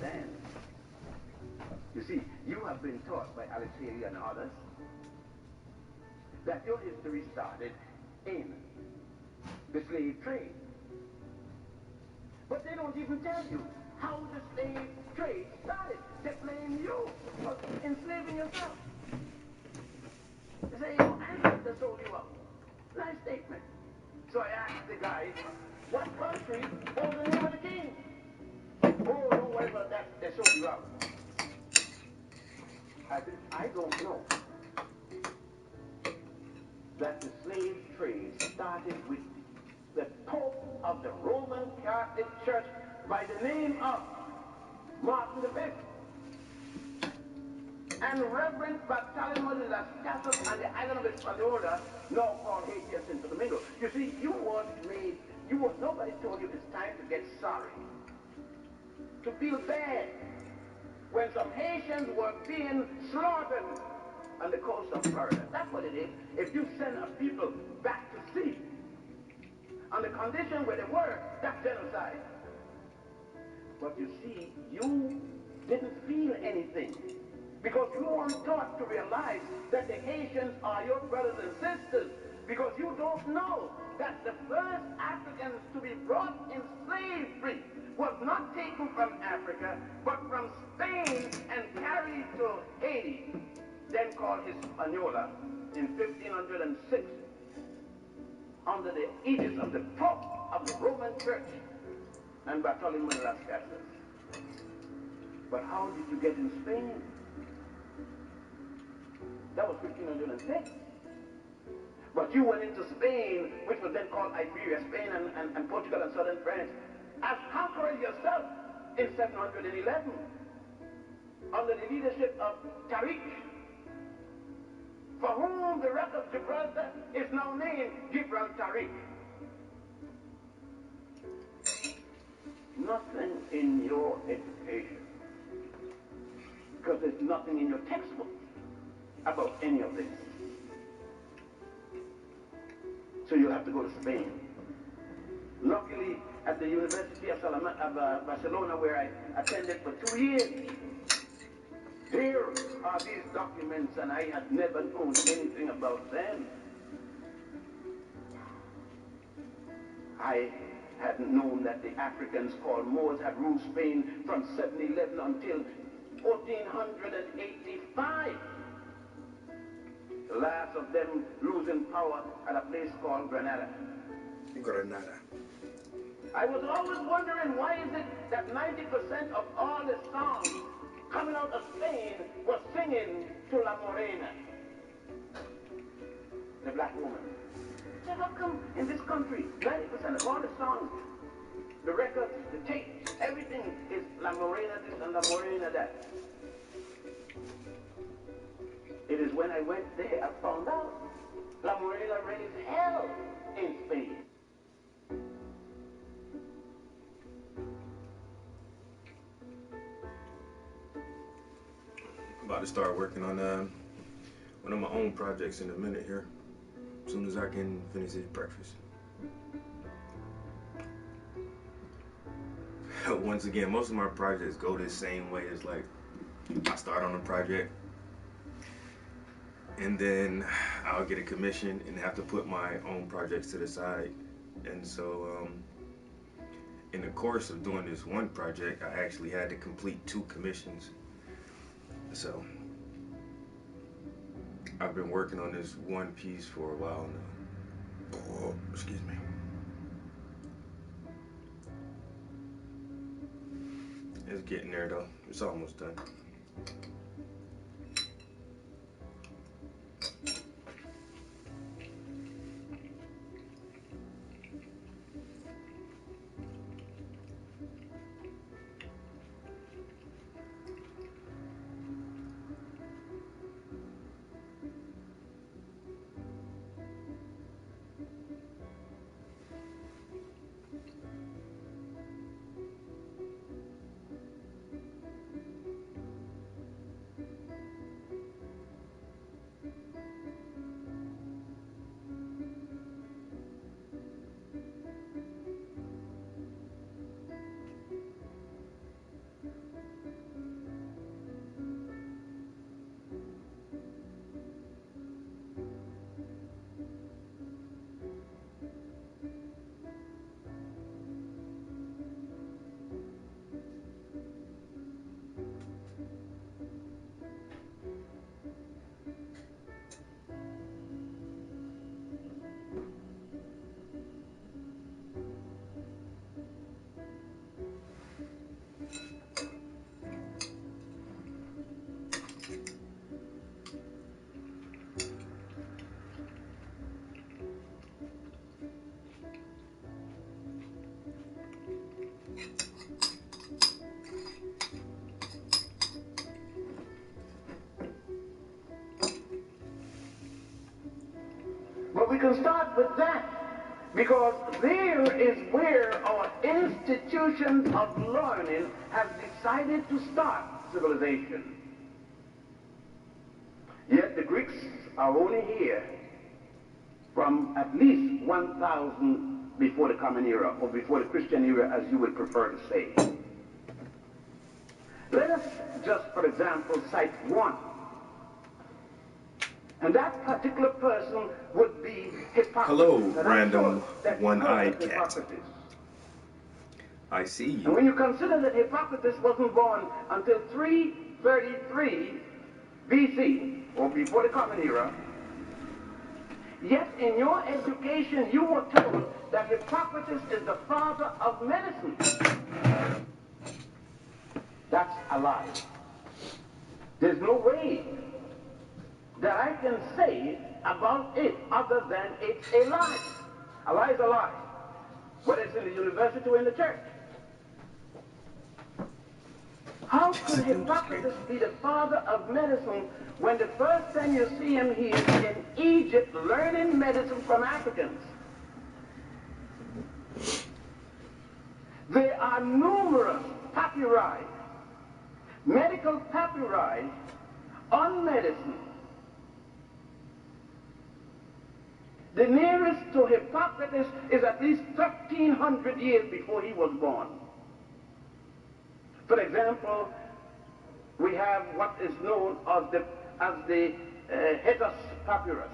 understand. You see, you have been taught by Alexei and others that your history started in the slave trade. But they don't even tell you how the slave trade started. They blame you for enslaving yourself. They say your ancestors sold you out. Nice statement. So I asked the guy, what country? What was the name of the king? Oh, don't worry about that. They sold you out. I said, I don't know that the slave trade started with the Pope of the Roman Catholic Church by the name of Martin V and Reverend Bartholomew de las Casas on the island of Hispaniola, now called Haiti and Santo Domingo. You see, nobody told you it's time to get sorry, to feel bad when some Haitians were being slaughtered on the coast of Florida. That's what it is. If you send a people back to sea on the condition where they were, that's genocide. But you see, you didn't feel anything because you weren't taught to realize that the Haitians are your brothers and sisters, because you don't know that the first Africans to be brought in slavery was not taken from Africa, but from Spain and carried to Haiti, then called Hispaniola, in 1506, under the aegis of the Pope of the Roman Church and Bartholomew de las Casas. But how did you get in Spain? That was 1506. But you went into Spain, which was then called Iberia, Spain and Portugal and southern France, as conquerors yourself in 711, under the leadership of Tariq, for whom the Rock of Gibraltar is now named Gibraltariq. Nothing in your education, because there's nothing in your textbook about any of this. So you have to go to Spain. Luckily, at the University of Barcelona, where I attended for 2 years, here are these documents, and I had never known anything about them. I hadn't known that the Africans called Moors had ruled Spain from 711 until 1485. The last of them losing power at a place called Granada. Granada. I was always wondering, why is it that 90% of all the songs coming out of Spain was singing to La Morena, the black woman? So how come in this country, 90% of all the songs, the records, the tapes, everything is La Morena this and La Morena that? It is when I went there I found out La Morena raised hell in Spain. I'm about to start working on one of my own projects in a minute here, as soon as I can finish this breakfast. Once again, most of my projects go the same way. It's like I start on a project, and then I'll get a commission and have to put my own projects to the side. And so in the course of doing this one project, I actually had to complete 2 commissions. So I've been working on this one piece for a while now. Oh, excuse me. It's getting there though. It's almost done. can start with that, because there is where our institutions of learning have decided to start civilization. Yet the Greeks are only here from at least 1,000 before the Common Era, or before the Christian era, as you would prefer to say. Let us just, for example, cite one. And that particular person would be Hippocrates. Hello, random one-eyed cat. Hippocrates. I see And you. when you consider that Hippocrates wasn't born until 333 BC, or before the Common Era, yet in your education you were told that Hippocrates is the father of medicine. That's a lie. There's no way that I can say about it other than it's a lie. A lie is a lie, whether it's in the university or in the church. How could Hippocrates be the father of medicine when the first time you see him, he is in Egypt learning medicine from Africans? There are numerous papyri, medical papyri on medicine. The nearest to Hippocrates is at least 1,300 years before he was born. For example, we have what is known as the Hettus papyrus,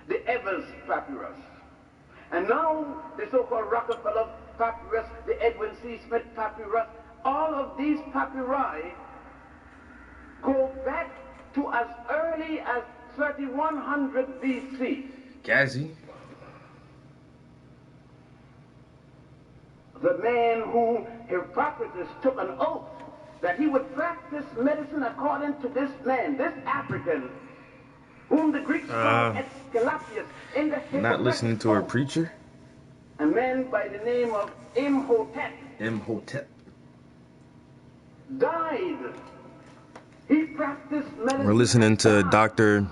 the Evers papyrus, and now the so-called Rockefeller papyrus, the Edwin C. Smith papyrus. All of these papyri go back to as early as 3100 BC. Gazzy. The man who Hippocrates took an oath that he would practice medicine according to this man, this African, whom the Greeks called Aesculapius in the Not listening to a preacher? a man by the name of Imhotep Imhotep. died. He practiced medicine. We're listening to Dr.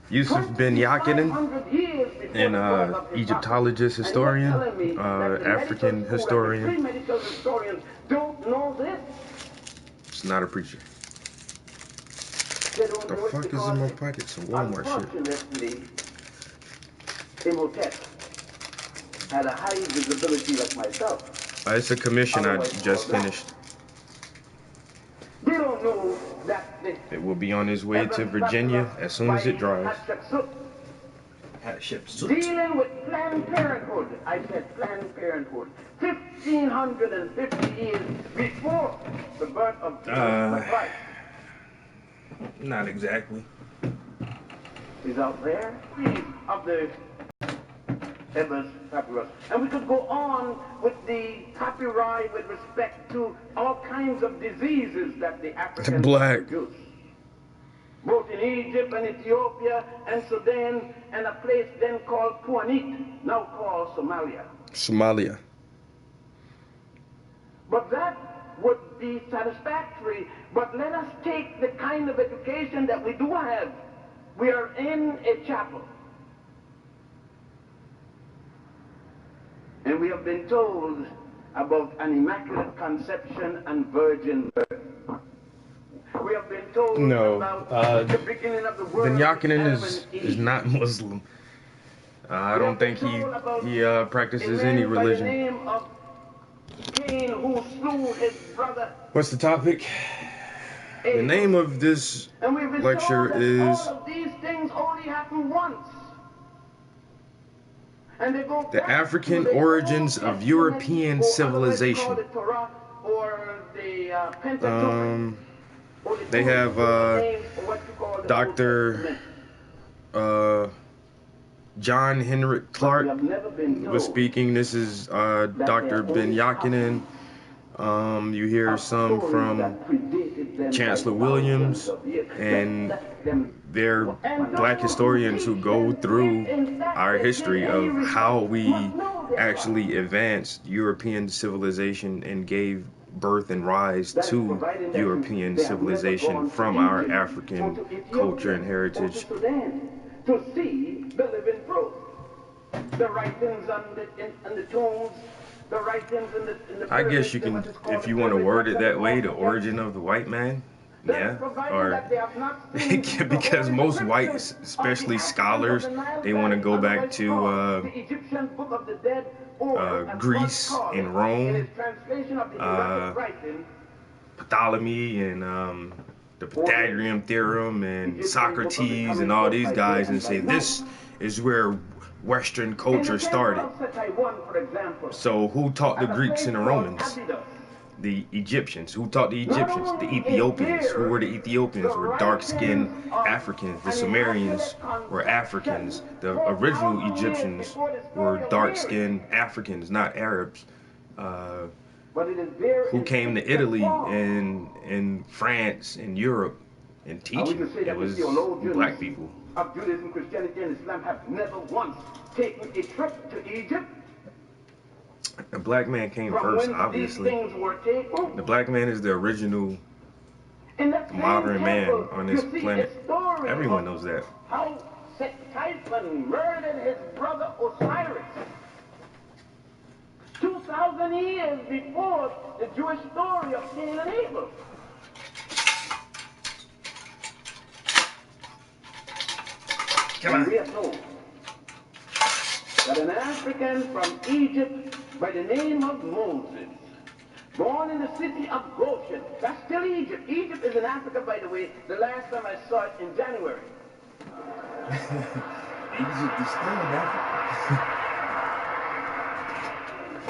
Yusuf bin Yakinen, 2,500 years before an the birth of Hippocrates. Egyptologist, historian, And you're telling me that the African medical school historian. and the pre-medical historians don't know this? It's not a preacher. They don't The know it fuck is because in my pocket? Some Walmart shit. unfortunately, Imhotep had a high visibility like myself. It's a commission I just finished. They don't know that the It will be on its way to Virginia as soon as it drives. Dealing with Planned Parenthood, I said Planned Parenthood, 1,550 years before the birth of Jesus Christ. Not exactly. Is out there of the Evers papyrus. And we could go on with the papyri with respect to all kinds of diseases that the Africans Black. produce. Both in Egypt and Ethiopia and Sudan and a place then called Puanit, now called Somalia. Somalia. But that would be satisfactory. But let us take the kind of education that we do have. We are in a chapel. And we have been told about an immaculate conception and virgin birth. We have been told about the beginning of the world. Bin Yakinen is not Muslim. I don't think he practices any religion. By the name of Cain, who slew his brother. What's the topic? The name of this And we've been lecture told that is all of these things only happen once. And they go The back African to the Origins Old of Testament, European or Civilization. otherwise called the Torah or the Pentateuch. Or the They Torah, have name for what you call the Dr. Old Testament. John Henrik Clark We have never been was told speaking. This is that Dr. there are Ben only Yakinen. You hear of some stories from that predated them Chancellor by Williams thousands of years. and Let them- they're black historians who go through our history of how we actually advanced European civilization and gave birth and rise to European civilization from our African culture and heritage. To see the living proof. The writings on the tombs, the writings in the I guess pyramids, you what can, is called if the you want to pyramids, word it that is that way, the also origin of the white man. that is Yeah, providing or that they have not seen the because holy most scriptures whites, of the especially Africans of scholars, the Nile they want to Valley, go back otherwise to called the Egyptian Book of the Dead, or as God Greece called it and in Rome, his translation of the uh, Urabic writing, Ptolemy and the or the Pythagorean theorem and Egyptian Book of the Socrates and coming all forth these by day guys and and by say night. this is where Western In the culture temple started. of Setaiwan, for example, So who taught the at a Greeks place and the called Romans? Abydos, The Egyptians. Who taught the not Egyptians? The only is Ethiopians. Who there were the Ethiopians? the Were writings dark-skinned of Africans. The an Sumerians immaculate were conception Africans. The original 4,000 years Egyptians before the were story of Mary, dark-skinned Africans, not Arabs. Uh, but it is there who in came to picture Italy form. and France and Europe and And we teaching. can say It that the was theologians black people. of Judaism, Christianity, and Islam have never once taken a trip to Egypt, The black man came from first, whence these obviously. things were taken. The black man is the original In that same modern man temple, on you this see planet. a story Everyone of knows that. how Typhon murdered his brother Osiris 2,000 years before the Jewish story of Cain and Abel. And we are told that an African from Egypt by the name of Moses, born in the city of Goshen, that's still Egypt. Egypt is in Africa, by the way, the last time I saw it in January. Egypt is still in Africa.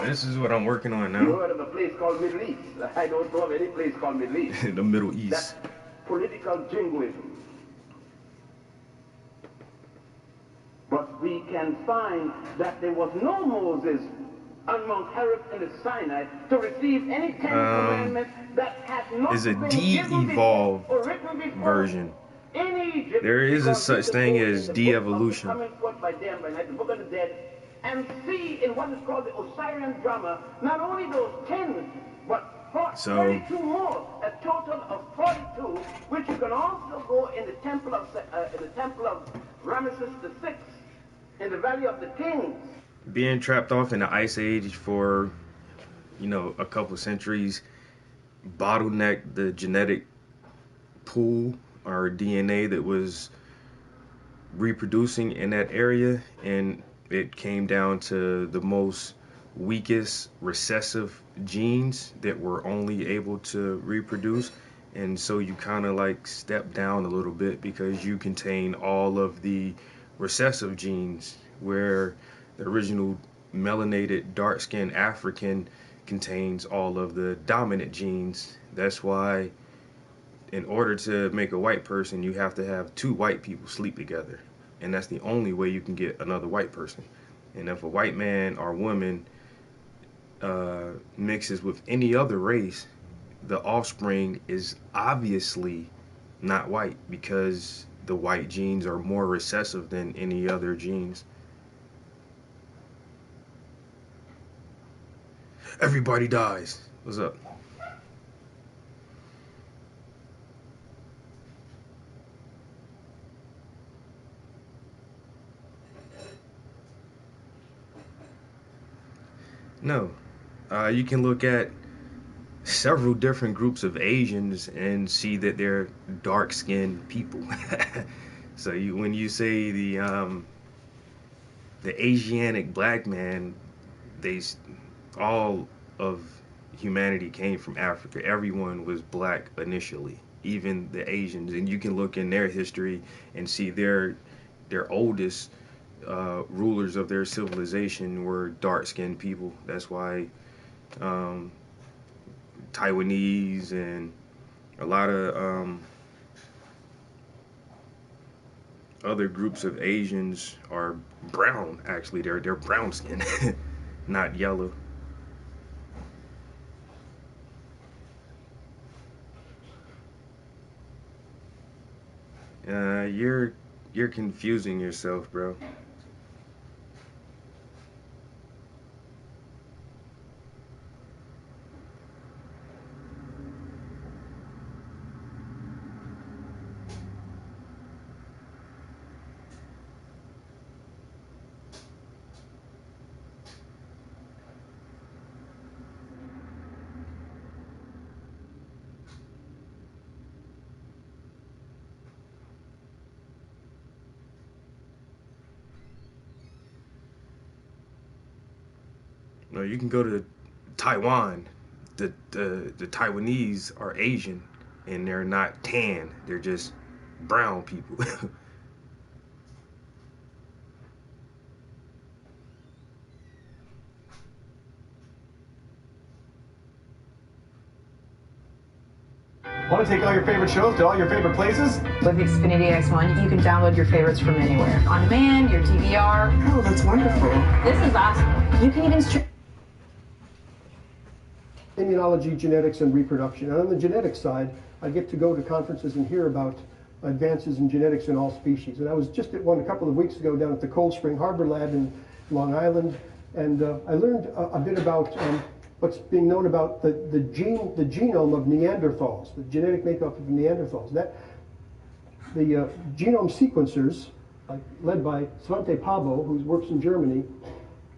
This is what I'm working on You now. heard of a place called Middle East. I don't know of any place called Middle East. The Middle That's East. political jingoism. But we can find that there was no Moses on Mount Horeb in the Sinai to receive any Ten Commandments that had not Is a been given de-evolved before or written before version. in Egypt. There is a because such we could thing go as in the book of the de-evolution. Coming forth by day and by night, the Book of the Dead, and see in what is called the Osirian drama not only those 10, but So- 32 more, a total of 42, which you can also go in the temple of Ramesses VI, in the Valley of the Kings. Being trapped off in the ice age for, a couple centuries, bottlenecked the genetic pool or DNA that was reproducing in that area, and it came down to the most weakest recessive genes that were only able to reproduce. And so you kind of like step down a little bit because you contain all of the recessive genes, where the original melanated dark-skinned African contains all of the dominant genes. That's why in order to make a white person, you have to have two white people sleep together. And that's the only way you can get another white person. And if a white man or woman mixes with any other race, the offspring is obviously not white, because the white genes are more recessive than any other genes. Everybody dies. What's up? No. You can look at several different groups of Asians and see that they're dark-skinned people. So when you say the Asiatic black man, all of humanity came from Africa. Everyone was black initially, even the Asians. And you can look in their history and see their oldest rulers of their civilization were dark-skinned people. That's why Taiwanese and a lot of other groups of Asians are brown. Actually, they're brown skin, not yellow. You're confusing yourself, bro. You can go to Taiwan. The Taiwanese are Asian, and they're not tan. They're just brown people. Want to take all your favorite shows to all your favorite places? With Xfinity X1, you can download your favorites from anywhere. On demand, your DVR. Oh, that's wonderful. This is awesome. You can even stream. Immunology, genetics, and reproduction. And on the genetic side, I get to go to conferences and hear about advances in genetics in all species. And I was just at one a couple of weeks ago down at the Cold Spring Harbor Lab in Long Island, and I learned a bit about what's being known about the genome of Neanderthals, the genetic makeup of Neanderthals. The genome sequencers, led by Svante Pabo, who works in Germany,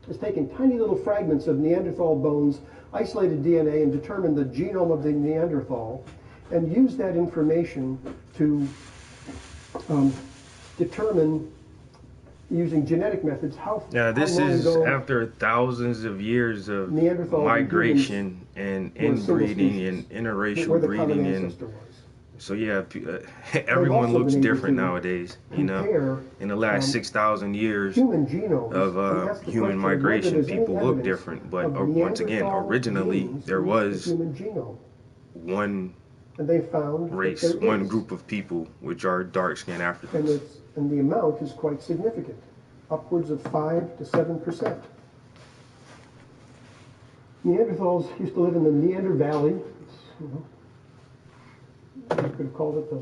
has taken tiny little fragments of Neanderthal bones, isolated DNA, and determined the genome of the Neanderthal, and used that information to determine, using genetic methods, this how long is ago after thousands of years of Neanderthal migration and inbreeding and interracial where the breeding, common and ancestor was. so everyone also looks been able different to nowadays. compare, In the last 6,000 years human genomes of and ask the human question whether migration, there's any people look evidence different. But of once again, Neanderthal originally genes there in the was human genome. one And they found that race, there one is. group of people, which are dark-skinned And, Africans. and the amount is quite significant, upwards of 5 to 7%. Neanderthals used to live in the Neander Valley. You could have called it the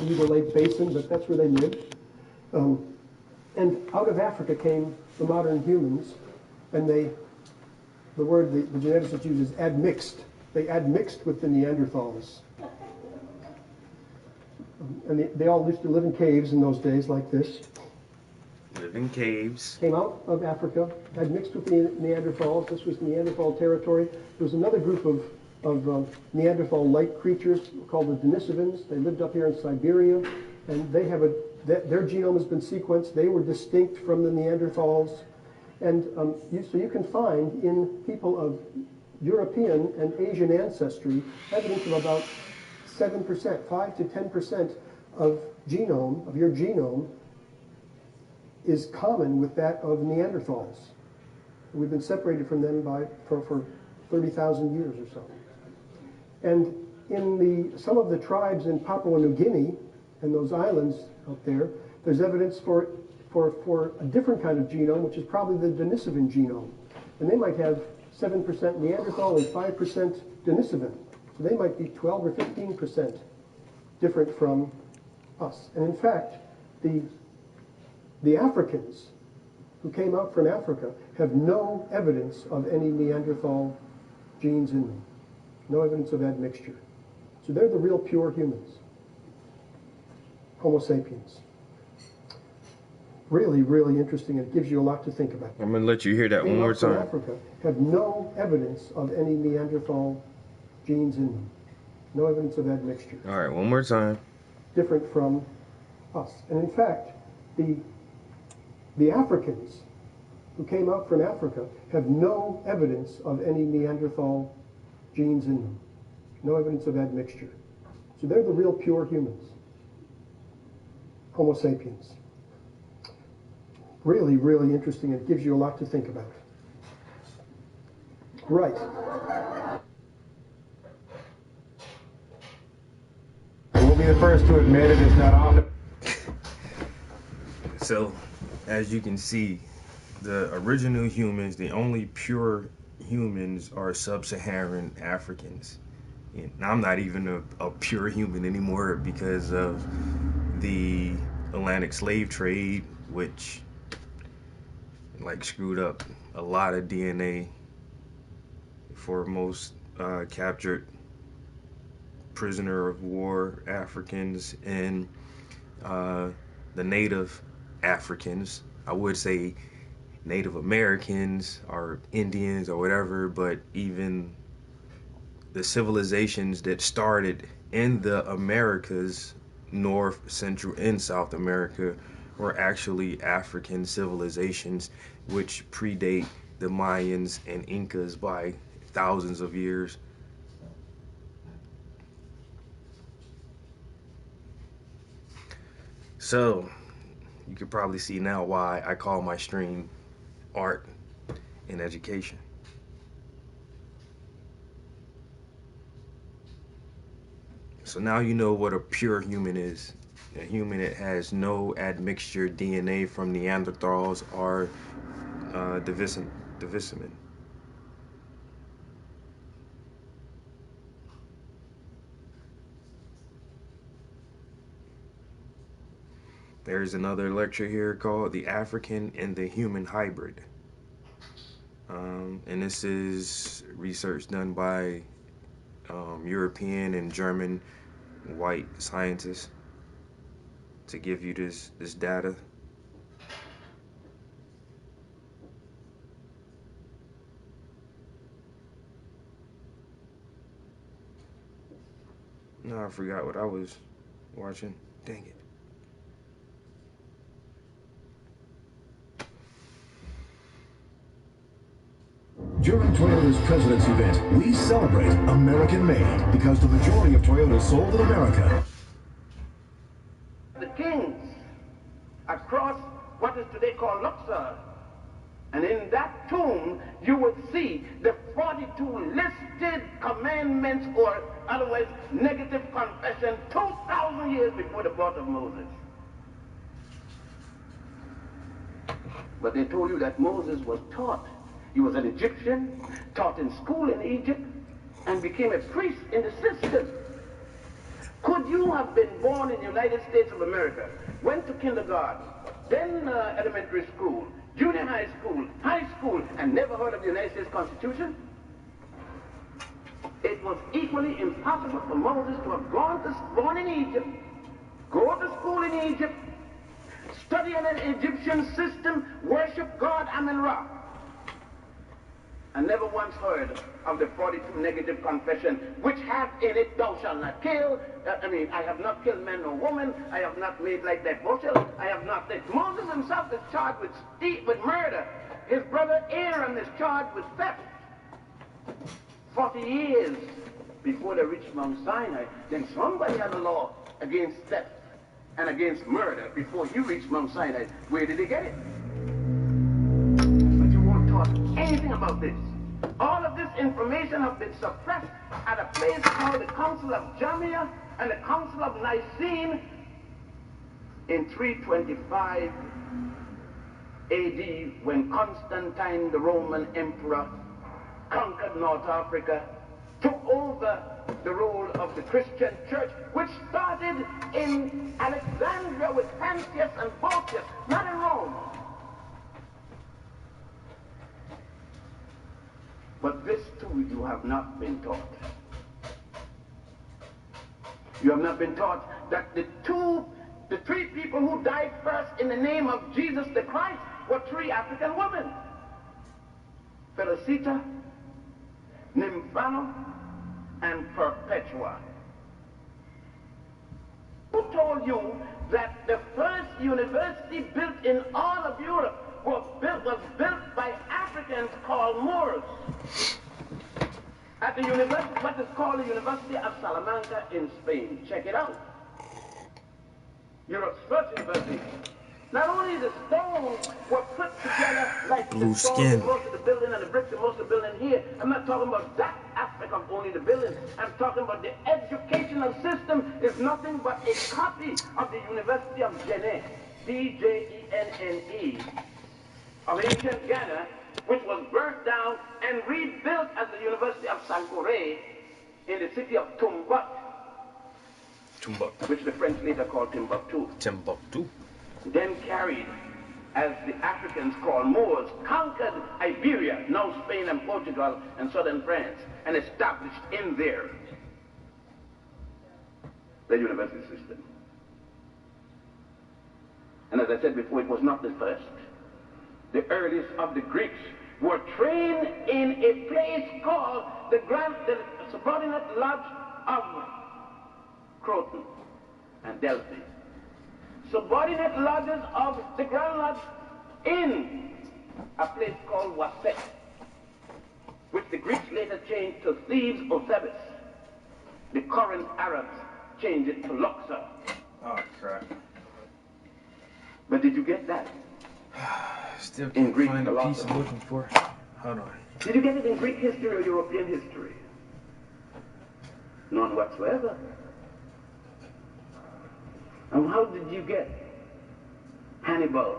Beaver Lake Basin, but that's where they lived. And out of Africa came the modern humans, and the word the geneticists use is admixed. They admixed with the Neanderthals. And they all used to live in caves in those days like this. Live in caves. Came out of Africa, had mixed with the Neanderthals. This was Neanderthal territory. There was another group of Neanderthal-like creatures called the Denisovans. They lived up here in Siberia, and they have their genome has been sequenced. They were distinct from the Neanderthals. And so you can find in people of European and Asian ancestry evidence of about 7%, 5 to 10% of your genome is common with that of Neanderthals. We've been separated from them for 30,000 years or so. And in some of the tribes in Papua New Guinea and those islands out there, there's evidence for a different kind of genome, which is probably the Denisovan genome. And they might have 7% Neanderthal and 5% Denisovan. So they might be 12 or 15% different from us. And in fact, the Africans who came out from Africa have no evidence of any Neanderthal genes in them. No evidence of admixture. So they're the real pure humans. Homo sapiens. Really, really interesting, and it gives you a lot to think about. I'm going to let you hear that one more time. Africa have no evidence of any Neanderthal genes in them. No evidence of admixture. All right, one more time. Different from us. And in fact, the Africans who came out from Africa have no evidence of any Neanderthal genes in them. No evidence of admixture. So they're the real pure humans. Homo sapiens. Really, really interesting. It gives you a lot to think about. Right. We'll be the first to admit it is not often. So, as you can see, the original humans, the only pure humans are sub-Saharan Africans. And I'm not even a pure human anymore because of the Atlantic slave trade, which screwed up a lot of DNA for most captured prisoner of war Africans and the native Africans. I would say Native Americans or Indians or whatever, but even the civilizations that started in the Americas, North, Central, and South America, were actually African civilizations which predate the Mayans and Incas by thousands of years. So, you can probably see now why I call my stream Art and Education. So now you know what a pure human is. A human that has no admixture DNA from Neanderthals or Devissemen. There's another lecture here called The African and the Human Hybrid. And this is research done by European and German white scientists to give you this data. No, I forgot what I was watching. Dang it. During Toyota's President's event, we celebrate American-made because the majority of Toyotas sold in America. The kings across what is today called Luxor, and in that tomb you would see the 42 listed commandments, or otherwise negative confession, 2,000 years before the birth of Moses. But they told you that Moses was taught. He was an Egyptian, taught in school in Egypt, and became a priest in the system. Could you have been born in the United States of America, went to kindergarten, then elementary school, junior high school, and never heard of the United States Constitution? It was equally impossible for Moses to have born in Egypt, go to school in Egypt, study in an Egyptian system, worship God Amun-Ra, and never once heard of the 42 negative confession, which have in it, thou shalt not kill. I have not killed man or woman. I have not made like that bushel. I have not. Moses himself is charged with murder. His brother Aaron is charged with theft. 40 years before they reached Mount Sinai, then somebody had a law against theft and against murder before you reached Mount Sinai. Where did he get it? But you won't talk anything about this. All of this information has been suppressed at a place called the Council of Jamia and the Council of Nicene in 325 AD, when Constantine, the Roman emperor, conquered North Africa, took over the role of the Christian church, which started in Alexandria with Pantheus and Photius, not in Rome. But this too you have not been taught. You have not been taught that the three people who died first in the name of Jesus the Christ were three African women: Felicita, Nymphana, and Perpetua. Who told you that the first university built in all of Europe was built by Africans called Moors at the university, what is called the University of Salamanca in Spain? Check it out. Europe's first university. Not only the stones were put together like Blue the stones skin. in most of the building and the bricks in most of the building here. I'm not talking about that aspect of only the building. I'm talking about the educational system is nothing but a copy of the University of Djenné, D-J-E-N-N-E, of ancient Ghana, which was burnt down and rebuilt as the University of Sankore in the city of Timbuktu, which the French later called Timbuktu. Then carried, as the Africans called Moors, conquered Iberia, now Spain and Portugal and southern France, and established in there the university system. And as I said before, it was not the first. The earliest of the Greeks were trained in a place called the subordinate lodge of Croton and Delphi. Subordinate lodges of the Grand Lodge in a place called Waset, which the Greeks later changed to Thebes or Thebes. The current Arabs changed it to Luxor. Oh, crap. But did you get that? Still In can't Greek find the piece philosophy. I'm looking for. Hold on. Did you get it in Greek history or European history? None whatsoever. And how did you get Hannibal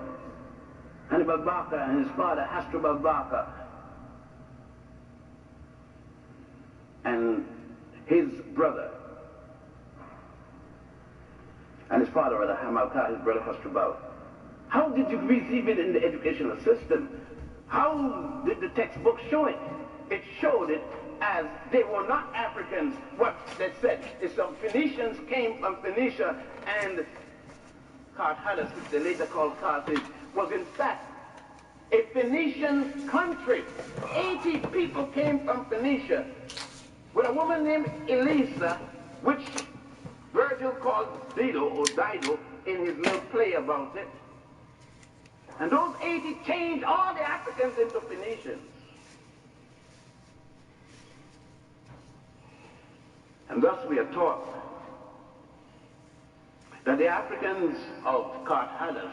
Barca and his father Hasdrubal Barca and his brother and his father, rather, Hamilcar, his brother Hasdrubal? How did you receive it in the educational system? How did the textbook show it? It showed it as they were not Africans. What they said is some Phoenicians came from Phoenicia, and Carthage, which they later called Carthage, was in fact a Phoenician country. 80 people came from Phoenicia with a woman named Elisa, which Virgil called Dido or Dido in his little play about it. And those 80 changed all the Africans into Phoenicians. And thus we are taught that the Africans of Carthage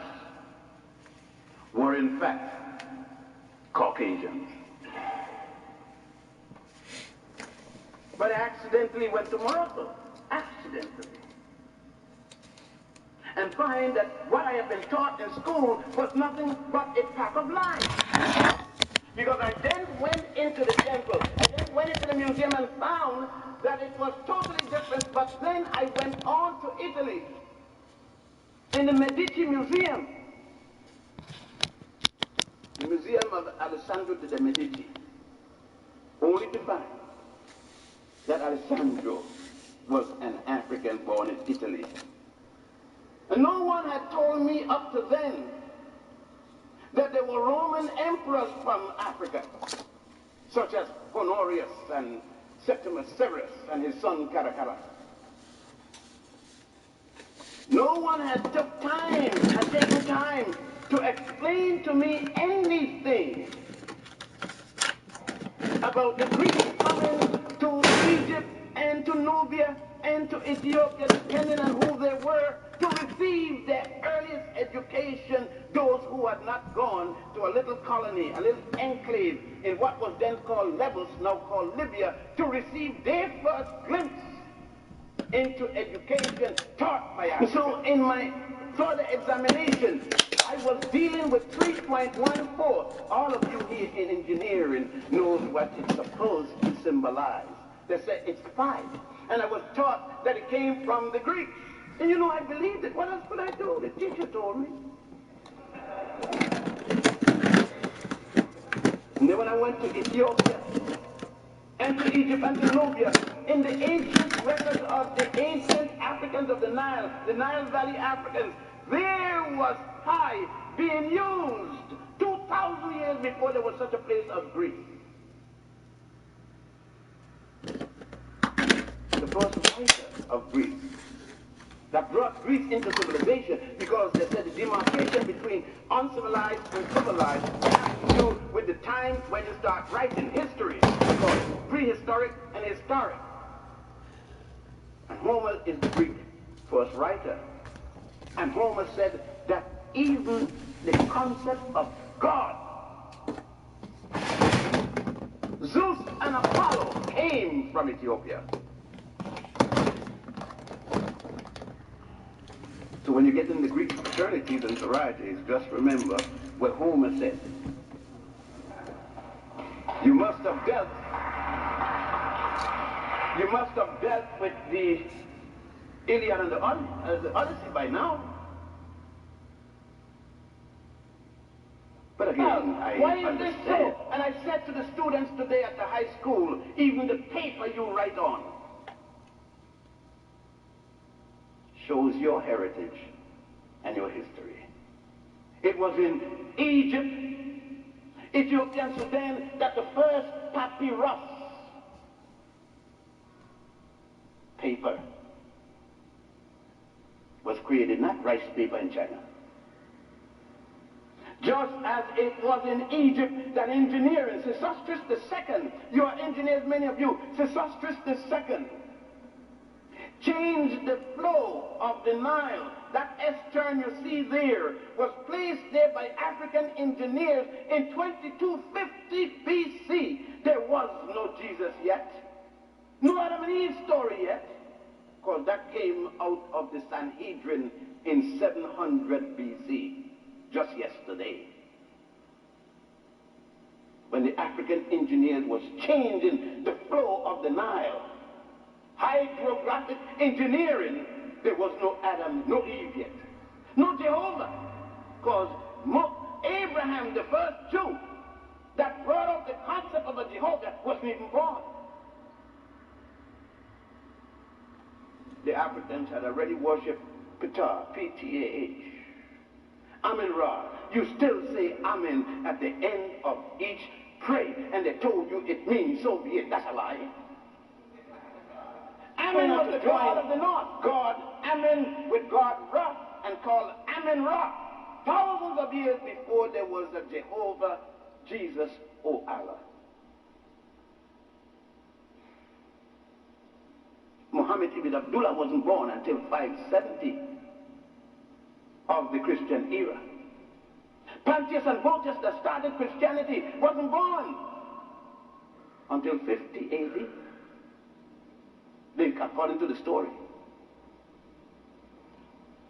were in fact Caucasians. But I accidentally went to Morocco, accidentally, and find that what I had been taught in school was nothing but a pack of lies. Because I then went into the temple, I then went into the museum and found that it was totally different. But then I went on to Italy, in the Medici Museum, the Museum of Alessandro de' Medici, only to find that Alessandro was an African born in Italy. And no one had told me up to then that there were Roman emperors from Africa, such as Honorius and Septimus Severus and his son Caracalla. No one had taken time to explain to me anything about the Greeks coming to Egypt and to Nubia and to Ethiopia, depending on who they were, to receive their earliest education, those who had not gone to a little colony, a little enclave in what was then called Lebus, now called Libya, to receive their first glimpse into education taught by us. So in my further examination, I was dealing with 3.14. All of you here in engineering knows what it's supposed to symbolize. They say it's 5. And I was taught that it came from the Greeks. And you know, I believed it. What else could I do? The teacher told me. And then when I went to Ethiopia, and to Egypt and to Nubia, in the ancient records of the ancient Africans of the Nile Valley Africans, there was pi being used 2,000 years before there was such a place as Greece. The first writer of Greece that brought Greece into civilization, because they said the demarcation between uncivilized and civilized has to do with the time when you start writing history, because prehistoric and historic. And Homer is the Greek first writer. And Homer said that even the concept of God, Zeus and Apollo, came from Ethiopia. So when you get in the Greek fraternities and sororities, just remember what Homer said. You must have dealt with the Iliad and the Odyssey by now. But again, why is this so? And I said to the students today at the high school, even the paper you write on shows your heritage and your history. It was in Egypt, Ethiopia, and Sudan that the first papyrus paper was created, not rice paper in China. Just as it was in Egypt that engineering, Sesostris II, you are engineers, many of you, Sesostris II, changed the flow of the Nile. That S-turn you see there was placed there by African engineers in 2250 BC. There was no Jesus yet. No Adam and Eve story yet. Because that came out of the Sanhedrin in 700 BC, just yesterday. When the African engineers was changing the flow of the Nile. Hydrographic engineering, there was no Adam, no Eve yet. No Jehovah. Because Abraham, the first Jew that brought up the concept of a Jehovah, wasn't even born. The Africans had already worshipped Ptah, P-T-A-H. Amen-Ra. You still say Amen at the end of each prayer, and they told you it means so be it. That's a lie. Amen was the God of the north. God, Amen with God Ra, and called Amen-Ra. Thousands of years before there was a Jehovah, Jesus, or Allah. Muhammad ibn Abdullah wasn't born until 570 of the Christian era. Pontius and Botius that started Christianity wasn't born until 50 AD. According to the story.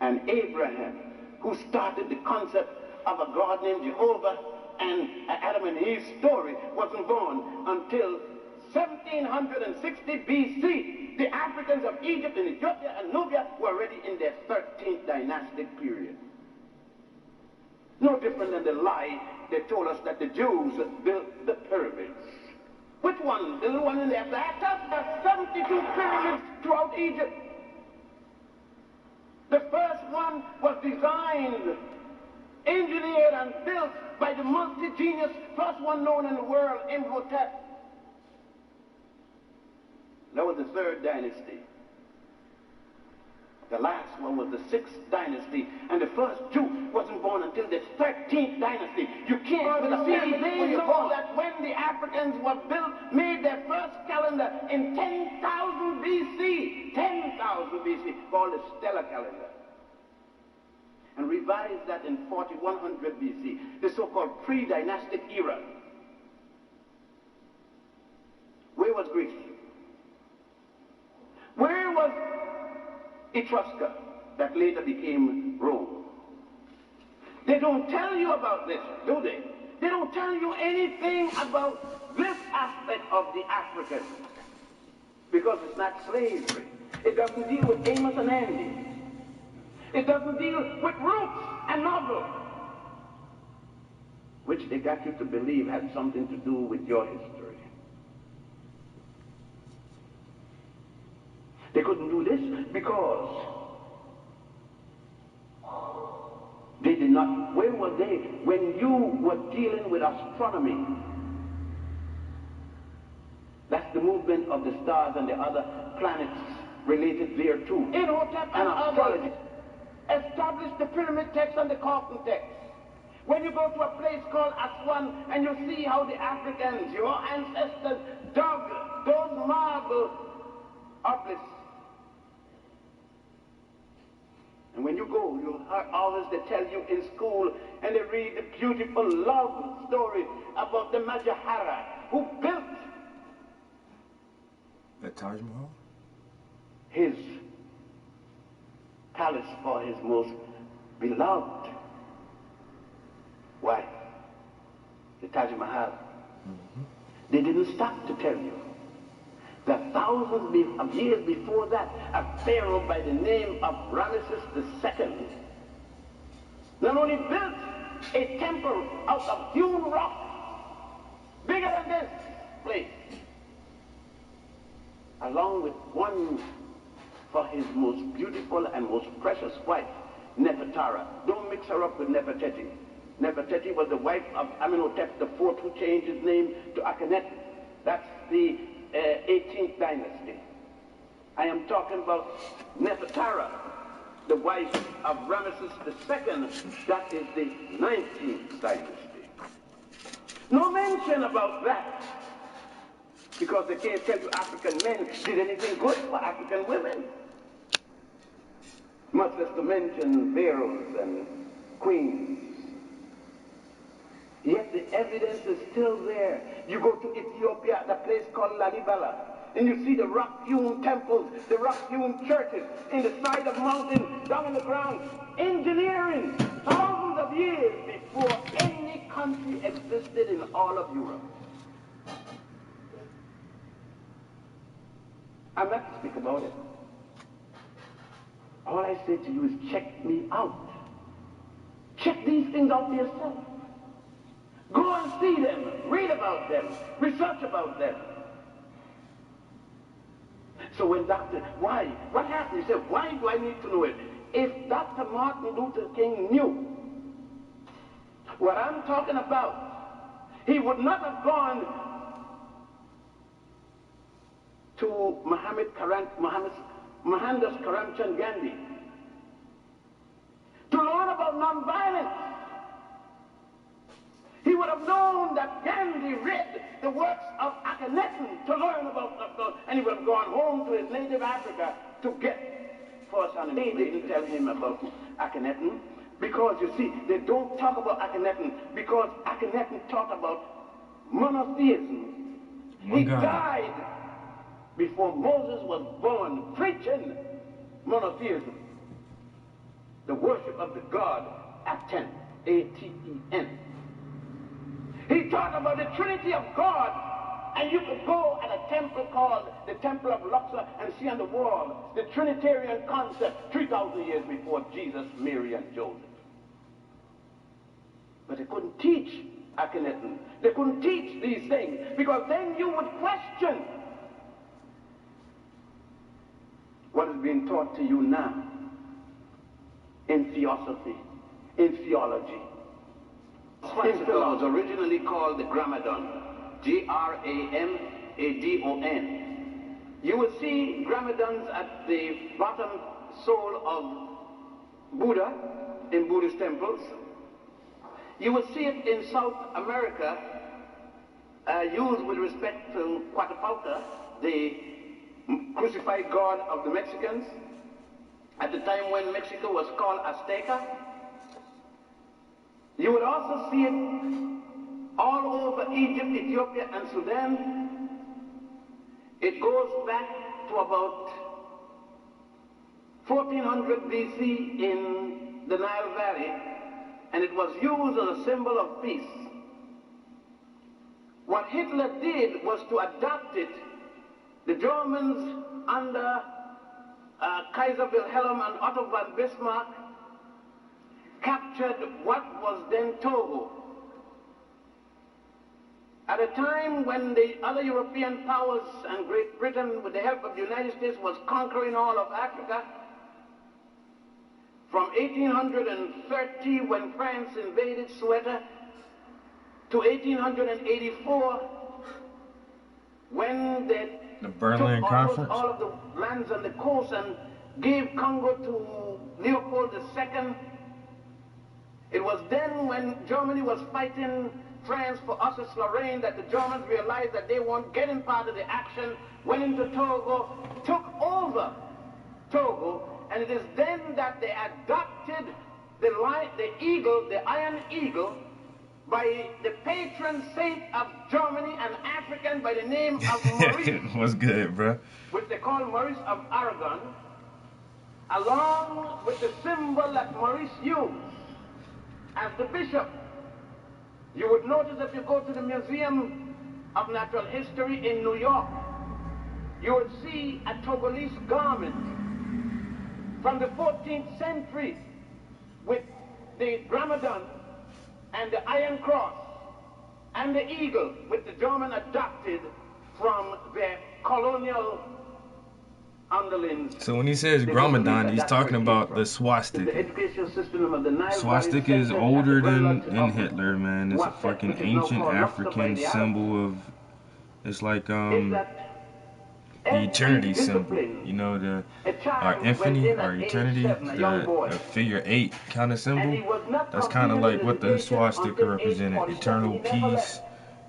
And Abraham, who started the concept of a God named Jehovah and Adam and Eve's story, wasn't born until 1760 BC. The Africans of Egypt and Ethiopia and Nubia were already in their 13th dynastic period. No different than the lie they told us that the Jews built the pyramids. Which one? The little one in the Atlas? There's 72 pyramids throughout Egypt. The first one was designed, engineered, and built by the multi-genius, first one known in the world, Imhotep. That was the 3rd dynasty. The last one was the 6th dynasty, and the first Jew wasn't born until the 13th dynasty. You can't see, they know that when the Africans were built, made their first calendar in 10,000 BC, 10,000 BC, called the stellar calendar, and revised that in 4100 BC, the so-called pre-dynastic era. Where was Greece? Where was Etrusca, that later became Rome? They don't tell you about this, do they? They don't tell you anything about this aspect of the African, because it's not slavery. It doesn't deal with Amos and Andy. It doesn't deal with roots and novels, which they got you to believe had something to do with your history. They couldn't do this because they did not. Where were they when you were dealing with astronomy? That's the movement of the stars and the other planets related thereto. Imhotep and astrology established the pyramid text and the Khafre text. When you go to a place called Aswan and you see how the Africans, your ancestors, dug those marble obelisks. And when you go, you'll always they tell you in school, and they read the beautiful love story about the Majahara who built the Taj Mahal? His palace for his most beloved wife, the Taj Mahal. Mm-hmm. They didn't stop to tell you that thousands of years before that, a pharaoh by the name of Ramesses II not only built a temple out of hewn rock, bigger than this place, along with one for his most beautiful and most precious wife, Nefertara. Don't mix her up with Nefertiti. Nefertiti was the wife of Amenhotep IV, who changed his name to Akhenaten. That's the 18th dynasty. I am talking about Nefertara, the wife of Ramesses II, that is the 19th dynasty. No mention about that, because they can't tell you African men did anything good for African women. Much less to mention pharaohs and queens. Yet the evidence is still there. You go to Ethiopia, the place called Lalibela, and you see the rock-hewn temples, the rock-hewn churches in the side of mountains, down on the ground. Engineering, thousands of years before any country existed in all of Europe. I'm not to speak about it. All I say to you is check me out. Check these things out for yourself. Go and see them, read about them, research about them. So when why? What happened? He said, why do I need to know it? If Dr. Martin Luther King knew what I'm talking about, he would not have gone to Mohandas Karamchand Gandhi to learn about nonviolence. He would have known that Gandhi read the works of Akhenaten to learn about, and he would have gone home to his native Africa to get first hand. They didn't tell him about Akhenaten because, you see, they don't talk about Akhenaten because Akhenaten taught about monotheism. He died before Moses was born preaching monotheism, the worship of the God Aten, A-T-E-N. He taught about the Trinity of God, and you could go at a temple called the Temple of Luxor and see on the wall the Trinitarian concept 3,000 years before Jesus, Mary, and Joseph. But they couldn't teach Akhenaten. They couldn't teach these things because then you would question what is being taught to you now in theosophy, in theology. Swastika was originally called the Gramadon, Gramadon. You will see Gramadons at the bottom sole of Buddha in Buddhist temples. You will see it in South America, used with respect to Quatapalca, the crucified god of the Mexicans, at the time when Mexico was called Azteca. You would also see it all over Egypt, Ethiopia, and Sudan. It goes back to about 1400 BC in the Nile Valley, and it was used as a symbol of peace. What Hitler did was to adopt it. The Germans under Kaiser Wilhelm and Otto von Bismarck captured what was then Togo. At a time when the other European powers and Great Britain, with the help of the United States, was conquering all of Africa, from 1830, when France invaded Ceuta, to 1884, when they the Berlin Conference, all of the lands on the coast and gave Congo to Leopold II. It was then when Germany was fighting France for Alsace-Lorraine that the Germans realized that they weren't getting part of the action, went into Togo, took over Togo, and it is then that they adopted the eagle, the iron eagle, by the patron saint of Germany, an African by the name of Maurice. What's good, bro? Which they call Maurice of Aragon, along with the symbol that Maurice used as the bishop. You would notice if you go to the Museum of Natural History in New York, you would see a Togolese garment from the 14th century with the Gramadon and the Iron Cross and the eagle, which the German adopted from their colonial underlings. So when he says Gramadon, he's talking about the swastika. The educational system of the Nile Swastika is older than Hitler, man. It's a fucking ancient African symbol of. It's like is that the eternity symbol. You know, our infinity, our eternity, the figure 8 kind of symbol. That's kind of like what the swastika represented: eternal peace,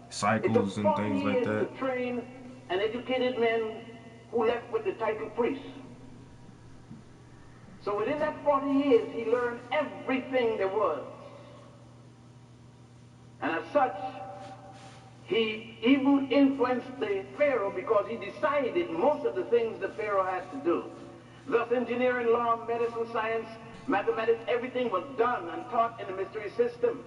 cycles, and things like that. To train an educated man who left with the title priest. So within that 40 years, he learned everything there was. And as such, he even influenced the Pharaoh because he decided most of the things the Pharaoh had to do. Thus, engineering, law, medicine, science, mathematics, everything was done and taught in the mystery system.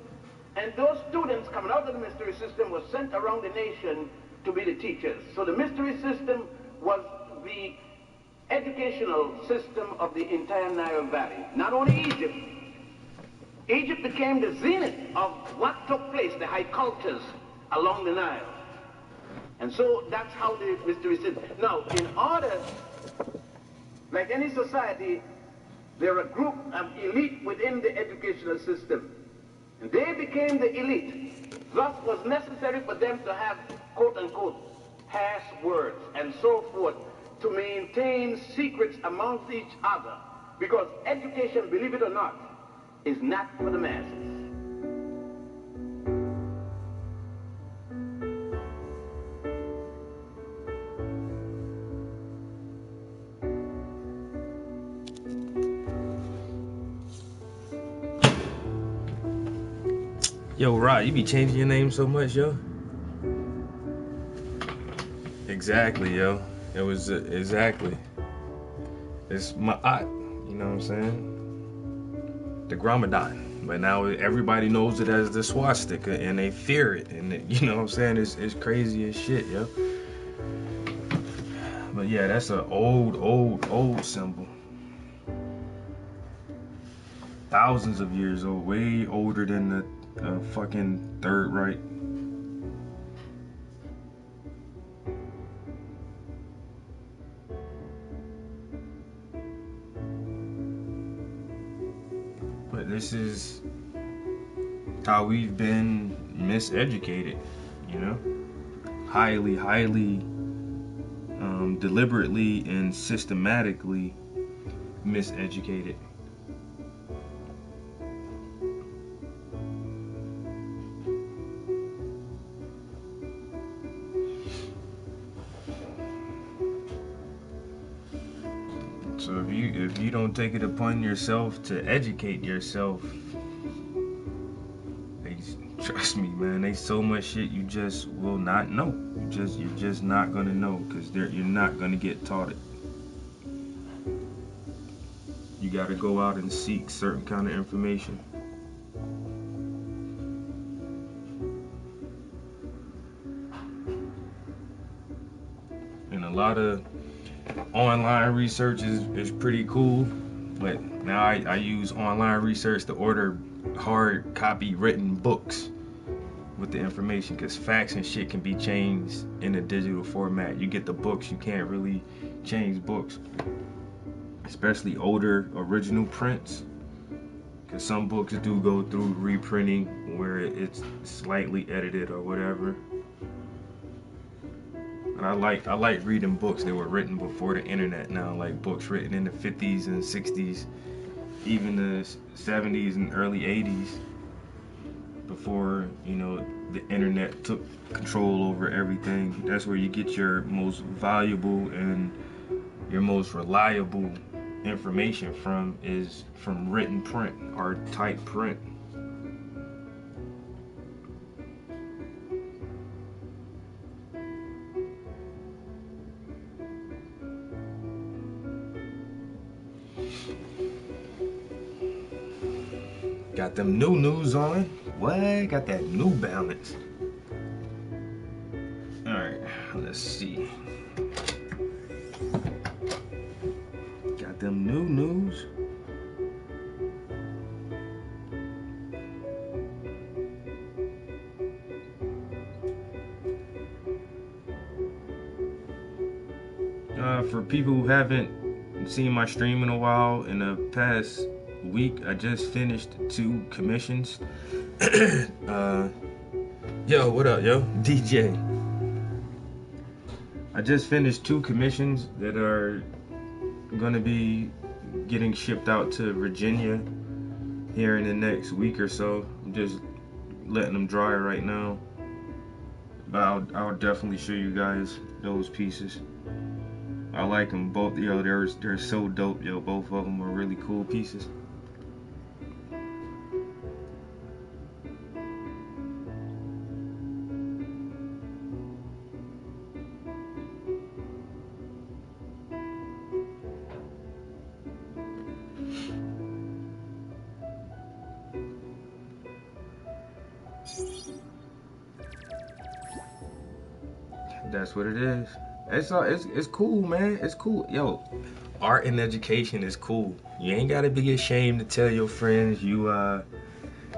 And those students coming out of the mystery system were sent around the nation to be the teachers. So the mystery system was the educational system of the entire Nile Valley. Not only Egypt. Egypt became the zenith of what took place, the high cultures along the Nile. And so that's how the mystery system. Now, in order, like any society, there are a group of elite within the educational system. And they became the elite. Thus was necessary for them to have, quote unquote, passwords and so forth to maintain secrets amongst each other. Because education, believe it or not, is not for the masses. Yo, Rod, you be changing your name so much, yo. Exactly, yo. It was exactly. It's Ma'at, you know what I'm saying? The Gramadan. But now everybody knows it as the swastika and they fear it. And you know what I'm saying? It's crazy as shit, yo. But yeah, that's an old symbol. Thousands of years old, way older than the fucking Third Reich. But this is how we've been miseducated, you know? Highly, deliberately and systematically miseducated. So if you don't take it upon yourself to educate yourself, trust me, man, there's so much shit you just will not know. You're just not gonna know because you're not gonna get taught it. You gotta go out and seek certain kind of information. And a lot of online research is pretty cool, but now I use online research to order hard copy written books with the information, because facts and shit can be changed in a digital format. You get the books, you can't really change books, especially older original prints, because some books do go through reprinting where it's slightly edited or whatever. And I like reading books that were written before the internet now, like books written in the 50s and 60s, even the 70s and early 80s, before, you know, the internet took control over everything. That's where you get your most valuable and your most reliable information from, is from written print or typed print. Got them new news on. What? Got that New Balance. Alright, let's see. Got them new news. For people who haven't seen my stream in a while, in the past week I just finished 2 commissions. Yo, what up, yo? DJ. I just finished 2 commissions that are gonna be getting shipped out to Virginia here in the next week or so. I'm just letting them dry right now. But I'll definitely show you guys those pieces. I like them both, yo. They're so dope, yo. Both of them are really cool pieces. That's what it is. It's cool, man. It's cool. Yo, art and education is cool. You ain't gotta be ashamed to tell your friends you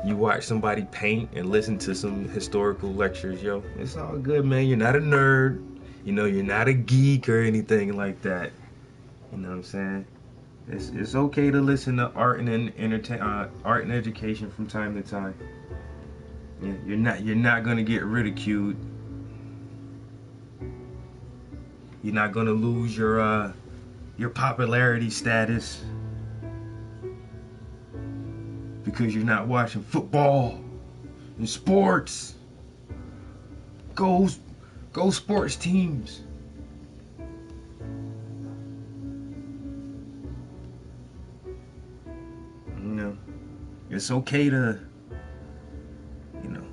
watch somebody paint and listen to some historical lectures, yo. It's all good, man. You're not a nerd. You know, you're not a geek or anything like that. You know what I'm saying? It's okay to listen to art and art and education from time to time. Yeah, you're not gonna get ridiculed. You're not gonna lose your popularity status because you're not watching football and sports. Go sports teams. You know, it's okay to, you know,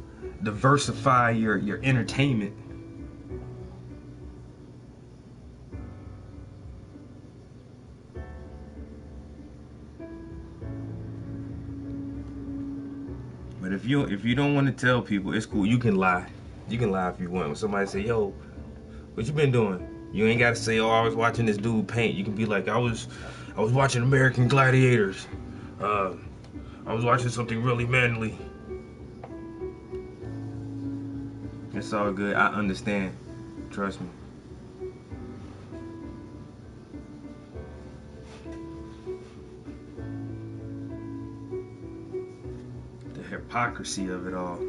diversify your entertainment. But if you don't want to tell people, it's cool. You can lie. You can lie if you want. When somebody say, "Yo, what you been doing?" You ain't gotta say, "Oh, I was watching this dude paint." You can be like, "I was watching American Gladiators. I was watching something really manly." It's all good. I understand. Trust me. The hypocrisy of it all.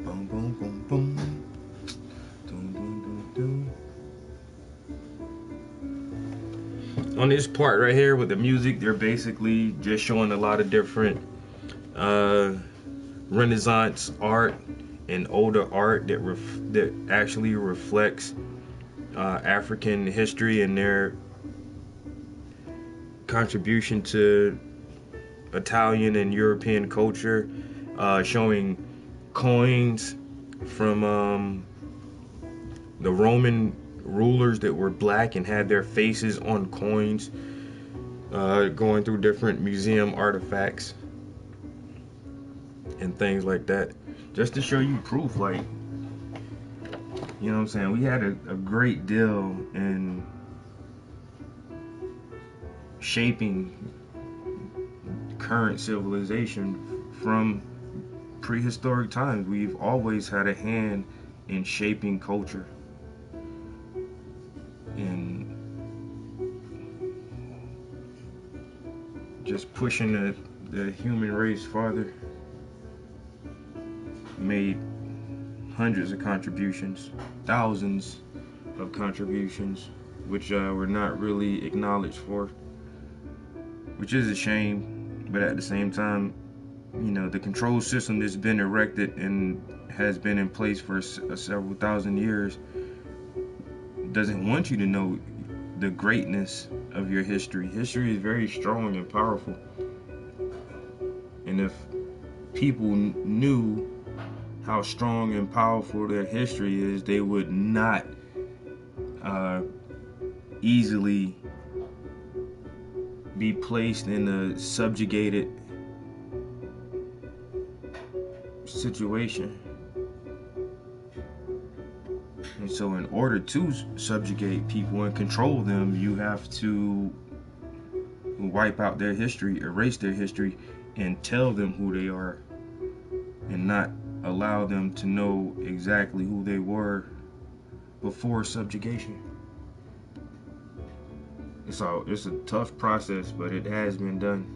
Boom, boom, boom, boom. Dun, dun, dun, dun. On this part right here with the music, they're basically just showing a lot of different Renaissance art and older art that actually reflects African history and their contribution to Italian and European culture, showing coins from the Roman rulers that were black and had their faces on coins, going through different museum artifacts and things like that, just to show you proof, like, you know what I'm saying, we had a great deal in shaping current civilization from prehistoric times. We've always had a hand in shaping culture and just pushing the human race farther. Made hundreds of contributions, thousands of contributions, which were not really acknowledged for, which is a shame. But at the same time, you know, the control system that's been erected and has been in place for several thousand years doesn't want you to know the greatness of your history. History is very strong and powerful, and if people knew how strong and powerful their history is, they would not easily be placed in a subjugated situation. And so in order to subjugate people and control them, you have to wipe out their history, erase their history, and tell them who they are, and not allow them to know exactly who they were before subjugation. It's a tough process, but it has been done.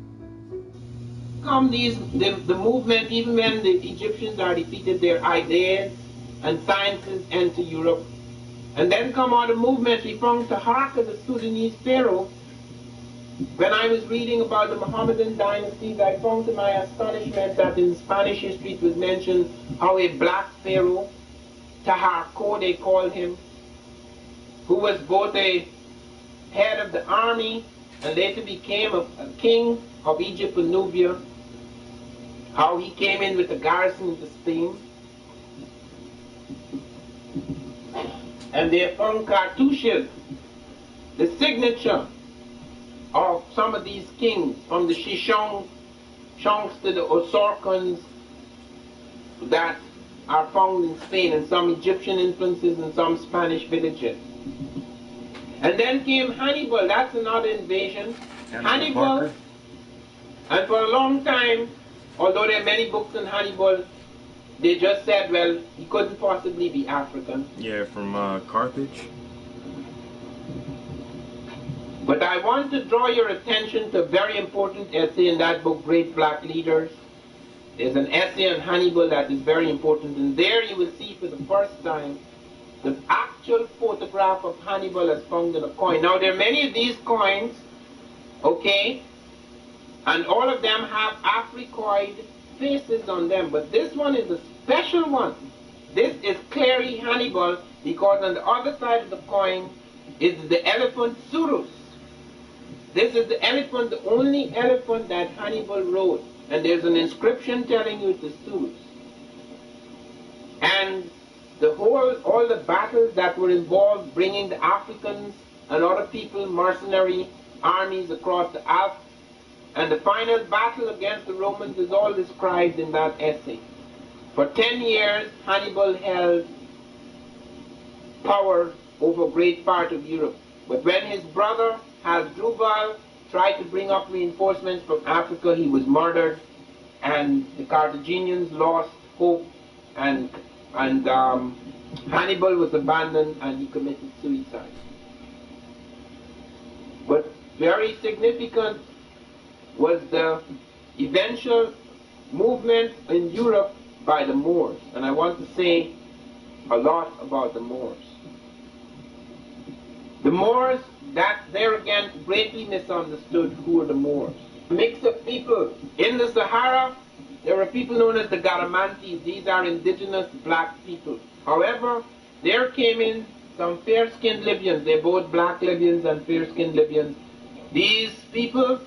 come the movement, even when the Egyptians are defeated, their ideas and sciences enter Europe. And then come all the movements we found Taharqa, the Sudanese pharaoh. When I was reading about the Mohammedan dynasties, I found to my astonishment that in Spanish history it was mentioned how a black pharaoh, Taharqa they called him, who was both a head of the army and later became a king of Egypt and Nubia, how he came in with a garrison into Spain. And they found cartouches, the signature of some of these kings, from the Shishongs to the Osorkans, that are found in Spain, and some Egyptian influences and some Spanish villages. And then came Hannibal, that's another invasion. Hannibal, and for a long time, although there are many books on Hannibal, they just said, well, he couldn't possibly be African. Yeah, from Carthage. But I want to draw your attention to a very important essay in that book, Great Black Leaders. There's an essay on Hannibal that is very important, and there you will see for the first time the actual photograph of Hannibal as found in a coin. Now, there are many of these coins, okay, and all of them have Africoid faces on them, but this one is a special one. This is clearly Hannibal, because on the other side of the coin is the elephant Surus. This is the elephant, the only elephant that Hannibal rode, and there's an inscription telling you it's the Surus. And all the battles that were involved, bringing the Africans and other people, mercenary armies across the Alps, and the final battle against the Romans is all described in that essay. For 10 years, Hannibal held power over a great part of Europe. But when his brother Hasdrubal tried to bring up reinforcements from Africa, he was murdered, and the Carthaginians lost hope, and Hannibal was abandoned, and he committed suicide. But very significant was the eventual movement in Europe by the Moors, and I want to say a lot about the Moors. The Moors, that there again, greatly misunderstood who are the Moors. A mix of people. In the Sahara, there are people known as the Garamantes. These are indigenous black people. However, there came in some fair-skinned Libyans. They're both black Libyans and fair-skinned Libyans. These people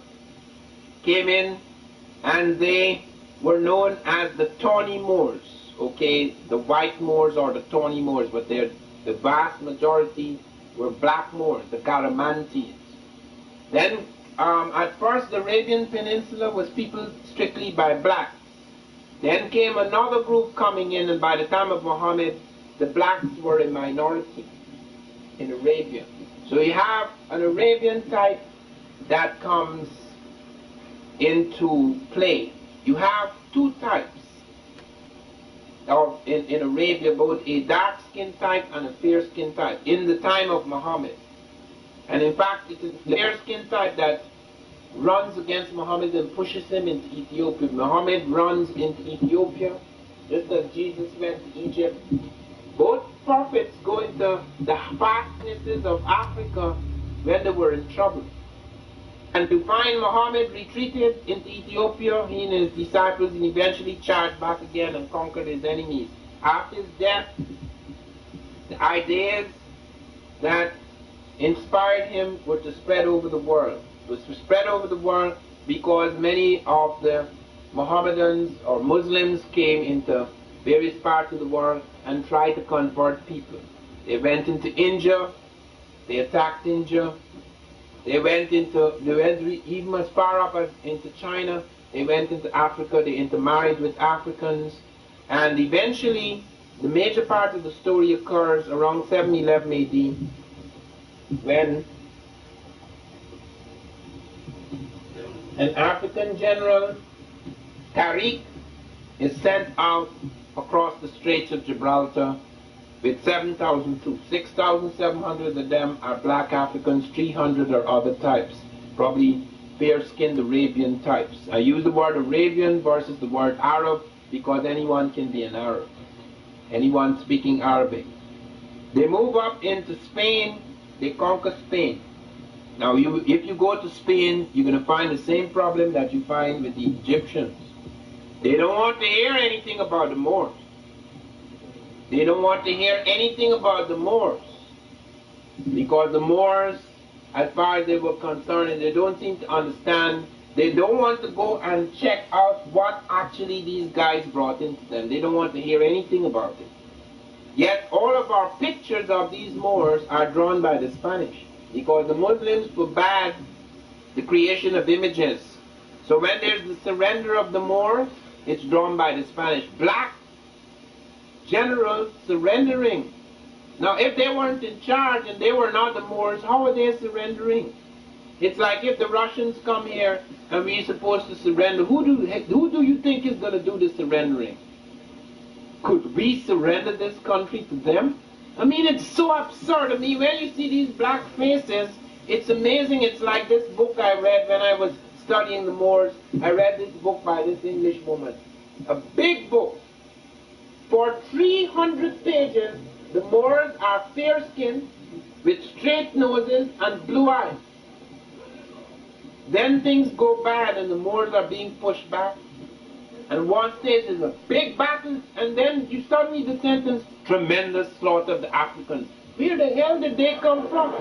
came in, and they were known as the Tawny Moors, okay, the white Moors or the Tawny Moors, but the vast majority were black Moors, the Garamantes. Then, at first, the Arabian Peninsula was peopled strictly by blacks. Then came another group coming in, and by the time of Muhammad, the blacks were a minority in Arabia. So you have an Arabian type that comes into play. You have two types in Arabia, both a dark-skinned type and a fair-skinned type, in the time of Muhammad. And in fact, it is the fair-skinned type that runs against Muhammad and pushes him into Ethiopia. Muhammad runs into Ethiopia, just as Jesus went to Egypt. Both prophets go into the fastnesses of Africa when they were in trouble. And to find Muhammad retreated into Ethiopia, he and his disciples, and eventually charged back again and conquered his enemies. After his death, the ideas that inspired him were to spread over the world. It was to spread over the world because many of the Mohammedans or Muslims came into various parts of the world and tried to convert people. They went into India, they attacked India. They went even as far up as into China. They went into Africa. They intermarried with Africans. And eventually, the major part of the story occurs around 711 AD, when an African general, Tariq, is sent out across the Straits of Gibraltar with 7,000 troops. 6,700 of them are black Africans, 300 are other types, probably fair-skinned Arabian types. I use the word Arabian versus the word Arab because anyone can be an Arab, anyone speaking Arabic. They move up into Spain, they conquer Spain. Now, if you go to Spain, you're going to find the same problem that you find with the Egyptians. They don't want to hear anything about the Moors. They don't want to hear anything about the Moors, because the Moors, as far as they were concerned, and they don't seem to understand, they don't want to go and check out what actually these guys brought into them. They don't want to hear anything about it. Yet all of our pictures of these Moors are drawn by the Spanish, because the Muslims forbade the creation of images. So when there's the surrender of the Moors, it's drawn by the Spanish. Black generals surrendering. Now, if they weren't in charge and they were not the Moors, how are they surrendering? It's like if the Russians come here and we're supposed to surrender, who do you think is going to do the surrendering? Could we surrender this country to them? I mean, it's so absurd. I mean, when you see these black faces, it's amazing. It's like this book I read when I was studying the Moors. I read this book by this English woman. A big book. For 300 pages, the Moors are fair-skinned, with straight noses and blue eyes. Then things go bad and the Moors are being pushed back. And one stage is a big battle, and then you suddenly the sentence, tremendous slaughter of the Africans. Where the hell did they come from?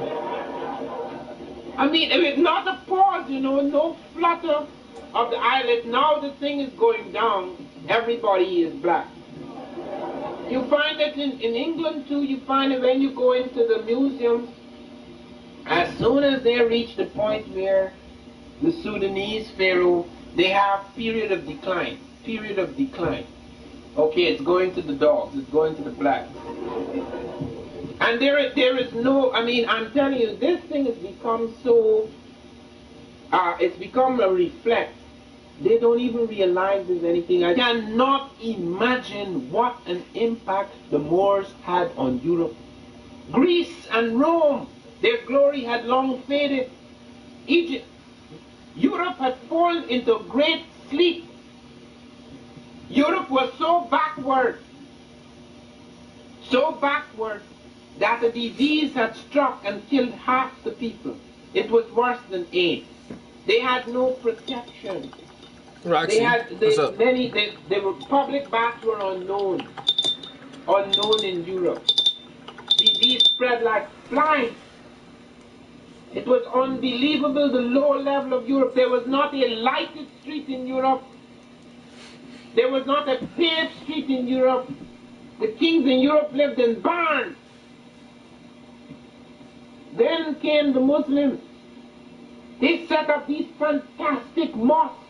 I mean, it was not a pause, you know, no flutter of the eyelid. Now the thing is going down, everybody is black. You find that in England too, you find that when you go into the museums, as soon as they reach the point where the Sudanese pharaoh, they have period of decline. Period of decline. Okay, it's going to the dogs, it's going to the blacks. And there is no, I mean, I'm telling you, this thing has become so, it's become a reflex. They don't even realize there's anything. I cannot imagine what an impact the Moors had on Europe. Greece and Rome, their glory had long faded. Egypt, Europe had fallen into a great sleep. Europe was so backward that a disease had struck and killed half the people. It was worse than AIDS. They had no protection. Roxy, what's up? Public baths were unknown in Europe. Disease spread like flies. It was unbelievable, the low level of Europe. There was not a lighted street in Europe. There was not a paved street in Europe. The kings in Europe lived in barns. Then came the Muslims. They set up these fantastic mosques.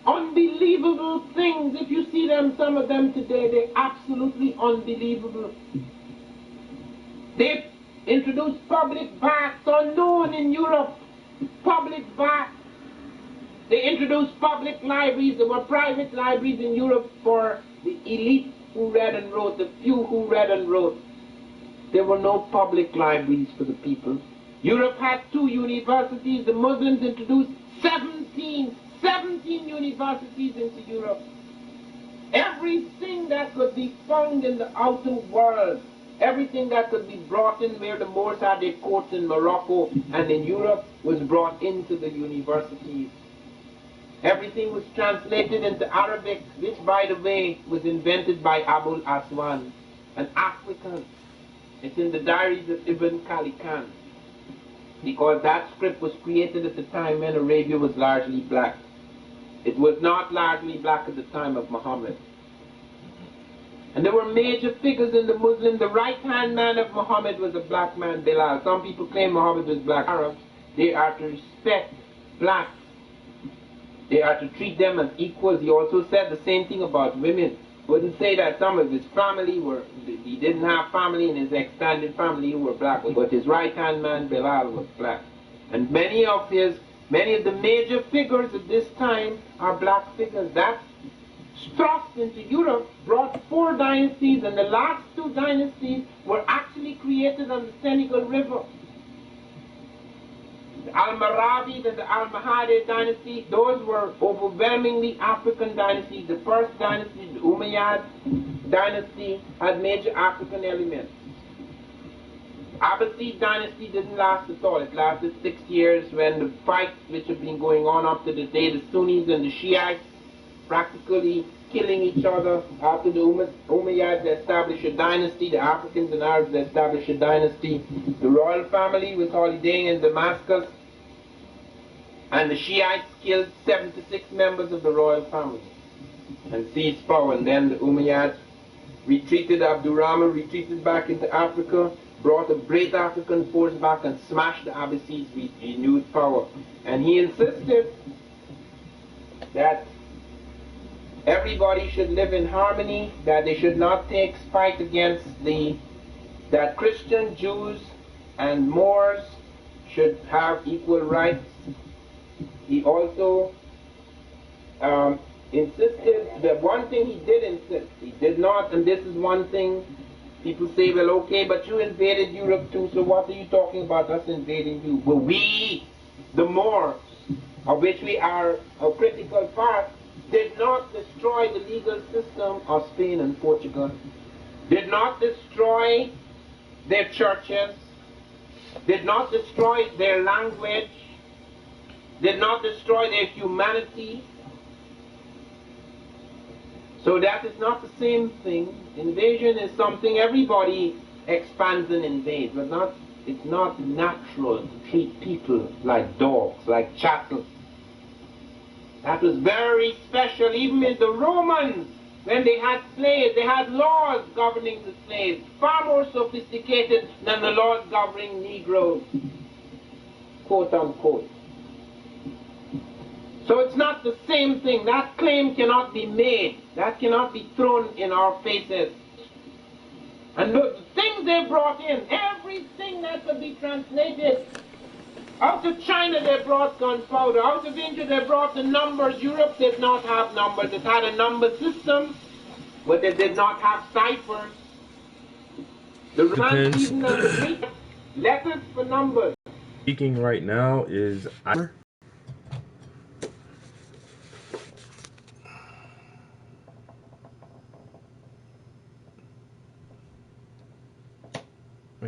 Unbelievable things. If you see them, some of them today, they're absolutely unbelievable. They introduced public baths, unknown in Europe. Public baths. They introduced public libraries. There were private libraries in Europe for the elite who read and wrote, the few who read and wrote. There were no public libraries for the people. Europe had 2 universities. The Muslims introduced 17 universities into Europe. Everything that could be found in the outer world, everything that could be brought in where the Moors had their courts in Morocco and in Europe was brought into the universities. Everything was translated into Arabic, which, by the way, was invented by Abul Aswan, an African. It's in the diaries of Ibn Khalikan, because that script was created at the time when Arabia was largely black. It was not largely black at the time of Muhammad. And there were major figures in the Muslim. The right-hand man of Muhammad was a black man, Bilal. Some people claim Muhammad was black Arab. They are to respect blacks. They are to treat them as equals. He also said the same thing about women. He wouldn't say that some of his family he didn't have family in his extended family who were black, but his right-hand man, Bilal, was black. And many of the major figures at this time are black figures. That thrust into Europe brought 4 dynasties, and the last 2 dynasties were actually created on the Senegal River. the Almoravids and the Almohade dynasty, those were overwhelmingly African dynasties. The first dynasty, the Umayyad dynasty, had major African elements. Abbasid dynasty didn't last at all. It lasted 6 years when the fights which have been going on up to the day, the Sunnis and the Shiites practically killing each other. After the Umayyads established a dynasty, the Africans and Arabs established a dynasty. The royal family was holidaying in Damascus, and the Shiites killed 76 members of the royal family and seized power. And then the Umayyads retreated, Abdurrahman retreated back into Africa, brought a great African force back and smashed the Abbasids with renewed power. And he insisted that everybody should live in harmony, that they should not take fight against that Christian, Jews, and Moors should have equal rights. He also insisted that one thing he did insist, he did not, and this is one thing people say, well, okay, but you invaded Europe too, so what are you talking about us invading you? Well, we, the Moors, of which we are a critical part, did not destroy the legal system of Spain and Portugal, did not destroy their churches, did not destroy their language, did not destroy their humanity. So that is not the same thing. Invasion is something everybody expands and invades, but it's not natural to treat people like dogs, like chattels. That was very special. Even with the Romans, when they had slaves, they had laws governing the slaves, far more sophisticated than the laws governing Negroes, quote unquote. So it's not the same thing. That claim cannot be made. That cannot be thrown in our faces. And the things they brought in, everything that could be translated. Out of China they brought gunpowder. Out of India they brought the numbers. Europe did not have numbers. It had a number system, but they did not have ciphers. The Romans even had the Greek letters for numbers. Speaking right now is I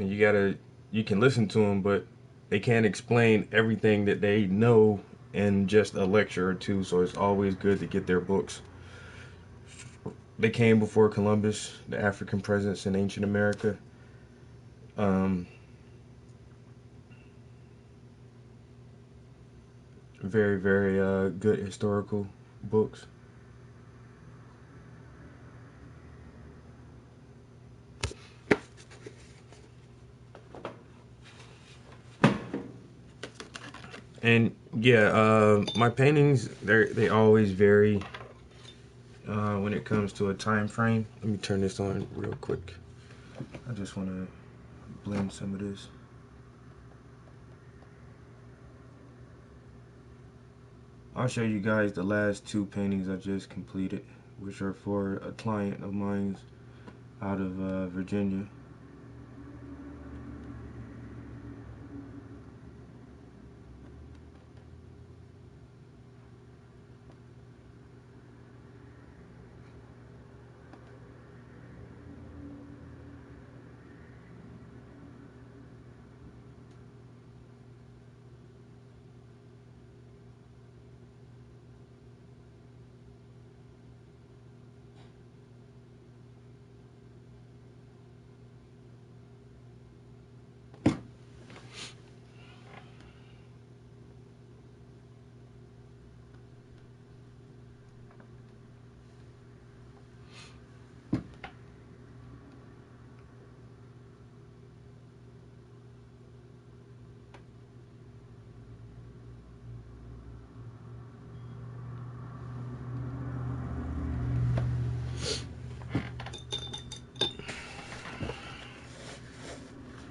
mean, you can listen to them, but they can't explain everything that they know in just a lecture or two, so it's always good to get their books. They came before Columbus, the African presence in ancient America. Very, very good historical books. And yeah, my paintings, they always vary when it comes to a time frame. Let me turn this on real quick. I just want to blend some of this. I'll show you guys the last two paintings I just completed, which are for a client of mine out of Virginia.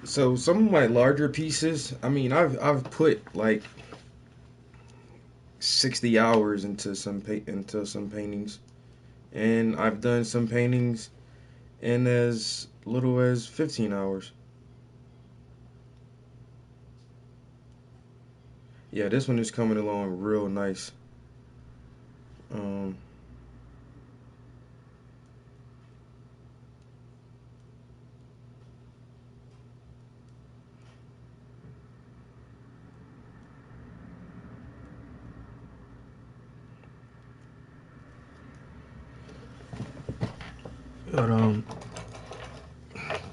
So some of my larger pieces, I mean, I've put like 60 hours into some paintings, and I've done some paintings in as little as 15 hours. Yeah, this one is coming along real nice. But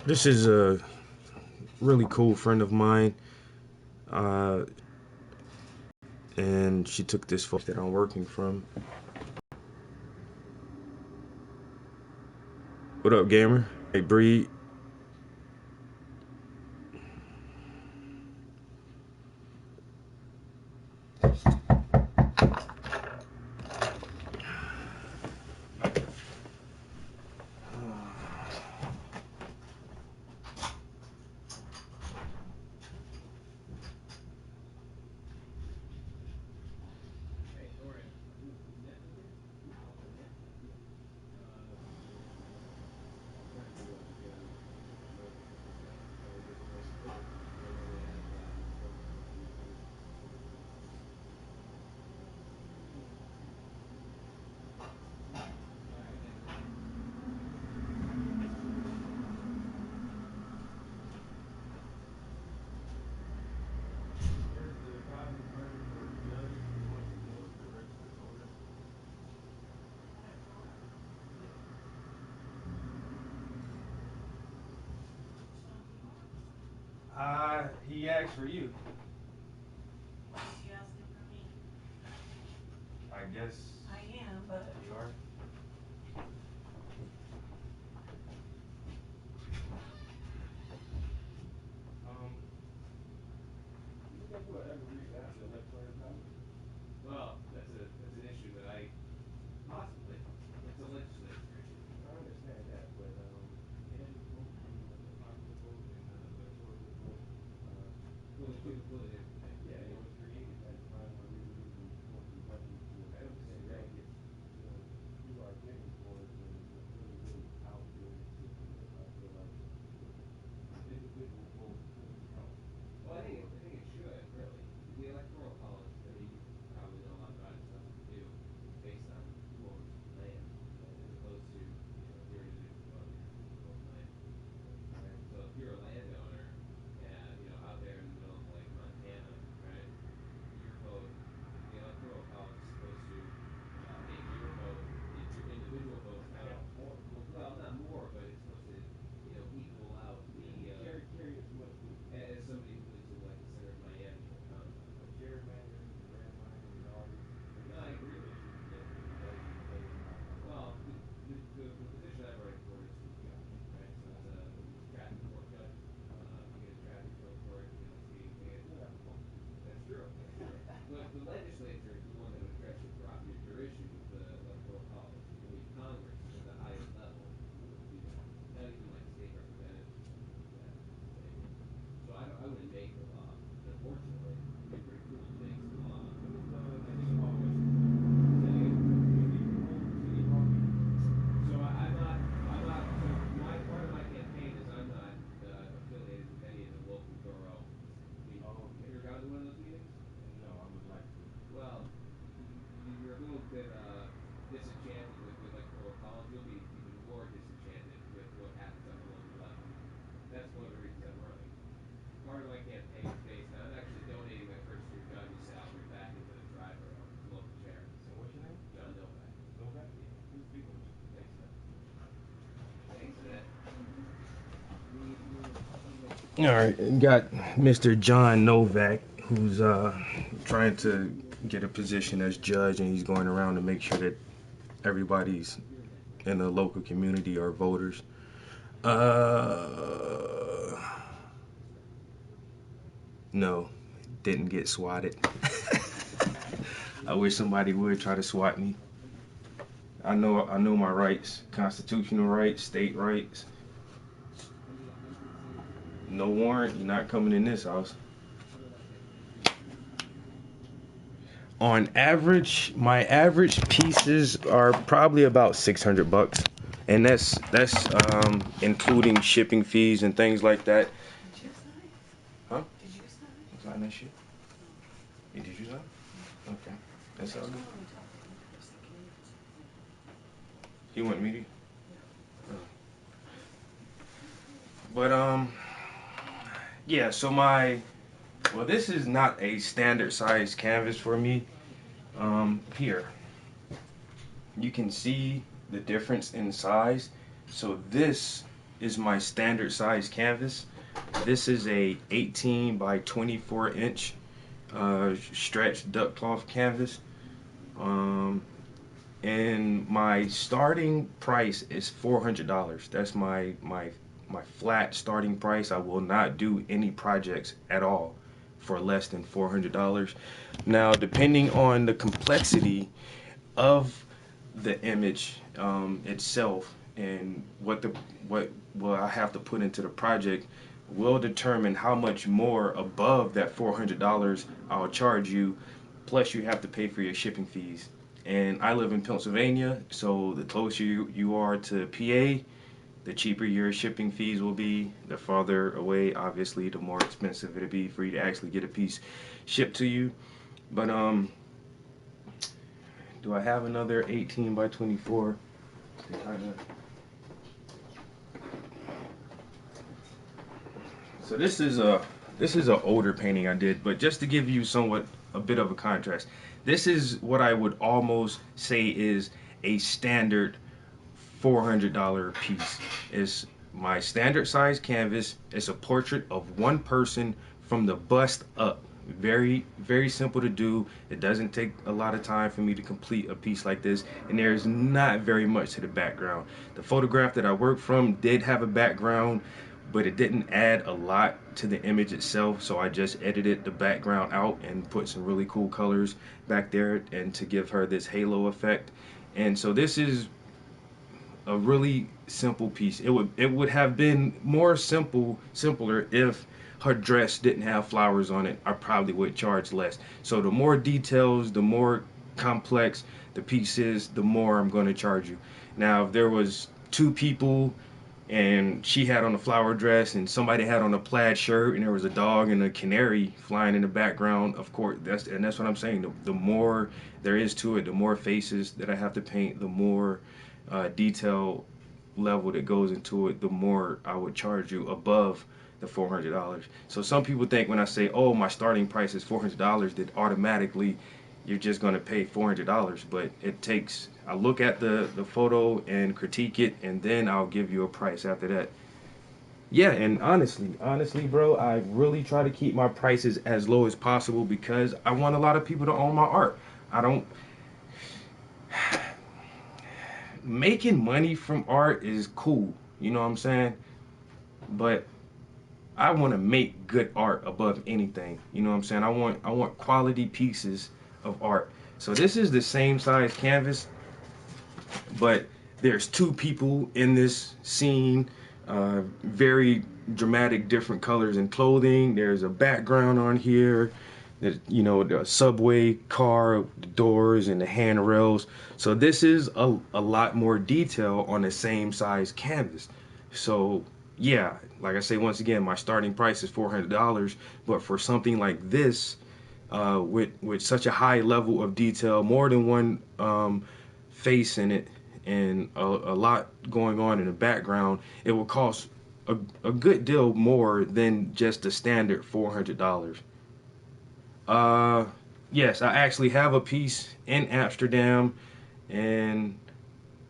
this is a really cool friend of mine, and she took this photo that I'm working from. What up, gamer? Hey, Breed. He asked for you. She asking for me. I guess. I am, but You are? Well, that's an issue that I possibly. It's a legislative issue. I understand that, but it had to vote on the popular vote and the electoral vote. Well, yeah, it was created. That's why we were using budget for. I understand that. You are getting for it, but it's really out there. I feel like individual votes really help. Well, I think it should really. The electoral college, I mean, you probably know a lot about it, stuff to do, is based on who owns land, as opposed to, if you're an individual voter, who owns land. Right? So if you're a landowner, out there in the middle of like Montana, right, your vote, the electoral college is supposed to take your vote, your individual votes out. Well, not more, but it's supposed to, equal out the carry as much weight. As somebody who lives in like the center of Miami or condo. But gerrymandering and landmining and all these. No, I agree with you. Well, the position I'm running for is for the judge, right? So it's a traffic court judge. You get a traffic court, speeding ticket. That's true. But the legislature is the one that would address your issue with the electoral college. Only Congress is at the highest level who would do that. Not even like state representatives or something like that. So I wouldn't make the law. Unfortunately, it'd be pretty cool to make some law. I think I'm always. So I'm not, so my part of my campaign is I'm not affiliated with any of the local borough meetings. Oh, okay. Have you ever gone to one of those meetings? No, I would like to. Well, you're a little bit disenchanted with the electoral college. You'll be even more disenchanted with what happens on the local level. That's one of the reasons I'm running. Part of my campaign is based on, I'm actually donating my first year judge's salary back into the Triborough local charity. So what's your name? John Novak. Novak? Yeah. Who's speaking with you? Thanks, man. Thanks for that. All right, got Mr. John Novak, who's trying to get a position as judge, and he's going around to make sure that everybody's in the local community are voters. No, didn't get swatted. I wish somebody would try to swat me. I know my rights, constitutional rights, state rights. No warrant, you're not coming in this house. On average, my average pieces are probably about $600, and that's including shipping fees and things like that. Huh? Did you sign that shit? Did you know? Okay. That's all good. You want me to? But yeah, so well, this is not a standard size canvas for me. Here, you can see the difference in size. So this is my standard size canvas. This is a 18 by 24 inch stretch duck cloth canvas. And my starting price is $400. That's my flat starting price. I will not do any projects at all for less than $400. Now, depending on the complexity of the image itself and what I have to put into the project will determine how much more above that $400 I'll charge you. Plus, you have to pay for your shipping fees. And I live in Pennsylvania, so the closer you are to PA, the cheaper your shipping fees will be. The farther away, obviously, the more expensive it'll be for you to actually get a piece shipped to you. But do I have another 18 by 24? So this is an older painting I did, but just to give you somewhat a bit of a contrast, this is what I would almost say is a standard $400 piece. It's my standard size canvas. It's a portrait of one person from the bust up. Very, very simple to do. It doesn't take a lot of time for me to complete a piece like this, and there's not very much to the background. The photograph that I worked from did have a background, but it didn't add a lot to the image itself, so I just edited the background out and put some really cool colors back there and to give her this halo effect. And so this is a really simple piece. It would have been more simpler if her dress didn't have flowers on it. I probably would charge less. So the more details, the more complex the piece is, the more I'm going to charge you. Now, if there was two people and she had on a flower dress and somebody had on a plaid shirt and there was a dog and a canary flying in the background, of course, that's what I'm saying. The more there is to it, the more faces that I have to paint, the more detail level that goes into it, the more I would charge you above the $400. So some people think when I say, oh, my starting price is $400, that automatically you're just going to pay $400. But it takes, I look at the photo and critique it, and then I'll give you a price after that. Yeah, and honestly, bro, I really try to keep my prices as low as possible because I want a lot of people to own my art. Making money from art is cool, you know what I'm saying? But I want to make good art above anything, you know what I'm saying? I want quality pieces of art. So this is the same size canvas, but there's two people in this scene, very dramatic, different colors and clothing. There's a background on here. There's, you know, the subway car, the doors and the handrails. So this is a lot more detail on the same size canvas. So yeah, like I say, once again, my starting price is $400, but for something like this, with such a high level of detail, more than one face in it, and a lot going on in the background, it will cost a good deal more than just the standard $400. Yes, I actually have a piece in Amsterdam, and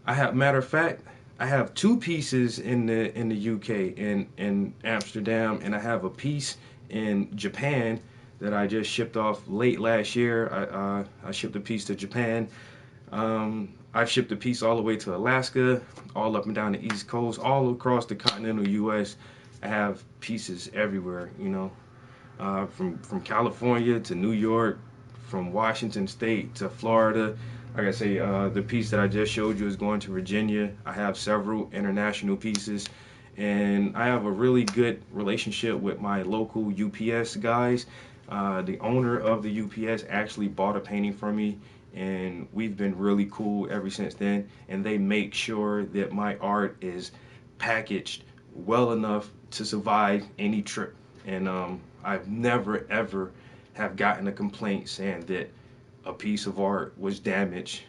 matter of fact, I have two pieces in the UK in Amsterdam, and I have a piece in Japan that I just shipped off late last year. I shipped a piece to Japan. I've shipped a piece all the way to Alaska, all up and down the East Coast, all across the continental U.S. I have pieces everywhere, you know, from California to New York, from Washington State to Florida. Like I say, the piece that I just showed you is going to Virginia. I have several international pieces, and I have a really good relationship with my local UPS guys. The owner of the UPS actually bought a painting from me, and we've been really cool ever since then. And they make sure that my art is packaged well enough to survive any trip. And I've never ever have gotten a complaint saying that a piece of art was damaged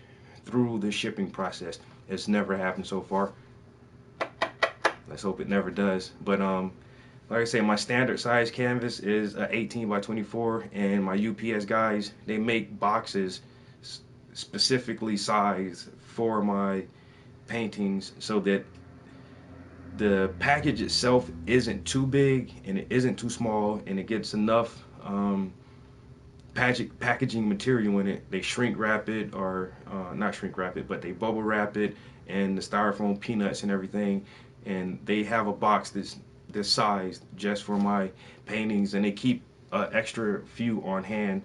through the shipping process. It's never happened so far. Let's hope it never does. But like I say, my standard size canvas is 18 by 24, and my UPS guys, they make boxes specifically sized for my paintings so that the package itself isn't too big and it isn't too small, and it gets enough packaging material in it. They shrink wrap it, or not shrink wrap it, but they bubble wrap it, and the styrofoam peanuts and everything, and they have a box that's this size just for my paintings, and they keep extra few on hand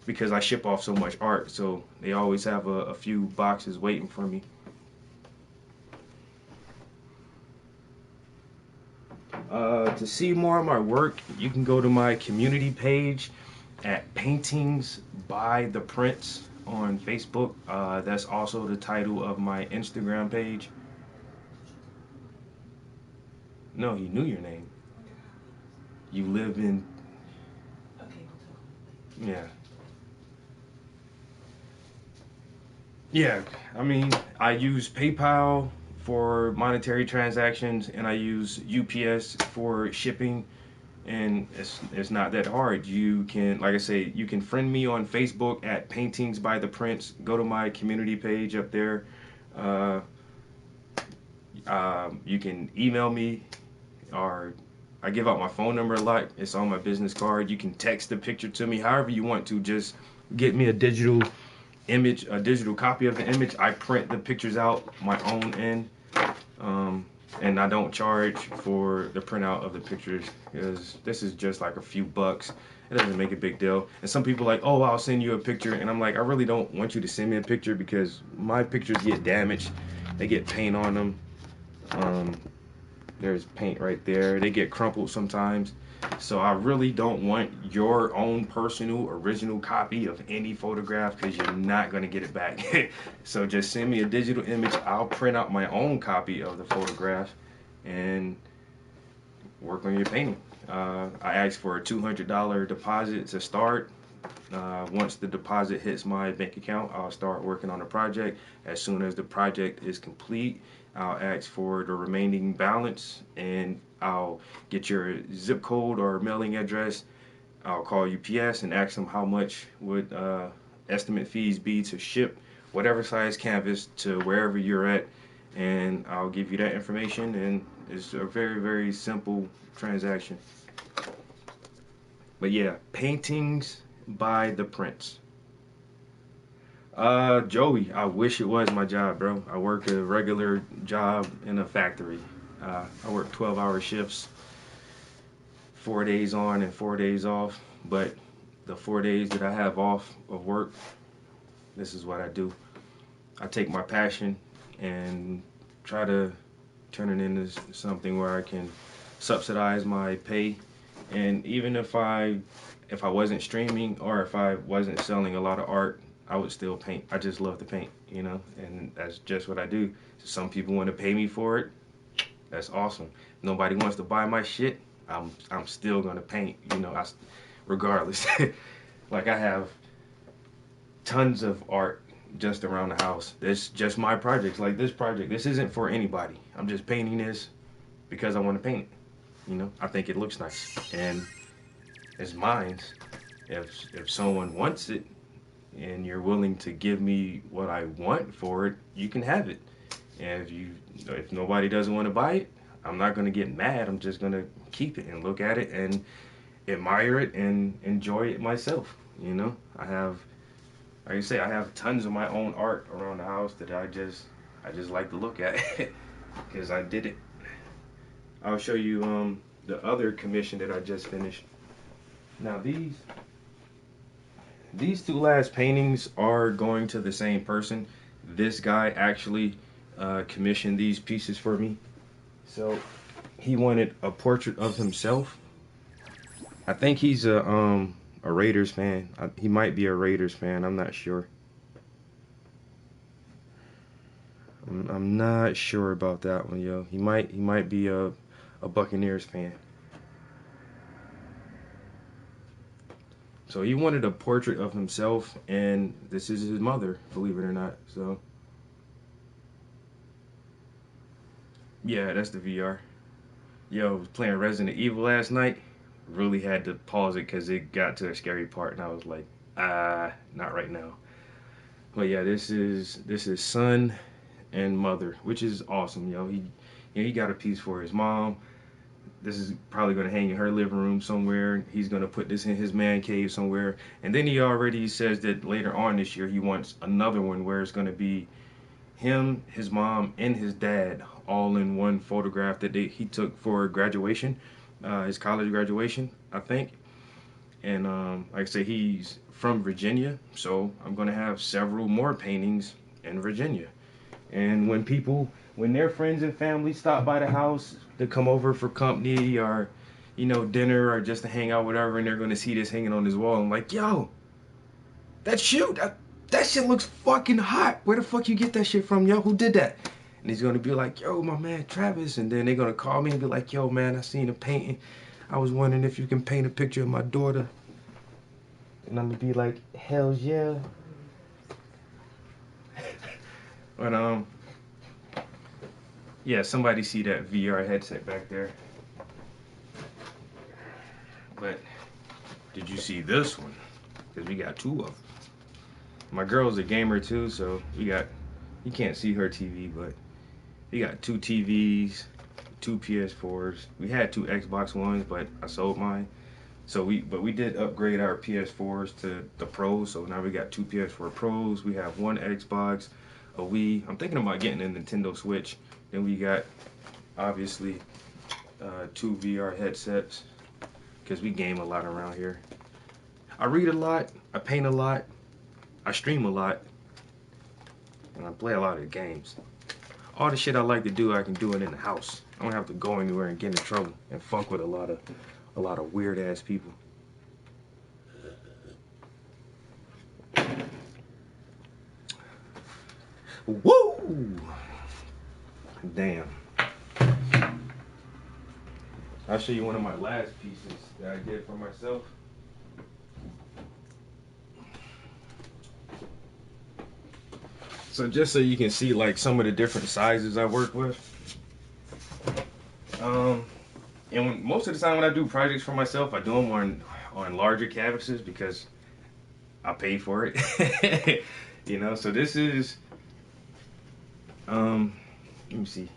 because I ship off so much art, so they always have a few boxes waiting for me. To see more of my work, you can go to my community page at Paintings by the Prince on Facebook. That's also the title of my Instagram page. No, he knew your name. You live in... Yeah. Yeah, I mean, I use PayPal for monetary transactions, and I use UPS for shipping, and it's not that hard. You can, like I say, you can friend me on Facebook at Paintings by the Prince. Go to my community page up there. You can email me, or I give out my phone number a lot. It's on my business card. You can text a picture to me, however you want to. Just get me a digital image, a digital copy of the image. I print the pictures out my own end. And I don't charge for the printout of the pictures because this is just like a few bucks. It doesn't make a big deal. And some people are like, oh, I'll send you a picture. And I'm like, I really don't want you to send me a picture because my pictures get damaged. They get paint on them. There's paint right there. They get crumpled sometimes. So I really don't want your own personal original copy of any photograph because you're not going to get it back. So just send me a digital image. I'll print out my own copy of the photograph and work on your painting. I asked for a $200 deposit to start. Once the deposit hits my bank account, I'll start working on the project. As soon as the project is complete, I'll ask for the remaining balance, and I'll get your zip code or mailing address. I'll call UPS and ask them how much would estimate fees be to ship whatever size canvas to wherever you're at, and I'll give you that information, and it's a very, very simple transaction. But yeah, Paintings by the Prince. Joey, I wish it was my job, bro. I work a regular job in a factory. I work 12-hour shifts, 4 days on and 4 days off. But the 4 days that I have off of work, this is what I do. I take my passion and try to turn it into something where I can subsidize my pay. And even if I wasn't streaming or if I wasn't selling a lot of art, I would still paint. I just love to paint, you know, and that's just what I do. Some people want to pay me for it. That's awesome. If nobody wants to buy my shit, I'm still gonna paint, you know, regardless. Like, I have tons of art just around the house. It's just my projects. Like this project, this isn't for anybody. I'm just painting this because I want to paint it. You know, I think it looks nice and it's mine. If someone wants it and you're willing to give me what I want for it, you can have it. And if nobody doesn't want to buy it, I'm not going to get mad. I'm just going to keep it and look at it and admire it and enjoy it myself. You know, I have, like I say, I have tons of my own art around the house that I just like to look at because I did it. I'll show you the other commission that I just finished. Now these two last paintings are going to the same person. This guy actually commissioned these pieces for me. So he wanted a portrait of himself. I think he's a Raiders fan. He might be a Raiders fan. I'm not sure. I'm not sure about that one, yo. He might be a Buccaneers fan. So he wanted a portrait of himself, and this is his mother, believe it or not. So yeah, that's the VR. Yo, I was playing Resident Evil last night. Really had to pause it because it got to a scary part, and I was like, not right now. But yeah, this is son and mother, which is awesome, yo. He got a piece for his mom. This is probably gonna hang in her living room somewhere. He's gonna put this in his man cave somewhere, and then he already says that later on this year he wants another one where it's gonna be him, his mom, and his dad all in one photograph that he took for graduation, his college graduation, I think. And like I say, he's from Virginia, so I'm gonna have several more paintings in Virginia. And when their friends and family stop by the house to come over for company or, dinner or just to hang out, whatever, and they're gonna see this hanging on his wall, I'm like, yo, that shit looks fucking hot. Where the fuck you get that shit from, yo? Who did that? And he's gonna be like, yo, my man Travis. And then they're gonna call me and be like, yo, man, I seen a painting. I was wondering if you can paint a picture of my daughter. And I'm gonna be like, hell yeah. But yeah, somebody see that VR headset back there. But did you see this one? Because we got two of them. My girl's a gamer too, so you can't see her TV, but we got 2 TVs, 2 PS4s. We had 2 Xbox Ones, but I sold mine. So we did upgrade our PS4s to the Pros, so now we got 2 PS4 Pros. We have 1 Xbox, a Wii. I'm thinking about getting a Nintendo Switch. Then we got, obviously, 2 VR headsets, because we game a lot around here. I read a lot, I paint a lot, I stream a lot, and I play a lot of games. All the shit I like to do, I can do it in the house. I don't have to go anywhere and get in trouble and fuck with a lot of weird ass people. Woo! Damn. I'll show you one of my last pieces that I did for myself. So just so you can see like some of the different sizes I work with. And most of the time when I do projects for myself, I do them on larger canvases because I pay for it. So this is let me see.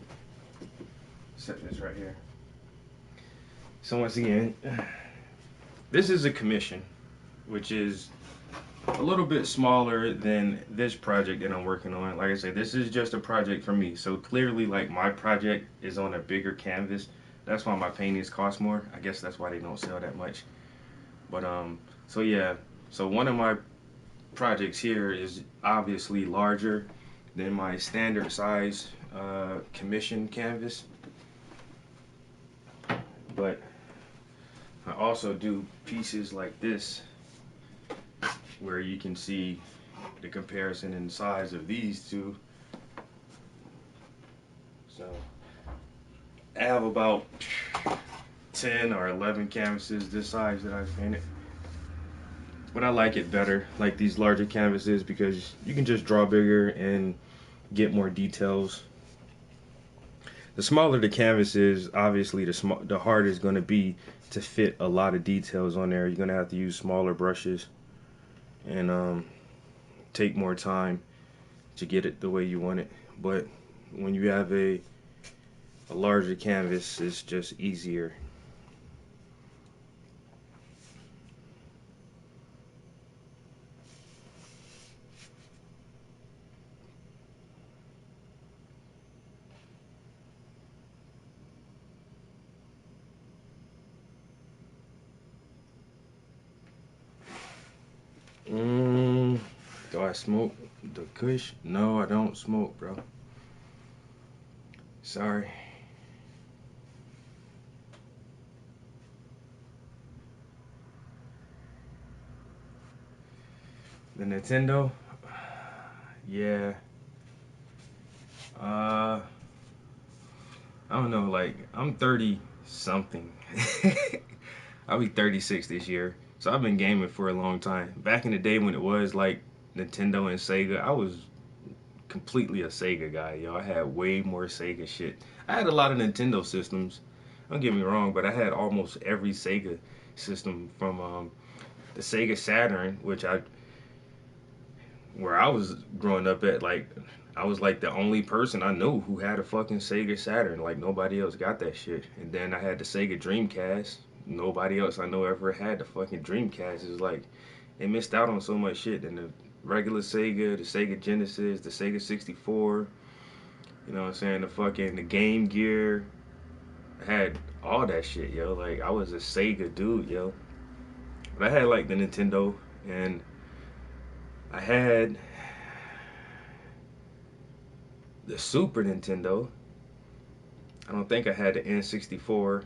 Set this right here. So once again, this is a commission, which is a little bit smaller than this project that I'm working on. Like I said, this is just a project for me. So clearly, like, my project is on a bigger canvas. That's why my paintings cost more. I guess that's why they don't sell that much. But so yeah. So one of my projects here is obviously larger than my standard size commission canvas. But I also do pieces like this, where you can see the comparison in size of these two. So I have about 10 or 11 canvases this size that I've painted. But I like it better, like these larger canvases, because you can just draw bigger and get more details. The smaller the canvas is, obviously the harder it's going to be to fit a lot of details on there. You're going to have to use smaller brushes and take more time to get it the way you want it. But when you have a larger canvas, it's just easier. Do I smoke the kush? No, I don't smoke, bro. Sorry. The Nintendo? Yeah. I don't know, like, I'm 30 something. I'll be 36 this year. So I've been gaming for a long time. Back in the day when it was like Nintendo and Sega, I was completely a Sega guy, yo. I had way more Sega shit. I had a lot of Nintendo systems. Don't get me wrong, but I had almost every Sega system from the Sega Saturn, where I was growing up at, like, I was like the only person I knew who had a fucking Sega Saturn. Like, nobody else got that shit. And then I had the Sega Dreamcast. Nobody else I know ever had the fucking Dreamcast. It's like, they missed out on so much shit. And the regular Sega, the Sega Genesis, the Sega 64, you know what I'm saying, the Game Gear. I had all that shit, yo. Like, I was a Sega dude, yo. But I had, like, the Nintendo, and I had the Super Nintendo. I don't think I had the N64.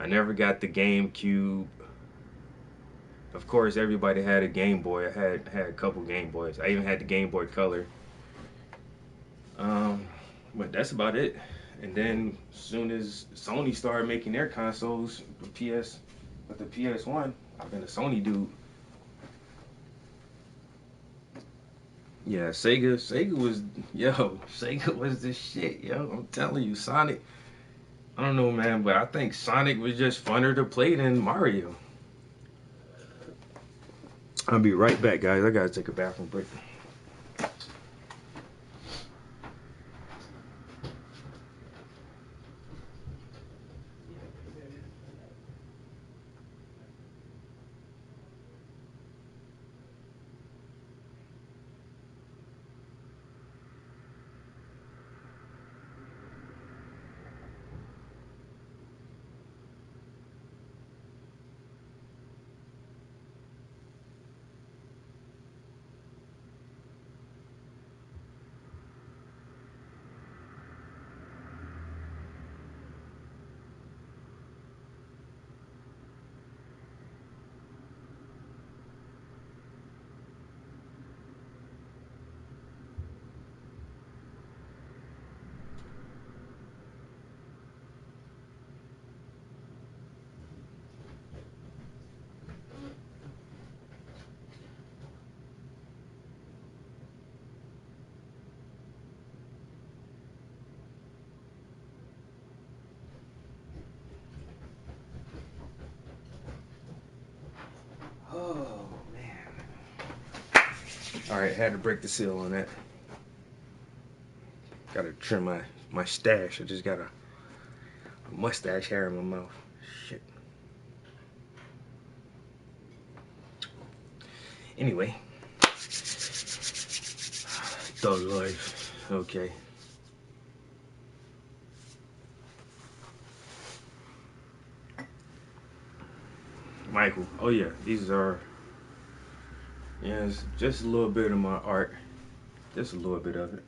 I never got the GameCube. Of course, everybody had a Game Boy. I had a couple Game Boys. I even had the Game Boy Color. But that's about it. And then as soon as Sony started making their consoles, with the PS1, I've been a Sony dude. Yeah, Sega was the shit, yo. I'm telling you, Sonic. I don't know, man, but I think Sonic was just funner to play than Mario. I'll be right back, guys. I gotta take a bathroom break. Oh, man. Alright, had to break the seal on that. Gotta trim my stash. I just got a mustache hair in my mouth. Shit. Anyway. Thug life. Okay. Michael. Oh yeah, these are, yeah, it's just a little bit of my art. Just a little bit of it.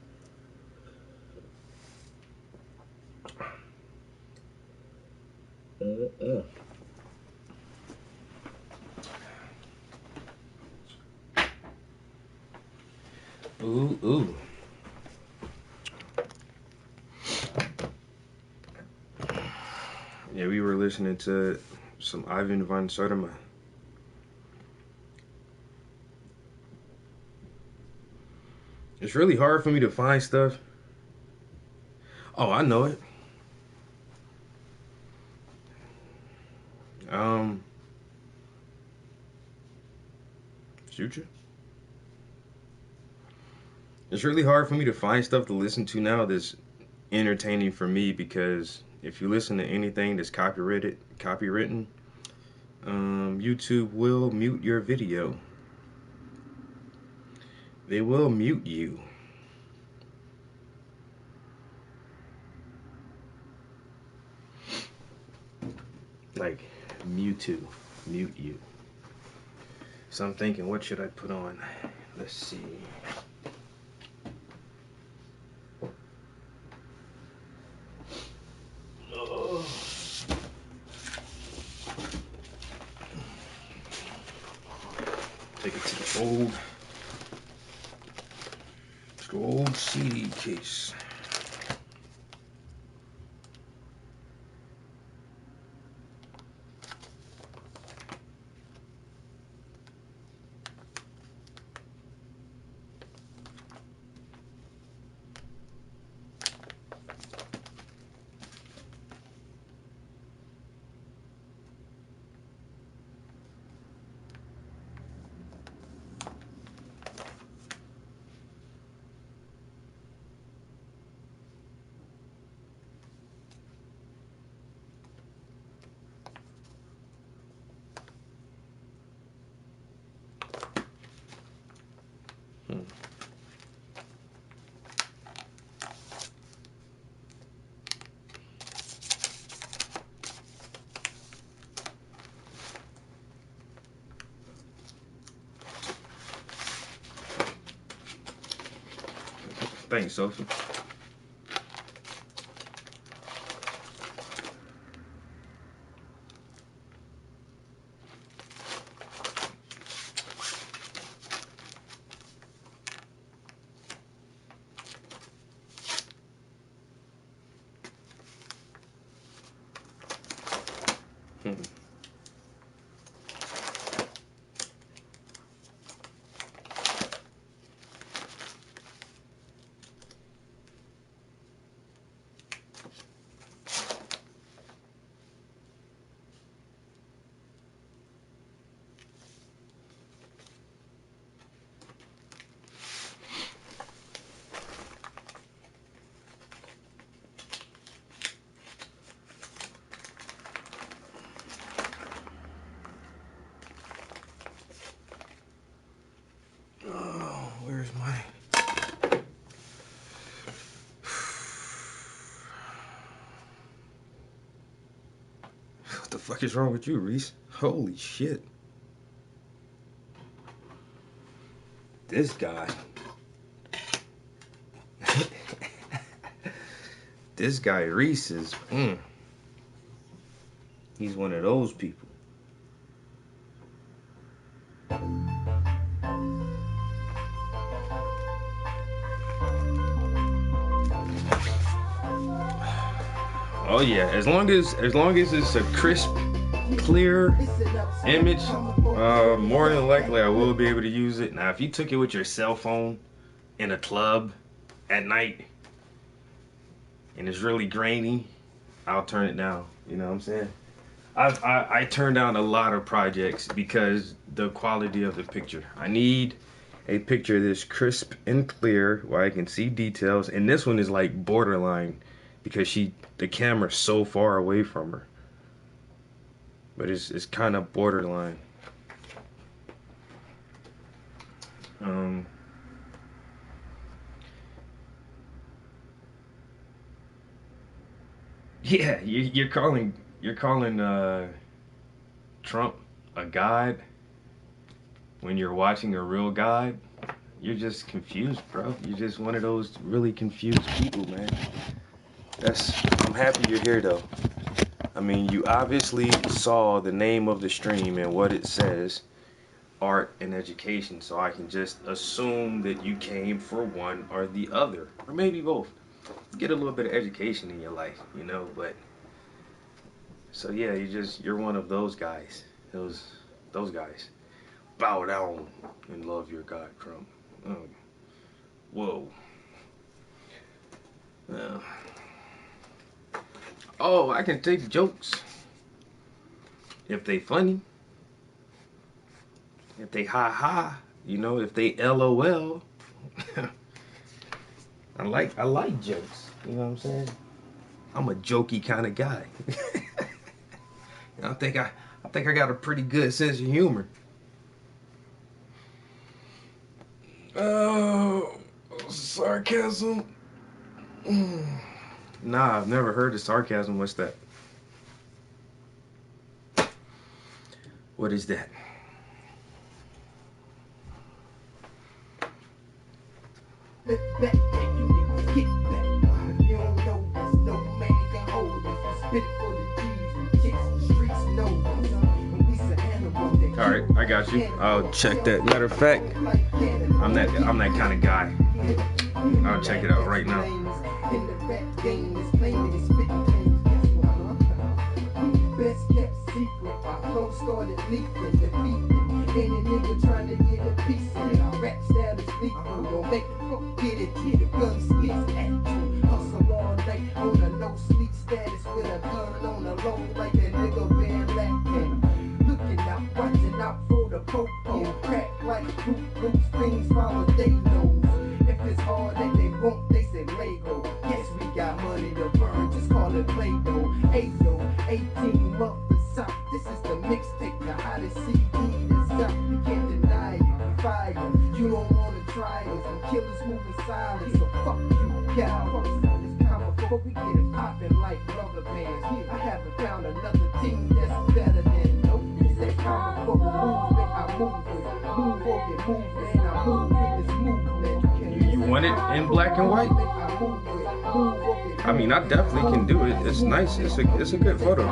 Ooh. Yeah, we were listening to some Ivan Van Sertima. It's really hard for me to find stuff. Oh, I know it. Future. It's really hard for me to find stuff to listen to now that's entertaining for me, because if you listen to anything that's copywritten, YouTube will mute your video. They will mute you. Like, mute you. So I'm thinking, what should I put on? Let's see. Oh. Take it to the old CD case. Thanks, Sophie. Where's my... What the fuck is wrong with you, Reese? Holy shit. This guy. This guy, Reese, is... He's one of those people. Oh yeah, as long as it's a crisp, clear image, more than likely I will be able to use it. Now, if you took it with your cell phone in a club at night and it's really grainy, I'll turn it down. You know what I'm saying? I turn down a lot of projects because the quality of the picture. I need a picture that's crisp and clear where I can see details, and this one is like borderline because the camera's so far away from her. But it's kind of borderline. Yeah, you're calling Trump a god when you're watching a real god. You're just confused, bro. You're just one of those really confused people, man. I'm happy you're here, though. I mean, you obviously saw the name of the stream and what it says, art and education, so I can just assume that you came for one or the other, or maybe both. Get a little bit of education in your life, you know, but so yeah, you're one of those guys. Those guys. Bow down and love your God, Trump. Whoa. Oh, I can take jokes if they funny, if they ha, you know, if they LOL. I like jokes. You know what I'm saying? I'm a jokey kind of guy. I think I got a pretty good sense of humor. Oh, sarcasm. Nah, I've never heard of sarcasm. What's that? What is that? Alright, I got you. I'll check that. Matter of fact, I'm that kind of guy. I'll check it out right now. Best kept secret, my flow started leaking, defeating any nigga trying to get a piece of it. I rap style is legal, don't make it forget it. Get a gun skits at you, hustle all night on a no sleep status with a gun on the low like that nigga been lacking. Looking out, watching out for the popo, crack like Bruce things follow they nose. If it's hard that they won't, they say Lego. Yes, we got money to burn, just call it Play-Doh. 18 months of South, this is the mixtape, the hottest CD that's out. You can't deny it, you fire. You don't wanna try us, and killers moving silent, so fuck you, cow. This time before we get it poppin' like rubber bands. I haven't found another team that's better than nope. It's that comic book movement, I move with. Move or get moved, man, I move with this movement. You want it in black and white, I mean, I definitely can do it. It's nice. It's a good photo.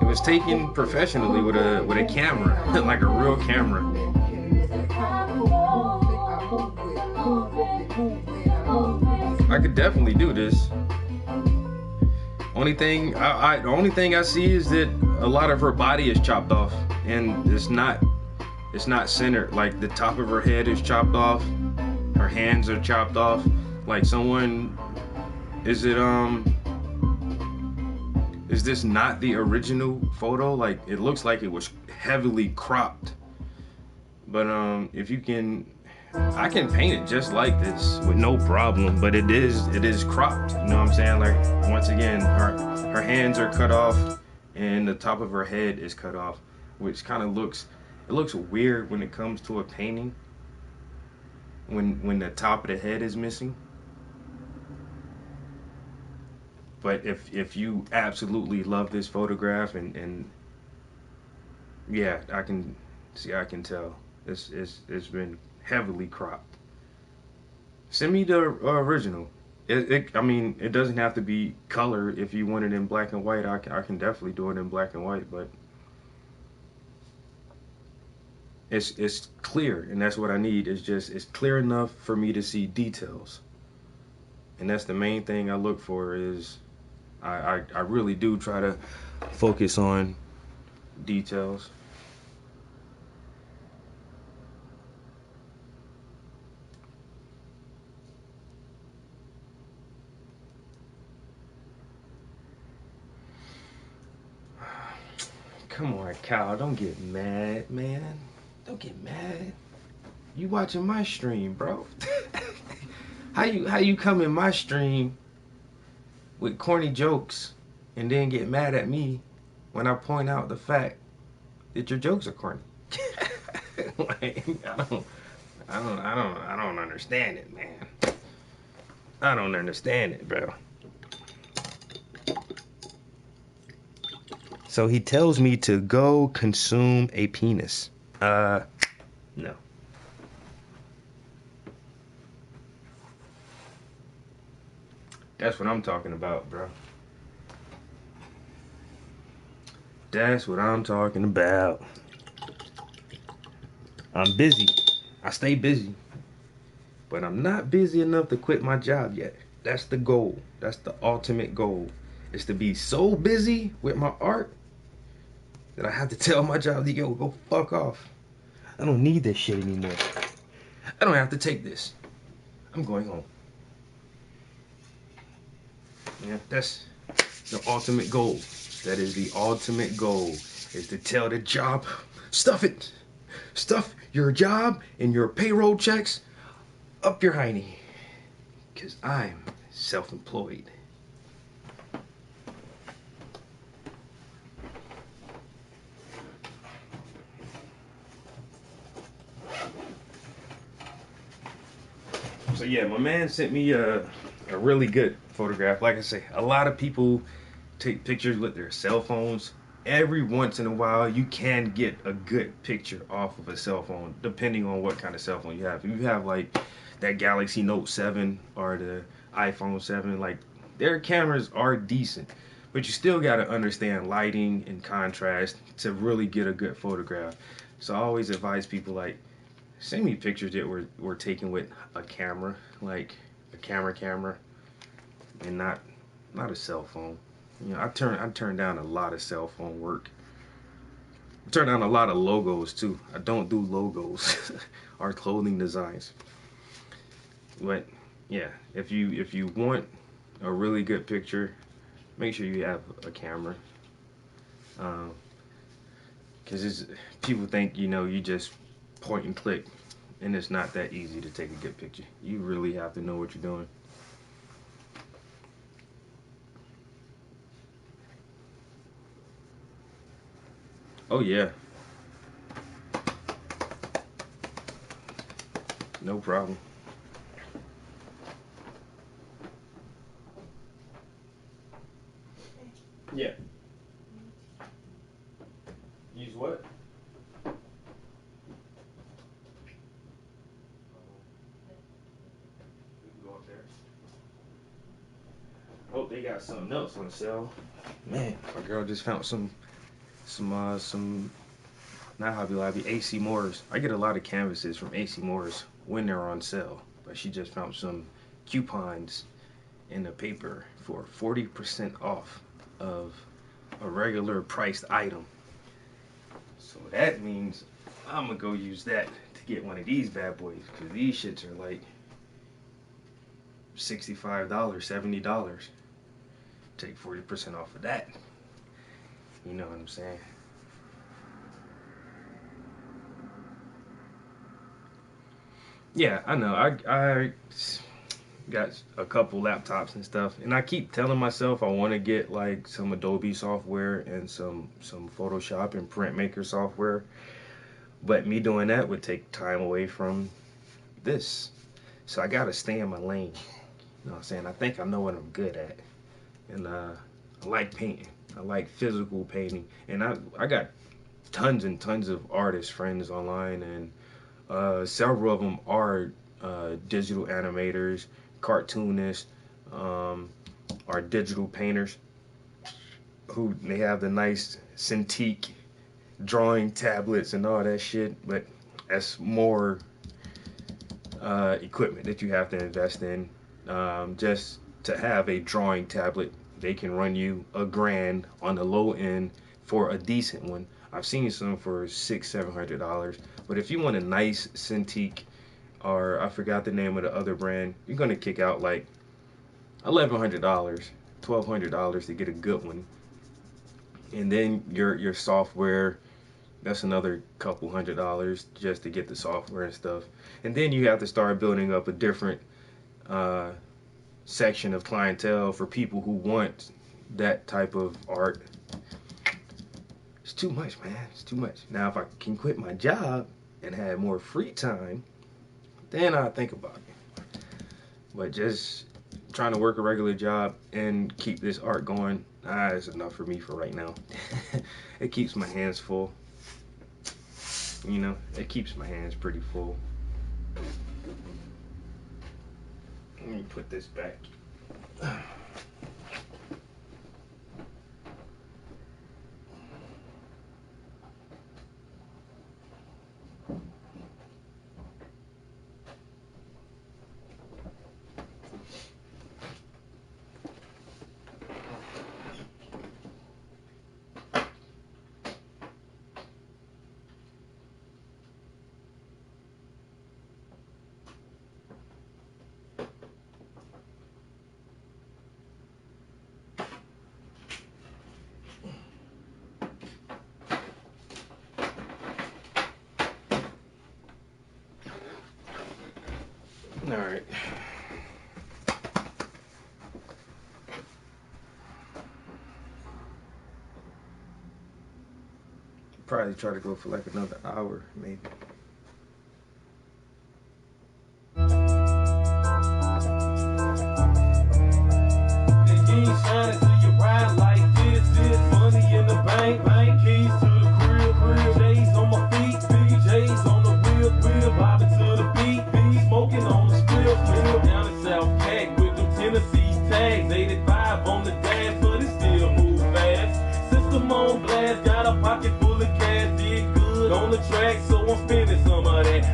It was taken professionally with a camera, like a real camera. I could definitely do this. Only thing the only thing I see is that a lot of her body is chopped off, and it's not centered. Like the top of her head is chopped off, her hands are chopped off. Like someone, is this not the original photo? Like it looks like it was heavily cropped. But if you can, I can paint it just like this with no problem, but it is cropped. You know what I'm saying? Like once again, her hands are cut off and the top of her head is cut off, which kind of looks weird when it comes to a painting. When the top of the head is missing. But if you absolutely love this photograph and yeah, I can tell it's been heavily cropped. Send me the original. I mean, it doesn't have to be color. If you want it in black and white, I can definitely do it in black and white, but it's clear, and that's what I need. It's clear enough for me to see details. And that's the main thing I look for. Is I really do try to focus on details. Come on, Kyle, don't get mad, man. Don't get mad. You watching my stream, bro. How you come in my stream with corny jokes and then get mad at me when I point out the fact that your jokes are corny? Like, I don't understand it, man. I don't understand it, bro. So he tells me to go consume a penis. No. That's what I'm talking about, bro. That's what I'm talking about. I'm busy. I stay busy. But I'm not busy enough to quit my job yet. That's the goal. That's the ultimate goal. Is to be so busy with my art that I have to tell my job to go fuck off. I don't need this shit anymore. I don't have to take this. I'm going home. Yeah, that's the ultimate goal. That is the ultimate goal, is to tell the job, stuff it. Stuff your job and your payroll checks up your hiney. Because I'm self-employed. So yeah, my man sent me a really good photograph. Like I say, a lot of people take pictures with their cell phones. Every once in a while, you can get a good picture off of a cell phone, depending on what kind of cell phone you have. If you have like that Galaxy Note 7 or the iPhone 7, like their cameras are decent, but you still got to understand lighting and contrast to really get a good photograph. So I always advise people, like, send me pictures that were taken with a camera, like a camera, and not a cell phone. You know, I turn down a lot of cell phone work. I turn down a lot of logos too. I don't do logos or clothing designs. But yeah, if you want a really good picture, make sure you have a camera. Because people think, you know, you just point and click, and it's not that easy to take a good picture. You really have to know what you're doing. Oh yeah. No problem. Yeah. Use what? they got something else on sale. Man, my girl just found some not Hobby Lobby, AC Moore's. I get a lot of canvases from AC Moore's when they're on sale, but she just found some coupons in the paper for 40% off of a regular priced item. So that means I'm gonna go use that to get one of these bad boys, because these shits are like $65, $70. Take 40% off of that. You know what I'm saying? Yeah, I know. I got a couple laptops and stuff, and I keep telling myself I want to get like some Adobe software and some Photoshop and Printmaker software, but me doing that would take time away from this. So I gotta stay in my lane. You know what I'm saying? I think I know what I'm good at, and I like painting. I like physical painting, and I got tons and tons of artist friends online, and several of them are digital animators, cartoonists, are digital painters who they have the nice Cintiq drawing tablets and all that shit, but that's more equipment that you have to invest in. Just to have a drawing tablet, they can run you $1,000 on the low end for a decent one. I've seen some for $600-700, but if you want a nice Cintiq, or I forgot the name of the other brand, you're gonna kick out like $1,100, $1,200 to get a good one. And then your software, that's another couple $100 just to get the software and stuff. And then you have to start building up a different section of clientele for people who want that type of art. It's too much, man. It's too much. Now, if I can quit my job and have more free time, then I'll think about it. But just trying to work a regular job and keep this art going, is enough for me for right now. It keeps my hands full. You know, it keeps my hands pretty full. Let me put this back. All right. Probably try to go for like another hour, maybe.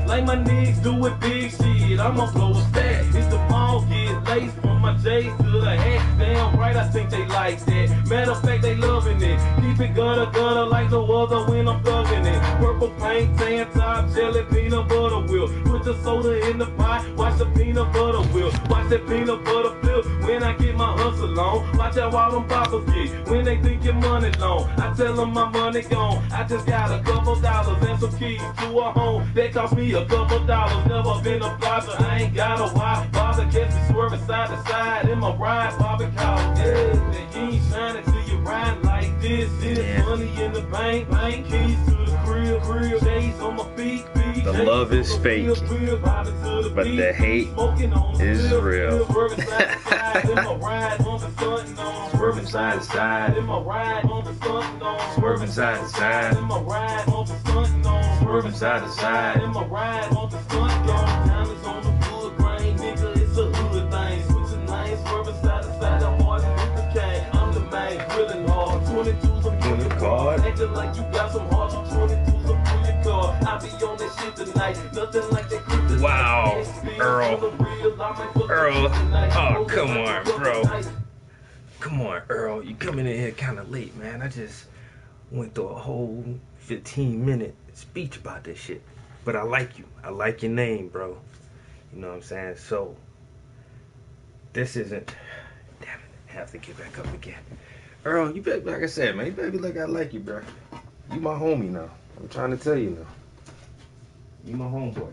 Like my niggas do it big shit, I'ma blow a stack. It's the ball get laced from my J's to the hat. Damn right, I think they like that. Matter of fact, they loving it. Keep it gutter like no other when I'm thugging it. Purple paint, tan top, jelly, peanut butter wheel. Put the soda in the pot, watch the peanut butter wheel. Watch that peanut butter flip when I get my hustle on. Watch out while them boppers get when they think your money long. I tell them my money gone. I just got a couple dollars and some keys to a home that cost me a couple dollars. Never been a flosser, I ain't got a why bother. Catch me swerving side to side in my ride, Bobby Collins. Yeah, you ain't shining till you ride like this. This money in the bank, keys to the crib, shades on my feet. The love is fake, but the hate is real. Swerving side to side, swerving side to side, swerving side to side. Diamonds on the wood grain, nigga, it's a hood thing. Switching lanes, swerving side to side. I'm hard to Acting like you got some heart, you 22 some bullet car. I be on that shit tonight, nothing like that kryptonite. Wow, Earl. Oh, come on, bro. Come on, Earl. You coming in here kind of late, man. I just went through a whole 15-minute speech about this shit. But I like you. I like your name, bro. You know what I'm saying? So, this isn't... Damn it. I have to get back up again. Earl, you better, like I said, man, you better be like I like you, bro. You my homie now. I'm trying to tell you now. You my homeboy.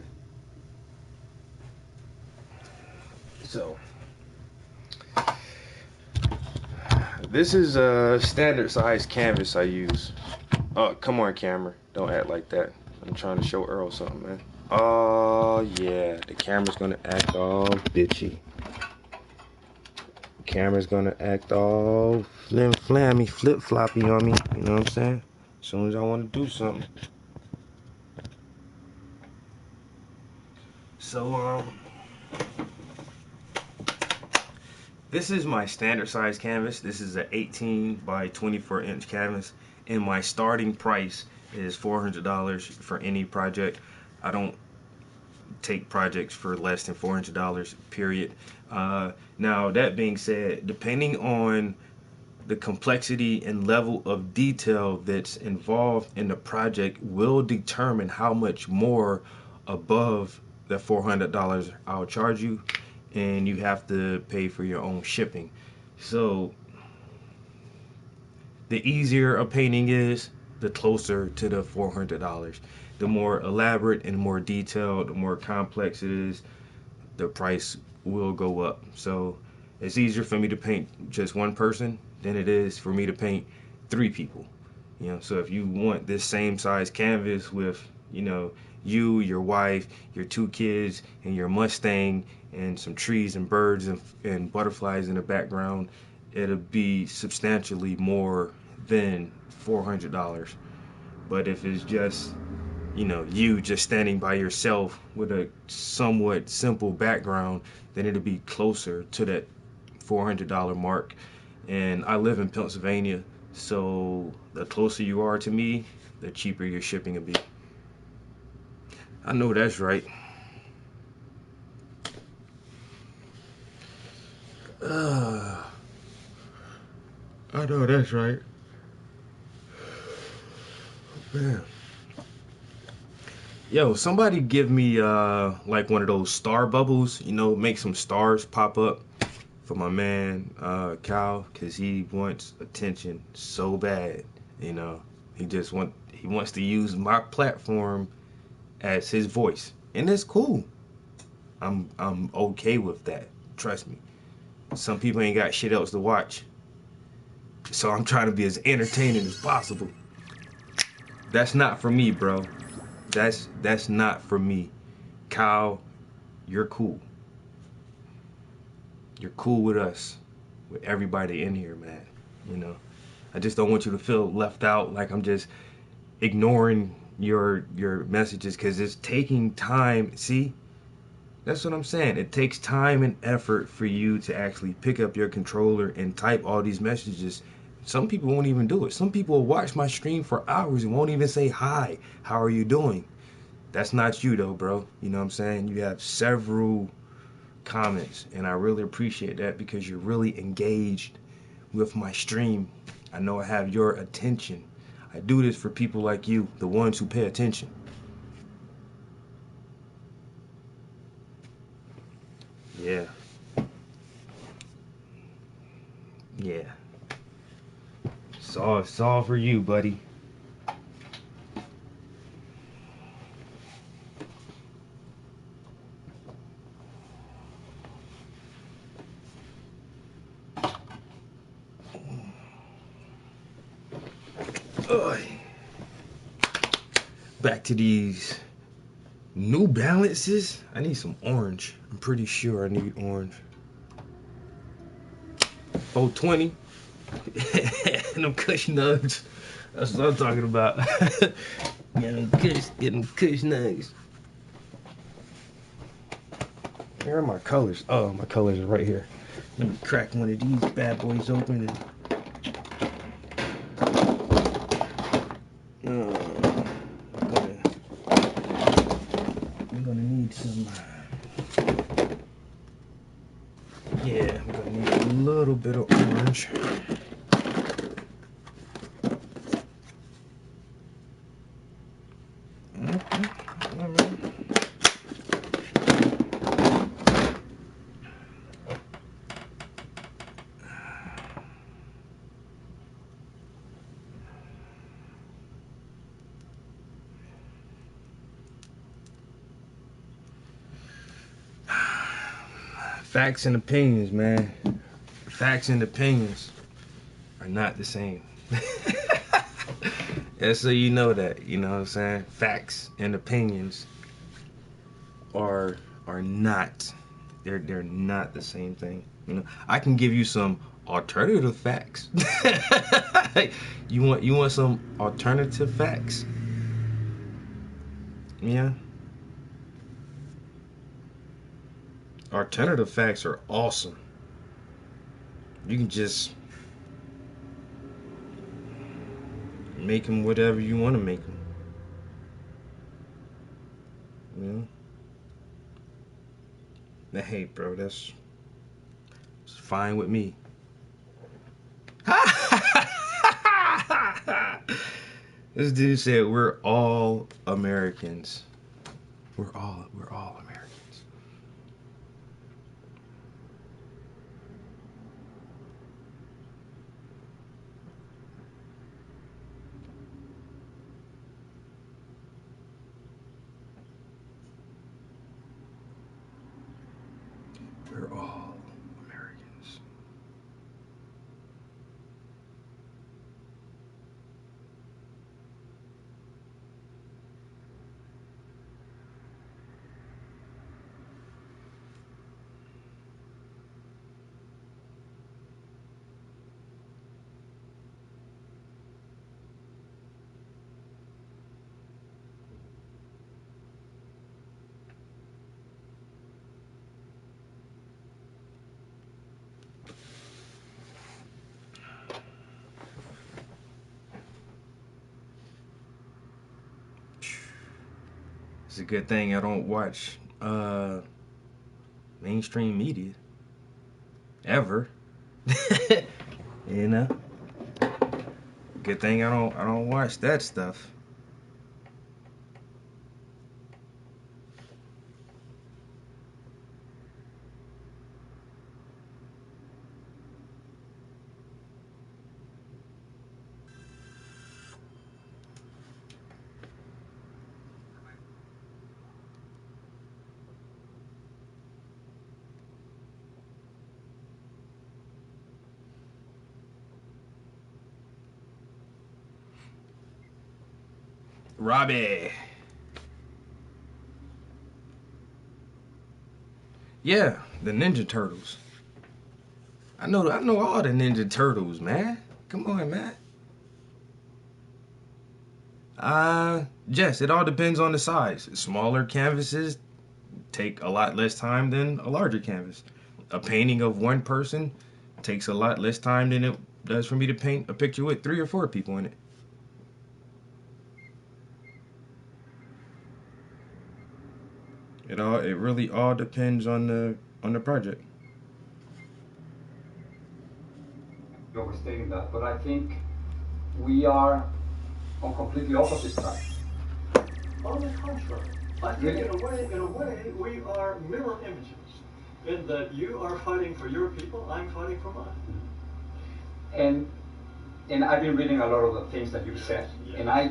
So, this is a standard size canvas I use. Oh, come on, camera. Don't act like that. I'm trying to show Earl something, man. Oh, yeah. The camera's gonna act all bitchy. The camera's gonna act all flim-flammy, flip-floppy on me. You know what I'm saying? As soon as I want to do something. So, this is my standard size canvas. This is an 18 by 24 inch canvas. And my starting price is $400 for any project. I don't take projects for less than $400, period. Now, that being said, depending on the complexity and level of detail that's involved in the project will determine how much more above the $400 I'll charge you, and you have to pay for your own shipping. So the easier a painting is, the closer to the $400. The more elaborate and more detailed, the more complex it is, the price will go up. So it's easier for me to paint just one person than it is for me to paint 3 people. You know, so if you want this same size canvas with, you know, you, your wife, your 2 kids, and your Mustang, and some trees and birds and butterflies in the background, it'll be substantially more than $400. But if it's just, you know, you just standing by yourself with a somewhat simple background, then it'll be closer to that $400 mark. And I live in Pennsylvania, so the closer you are to me, the cheaper your shipping will be. I know that's right. I know that's right. Man. Yo, somebody give me like one of those star bubbles, you know, make some stars pop up for my man Kyle, cause he wants attention so bad. You know, he wants to use my platform as his voice, and it's cool. I'm okay with that. Trust me. Some people ain't got shit else to watch, so I'm trying to be as entertaining as possible. That's not for me, bro. That's not for me. Kyle, you're cool. You're cool with us, with everybody in here, man. You know, I just don't want you to feel left out, like I'm just ignoring your messages, because it's taking time. See, that's what I'm saying. It takes time and effort for you to actually pick up your controller and type all these messages. Some people won't even do it. Some people will watch my stream for hours and won't even say hi. How are you doing? That's not you though, bro. You know what I'm saying? You have several comments, and I really appreciate that, because you're really engaged with my stream. I know I have your attention. I do this for people like you, the ones who pay attention. Yeah. Yeah. It's all for you, buddy. Back to these New Balances. I need some orange. I'm pretty sure I need orange. 420. And them Kush nugs. That's what I'm talking about. Get them Kush nugs. Where are my colors? Oh, my colors are right here. Let me crack one of these bad boys open and We're gonna need some. Yeah, we're gonna need a little bit of orange. Facts and opinions, man. Facts and opinions are not the same. And so you know that, you know what I'm saying? Facts and opinions are not, they're not the same thing. You know, I can give you some alternative facts. You want some alternative facts? Yeah. Alternative facts are awesome. You can just make them whatever you want to make them. You know? Now, hey, bro, that's fine with me. This dude said we're all Americans. We're all Americans. We're all Americans. It's a good thing I don't watch mainstream media ever. You know? Good thing I don't watch that stuff. Robbie. Yeah, the Ninja Turtles. I know all the Ninja Turtles, man. Come on, man. Yes, it all depends on the size. Smaller canvases take a lot less time than a larger canvas. A painting of one person takes a lot less time than it does for me to paint a picture with 3 or 4 people in it. It really all depends on the project. Overstating that, but I think we are on completely opposite sides. On the contrary, I think in a way, we are mirror images. In that you are fighting for your people, I'm fighting for mine. And I've been reading a lot of the things that you've said, and I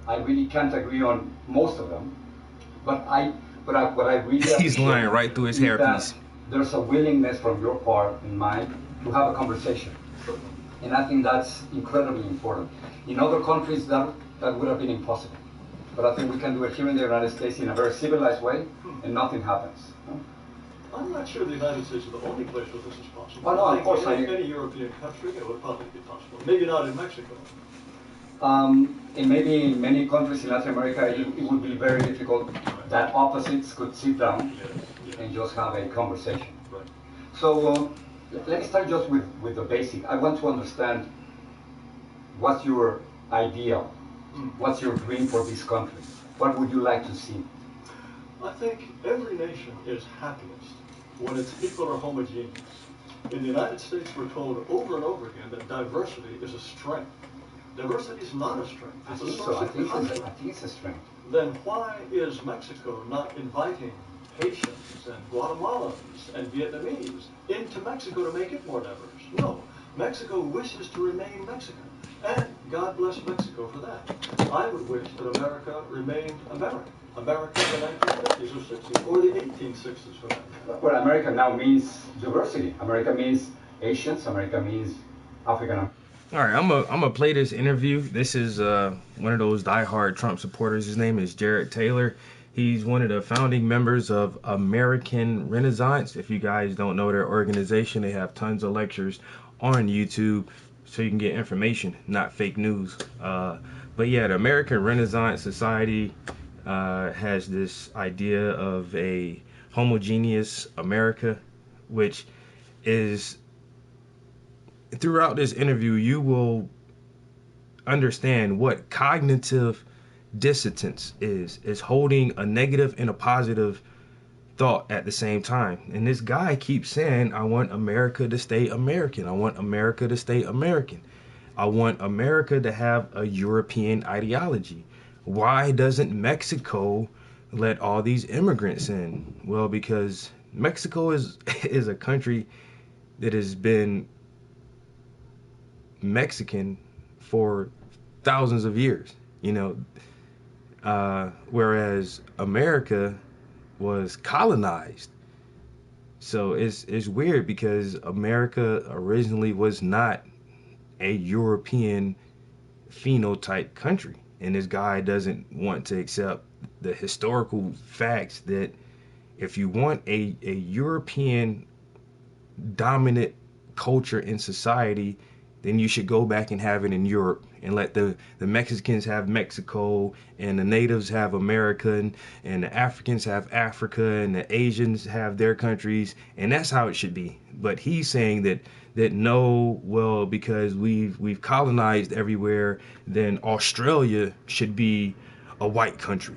really can't agree on most of them. But what I really he's lying right through his hairpiece. There's a willingness from your part and mine to have a conversation, and I think that's incredibly important. In other countries, that would have been impossible. But I think we can do it here in the United States in a very civilized way, and nothing happens. I'm not sure the United States is the only place where this is possible. Well, no, of course, in any European country, it would probably be possible. Maybe not in Mexico. And maybe in many countries in Latin America, it would be very difficult that opposites could sit down and just have a conversation. Right. So let's start just with the basic. I want to understand what's your ideal What's your dream for this country? What would you like to see? I think every nation is happiest when its people are homogeneous. In the United States, we're told over and over again that diversity is a strength. Diversity is not a strength. It's a source of conflict. I think it's a strength. Then why is Mexico not inviting Haitians and Guatemalans and Vietnamese into Mexico to make it more diverse? No. Mexico wishes to remain Mexican. And God bless Mexico for that. I would wish that America remained American. America in the 1950s or 60s, or the 1860s for that. Well, America now means diversity. America means Asians. America means African. All right, I'm gonna play this interview. This is one of those diehard Trump supporters. His name is Jared Taylor. He's one of the founding members of American Renaissance. If you guys don't know their organization, they have tons of lectures on YouTube, so you can get information, not fake news. But yeah, the American Renaissance Society has this idea of a homogeneous America, which is, throughout this interview, you will understand what cognitive dissonance is holding a negative and a positive thought at the same time. And this guy keeps saying, I want America to stay American. I want America to stay American. I want America to have a European ideology. Why doesn't Mexico let all these immigrants in? Well, because Mexico is a country that has been Mexican for thousands of years, you know, whereas America was colonized. So it's weird because America originally was not a European phenotype country. And this guy doesn't want to accept the historical facts that if you want a European dominant culture in society, then you should go back and have it in Europe and let the Mexicans have Mexico and the natives have America and the Africans have Africa and the Asians have their countries, and that's how it should be. But he's saying that no, well, because we've colonized everywhere, then Australia should be a white country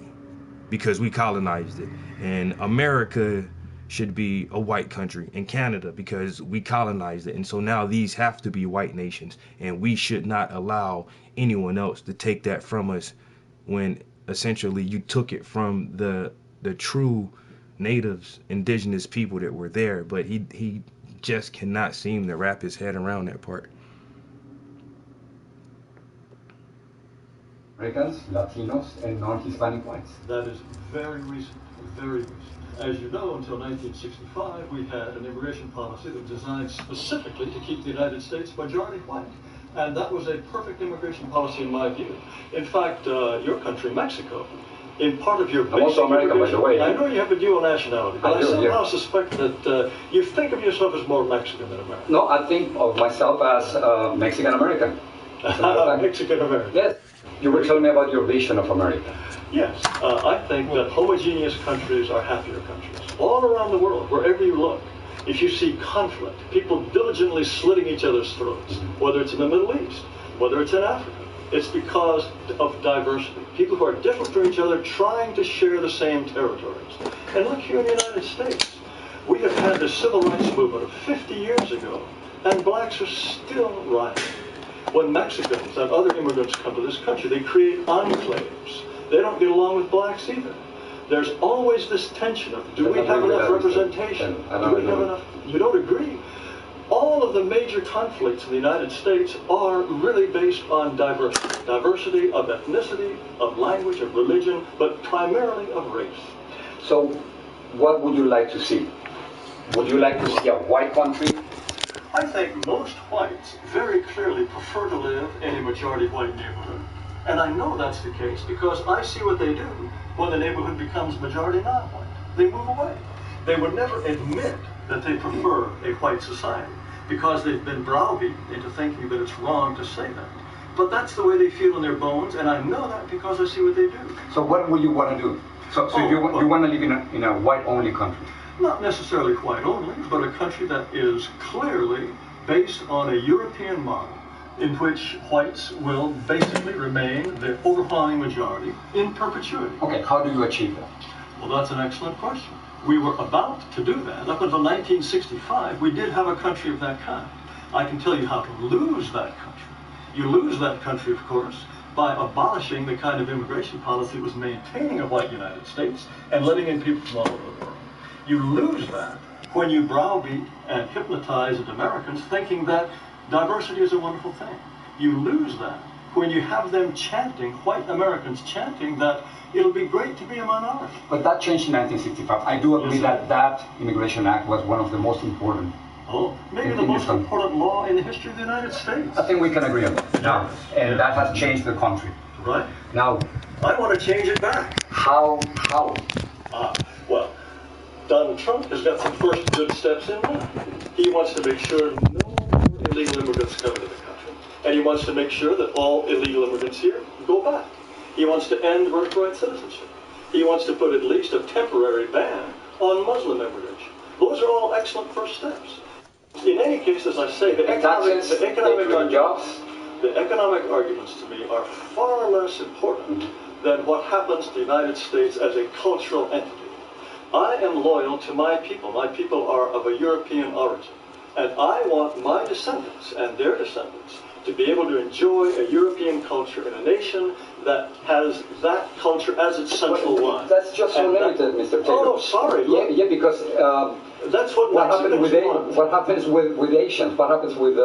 because we colonized it, and America should be a white country, and Canada because we colonized it. And so now these have to be white nations, and we should not allow anyone else to take that from us when essentially you took it from the true natives, indigenous people that were there. But he just cannot seem to wrap his head around that part. Americans, Latinos, and non-Hispanic whites. That is very recent, very recent. As you know, until 1965, we had an immigration policy that was designed specifically to keep the United States majority white. And that was a perfect immigration policy in my view. In fact, your country, Mexico, in part of your basic also American, by the way. I know you have a dual nationality, but I somehow suspect that you think of yourself as more Mexican than American. No, I think of myself as Mexican-American. Mexican-American. Yes. You were telling me about your vision of America. Yes, I think that homogeneous countries are happier countries. All around the world, wherever you look, if you see conflict, people diligently slitting each other's throats, whether it's in the Middle East, whether it's in Africa, it's because of diversity. People who are different from each other trying to share the same territories. And look here in the United States, we have had the civil rights movement of 50 years ago, and blacks are still rioting. When Mexicans and other immigrants come to this country, they create enclaves. They don't get along with blacks either. There's always this tension of, do we have enough representation? Do we have enough? You don't agree? All of the major conflicts in the United States are really based on diversity. Diversity of ethnicity, of language, of religion, but primarily of race. So, what would you like to see? Would you like to see a white country? I think most whites very clearly prefer to live in a majority white neighborhood. And I know that's the case because I see what they do when the neighborhood becomes majority non-white. They move away. They would never admit that they prefer a white society because they've been browbeaten into thinking that it's wrong to say that. But that's the way they feel in their bones, and I know that because I see what they do. So what would you want to do? So you want to live in a white-only country? Not necessarily white only, but a country that is clearly based on a European model, in which whites will basically remain the overwhelming majority in perpetuity. Okay, how do you achieve that? Well, that's an excellent question. We were about to do that. Up until 1965, we did have a country of that kind. I can tell you how to lose that country. You lose that country, of course, by abolishing the kind of immigration policy that was maintaining a white United States and letting in people from all over the world. You lose that when you browbeat and hypnotize Americans thinking that diversity is a wonderful thing. You lose that when you have them chanting, white Americans chanting that it'll be great to be a minority. But that changed in 1965. I do agree that that Immigration Act was one of the most important. Oh, maybe the most important law in the history of the United States. I think we can agree on that. Now, and that has changed the country. Right. Now, I want to change it back. How? Well, Donald Trump has got some first good steps in mind. He wants to make sure no illegal immigrants come into the country. And he wants to make sure that all illegal immigrants here go back. He wants to end birthright citizenship. He wants to put at least a temporary ban on Muslim immigration. Those are all excellent first steps. In any case, as I say, the economic arguments to me are far less important than what happens to the United States as a cultural entity. I am loyal to my people. My people are of a European origin. And I want my descendants and their descendants to be able to enjoy a European culture in a nation that has that culture as its central one. That's just so limited, Mr. Taylor. Oh, sorry. Yeah, because that's what happens with Asians, what happens with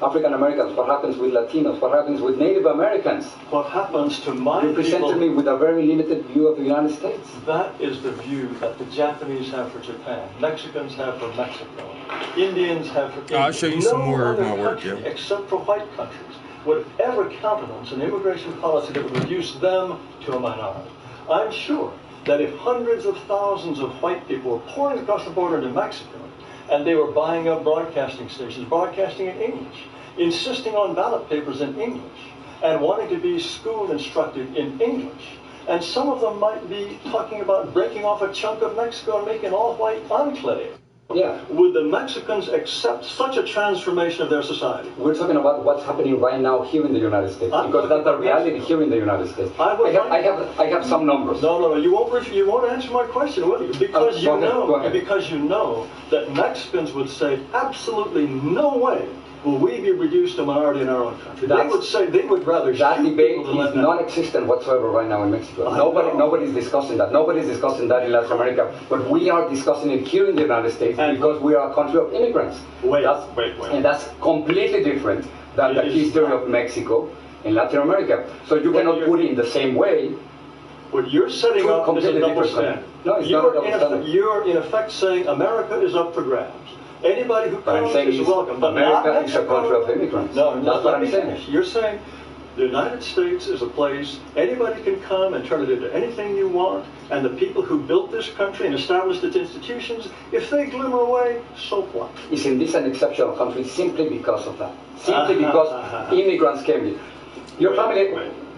African Americans, what happens with Latinos, what happens with Native Americans. What happens to my people? You presented me with a very limited view of the United States. That is the view that the Japanese have for Japan, Mexicans have for Mexico, Indians have for India. I'll show you some more of my work, yeah. Except for white countries would ever countenance an immigration policy that would reduce them to a minority. I'm sure that if hundreds of thousands of white people were pouring across the border into Mexico, and they were buying up broadcasting stations, broadcasting in English, insisting on ballot papers in English, and wanting to be school instructed in English, and some of them might be talking about breaking off a chunk of Mexico and making an all-white enclave. Yeah. Would the Mexicans accept such a transformation of their society? We're talking about what's happening right now here in the United States, because that's the reality here in the United States. I have some numbers. No, you won't answer my question, will you? Because you know that Mexicans would say absolutely no way will we be reduced to minority in our own country. They would say they would rather that shoot debate people than is non-existent whatsoever right now in Mexico. Nobody's discussing that. Nobody's discussing that in Latin America. But we are discussing it here in the United States because we are a country of immigrants. Wait. And that's completely different than the history of Mexico in Latin America. So you cannot put it in the same way. What you're setting up is a double standard. No, it's not a double standard. You're in effect saying America is up for grabs. Anybody who comes is welcome. But America is a country of immigrants. No, that's what I'm saying. You're saying the United States is a place anybody can come and turn it into anything you want, and the people who built this country and established its institutions, if they glimmer away, so what? Isn't this an exceptional country simply because of that? Simply because immigrants came here. Your family,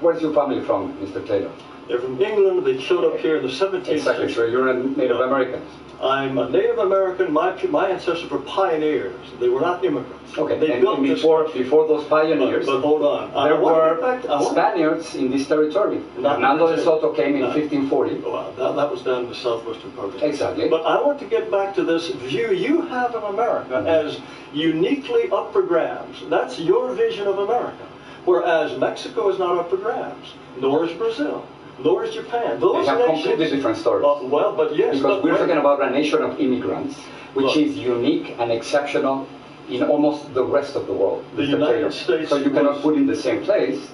where's your family from, Mr. Taylor? They're from England. They showed up here in the 17th century. Exactly, so you're a Native American. I'm a Native American. My ancestors were pioneers. They were not immigrants. Okay, they built before those pioneers, but hold on. There were Spaniards in this territory. Hernando de Soto came in 1540. Well, that was down in the southwestern part of the country. Exactly. But I want to get back to this view you have of America as uniquely up for grabs. That's your vision of America. Whereas Mexico is not up for grabs, nor is Brazil. Nor is Japan. Those they have completely different stories. Well, but yes. Because we're talking about a nation of immigrants, which is unique and exceptional in almost the rest of the world. The United States. So you cannot put in the same place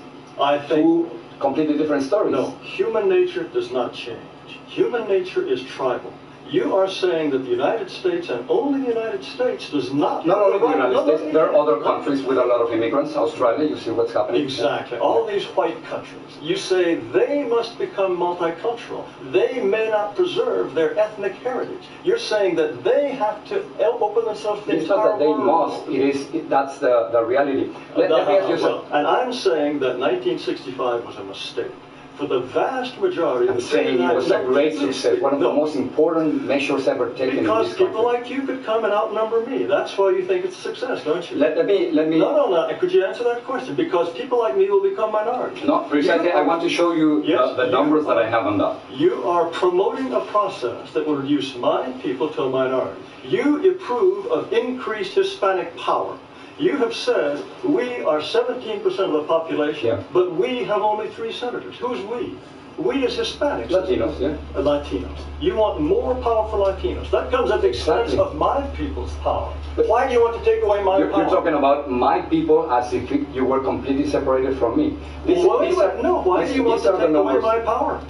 two completely different stories. No, human nature does not change. Human nature is tribal. You are saying that the United States and only the United States does not... Not only the United States, there are other countries with a lot of immigrants. Australia, you see what's happening. Exactly. All these white countries. You say they must become multicultural. They may not preserve their ethnic heritage. You're saying that they have to open themselves to the entire world. It's not that they must. That's the reality. Let me ask you something. And I'm saying that 1965 was a mistake. for the vast majority of I'm the saying it was a great success, one of the No. most important measures ever taken in Because this people country. like you could come and outnumber me. That's why you think it's a success, don't you? Let me. No. Could you answer that question? Because people like me will become minorities. No, precisely. I want to show you Yes, the numbers that I have on that. You are promoting a process that will reduce my people to a minority. You approve of increased Hispanic power. You have said we are 17% of the population, but we have only 3 senators. Who's we? We as Hispanics. Latinos, yeah. Latinos. You want more power for Latinos. That comes at the expense of my people's power. Why do you want to take away my power? You're talking about my people as if you were completely separated from me. Why do you want to take away my power?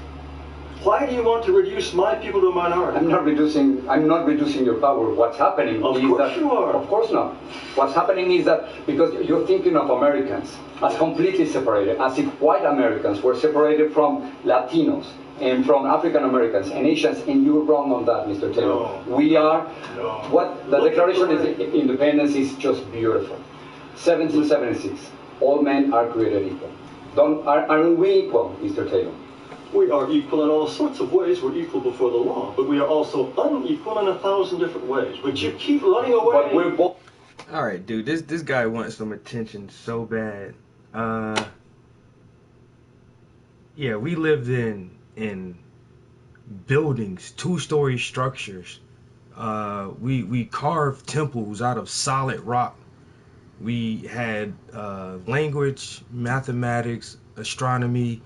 Why do you want to reduce my people to a minority? I'm not reducing your power. What's happening is that... you are. Of course not. What's happening is that because you're thinking of Americans as completely separated, as if white Americans were separated from Latinos and from African Americans and Asians, and you're wrong on that, Mr. Taylor. No. We are... No. What the Declaration of Independence is just beautiful. 1776. All men are created equal. Aren't we equal, Mr. Taylor? We are equal in all sorts of ways. We're equal before the law, but we are also unequal in 1,000 different ways. But you keep running away. But we're both. All right, dude. This guy wants some attention so bad. Yeah, we lived in buildings, 2-story structures. We carved temples out of solid rock. We had language, mathematics, astronomy,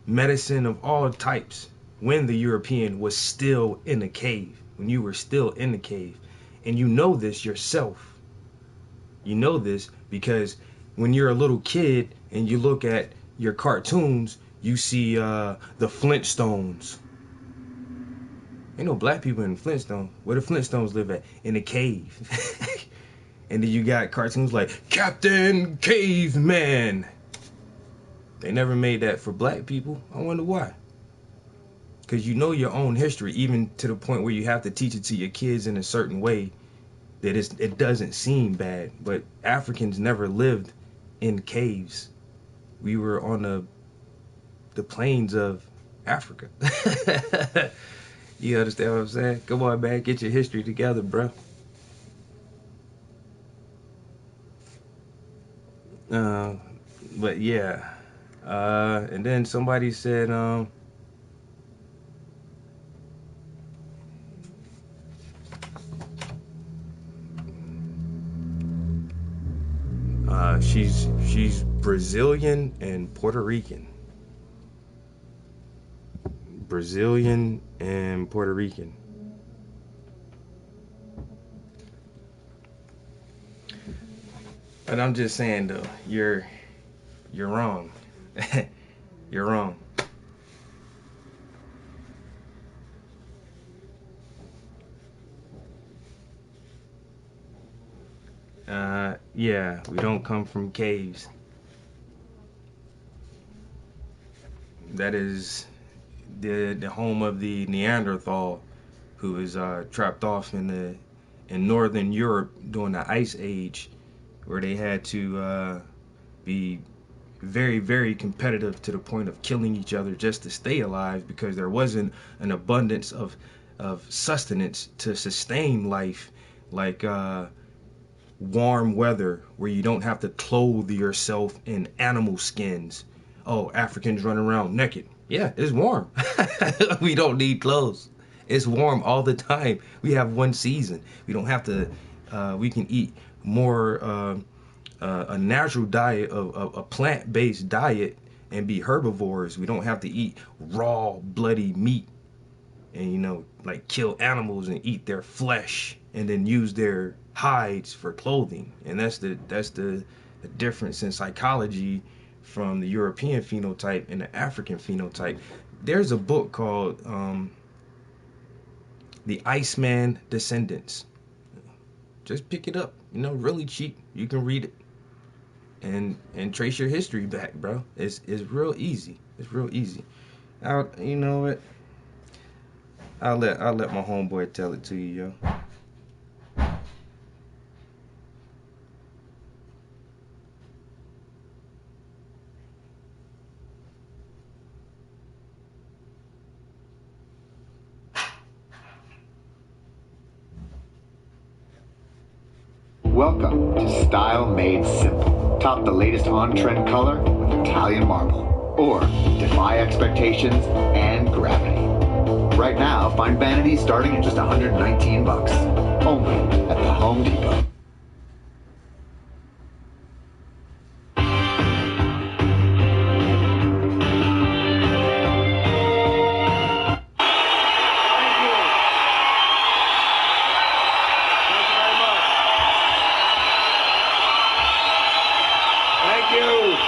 medicine of all types when the European was still in the cave, when you were still in the cave. And you know this yourself. You know this because when you're a little kid and you look at your cartoons, you see the Flintstones. Ain't no black people in Flintstones. Where the Flintstones live at? In a cave. And then you got cartoons like Captain Caveman. They never made that for black people. I wonder why. Because you know your own history, even to the point where you have to teach it to your kids in a certain way that it doesn't seem bad. But Africans never lived in caves. We were on the plains of Africa. You understand what I'm saying? Come on, man. Get your history together, bro. But yeah. And then somebody said, she's Brazilian and Puerto Rican. Brazilian and Puerto Rican. But I'm just saying though, you're wrong. You're wrong. Yeah, we don't come from caves. That is the home of the Neanderthal, who is trapped off in northern Europe during the Ice Age, where they had to be very, very competitive to the point of killing each other just to stay alive, because there wasn't an abundance of sustenance to sustain life, like warm weather where you don't have to clothe yourself in animal skins. Oh, Africans run around naked. Yeah, it's warm. We don't need clothes. It's warm all the time. We have one season. We don't have to, we can eat more a natural diet, of a plant-based diet, and be herbivores. We don't have to eat raw, bloody meat and, like kill animals and eat their flesh and then use their hides for clothing. And that's the difference in psychology from the European phenotype and the African phenotype. There's a book called The Iceman Descendants. Just pick it up, really cheap. You can read it and trace your history back, bro. It's real easy. It's real easy. You know what? I'll let my homeboy tell it to you, yo. Welcome to Style Made Simple. Top the latest on-trend color with Italian marble. Or defy expectations and gravity. Right now, find vanities starting at just $119. Only at the Home Depot.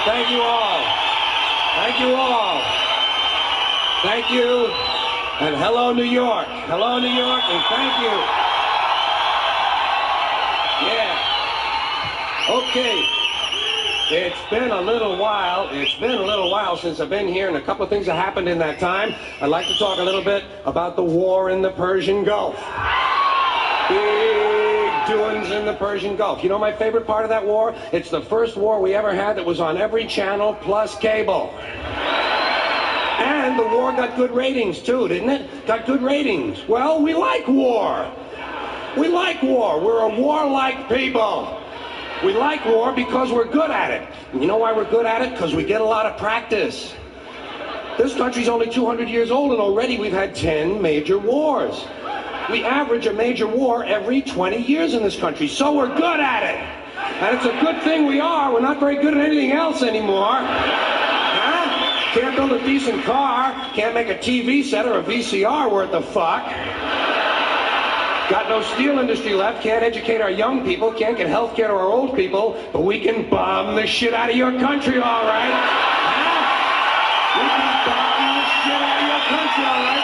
Thank you all. Thank you all. Thank you. And hello, New York. Hello, New York, and thank you. Yeah. Okay. It's been a little while. It's been a little while since I've been here, and a couple of things have happened in that time. I'd like to talk a little bit about the war in the Persian Gulf. Big doings in the Persian Gulf. You know my favorite part of that war? It's the first war we ever had that was on every channel plus cable. And the war got good ratings too, didn't it? Got good ratings. Well, we like war. We like war. We're a warlike people. We like war because we're good at it. And you know why we're good at it? Because we get a lot of practice. This country's only 200 years old, and already we've had 10 major wars. We average a major war every 20 years in this country, so we're good at it. And it's a good thing we are. We're not very good at anything else anymore. Huh? Can't build a decent car, can't make a TV set or a VCR worth the fuck. Got no steel industry left, can't educate our young people, can't get health care to our old people, but we can bomb the shit out of your country, all right? Huh? We can bomb the shit out of your country, all right?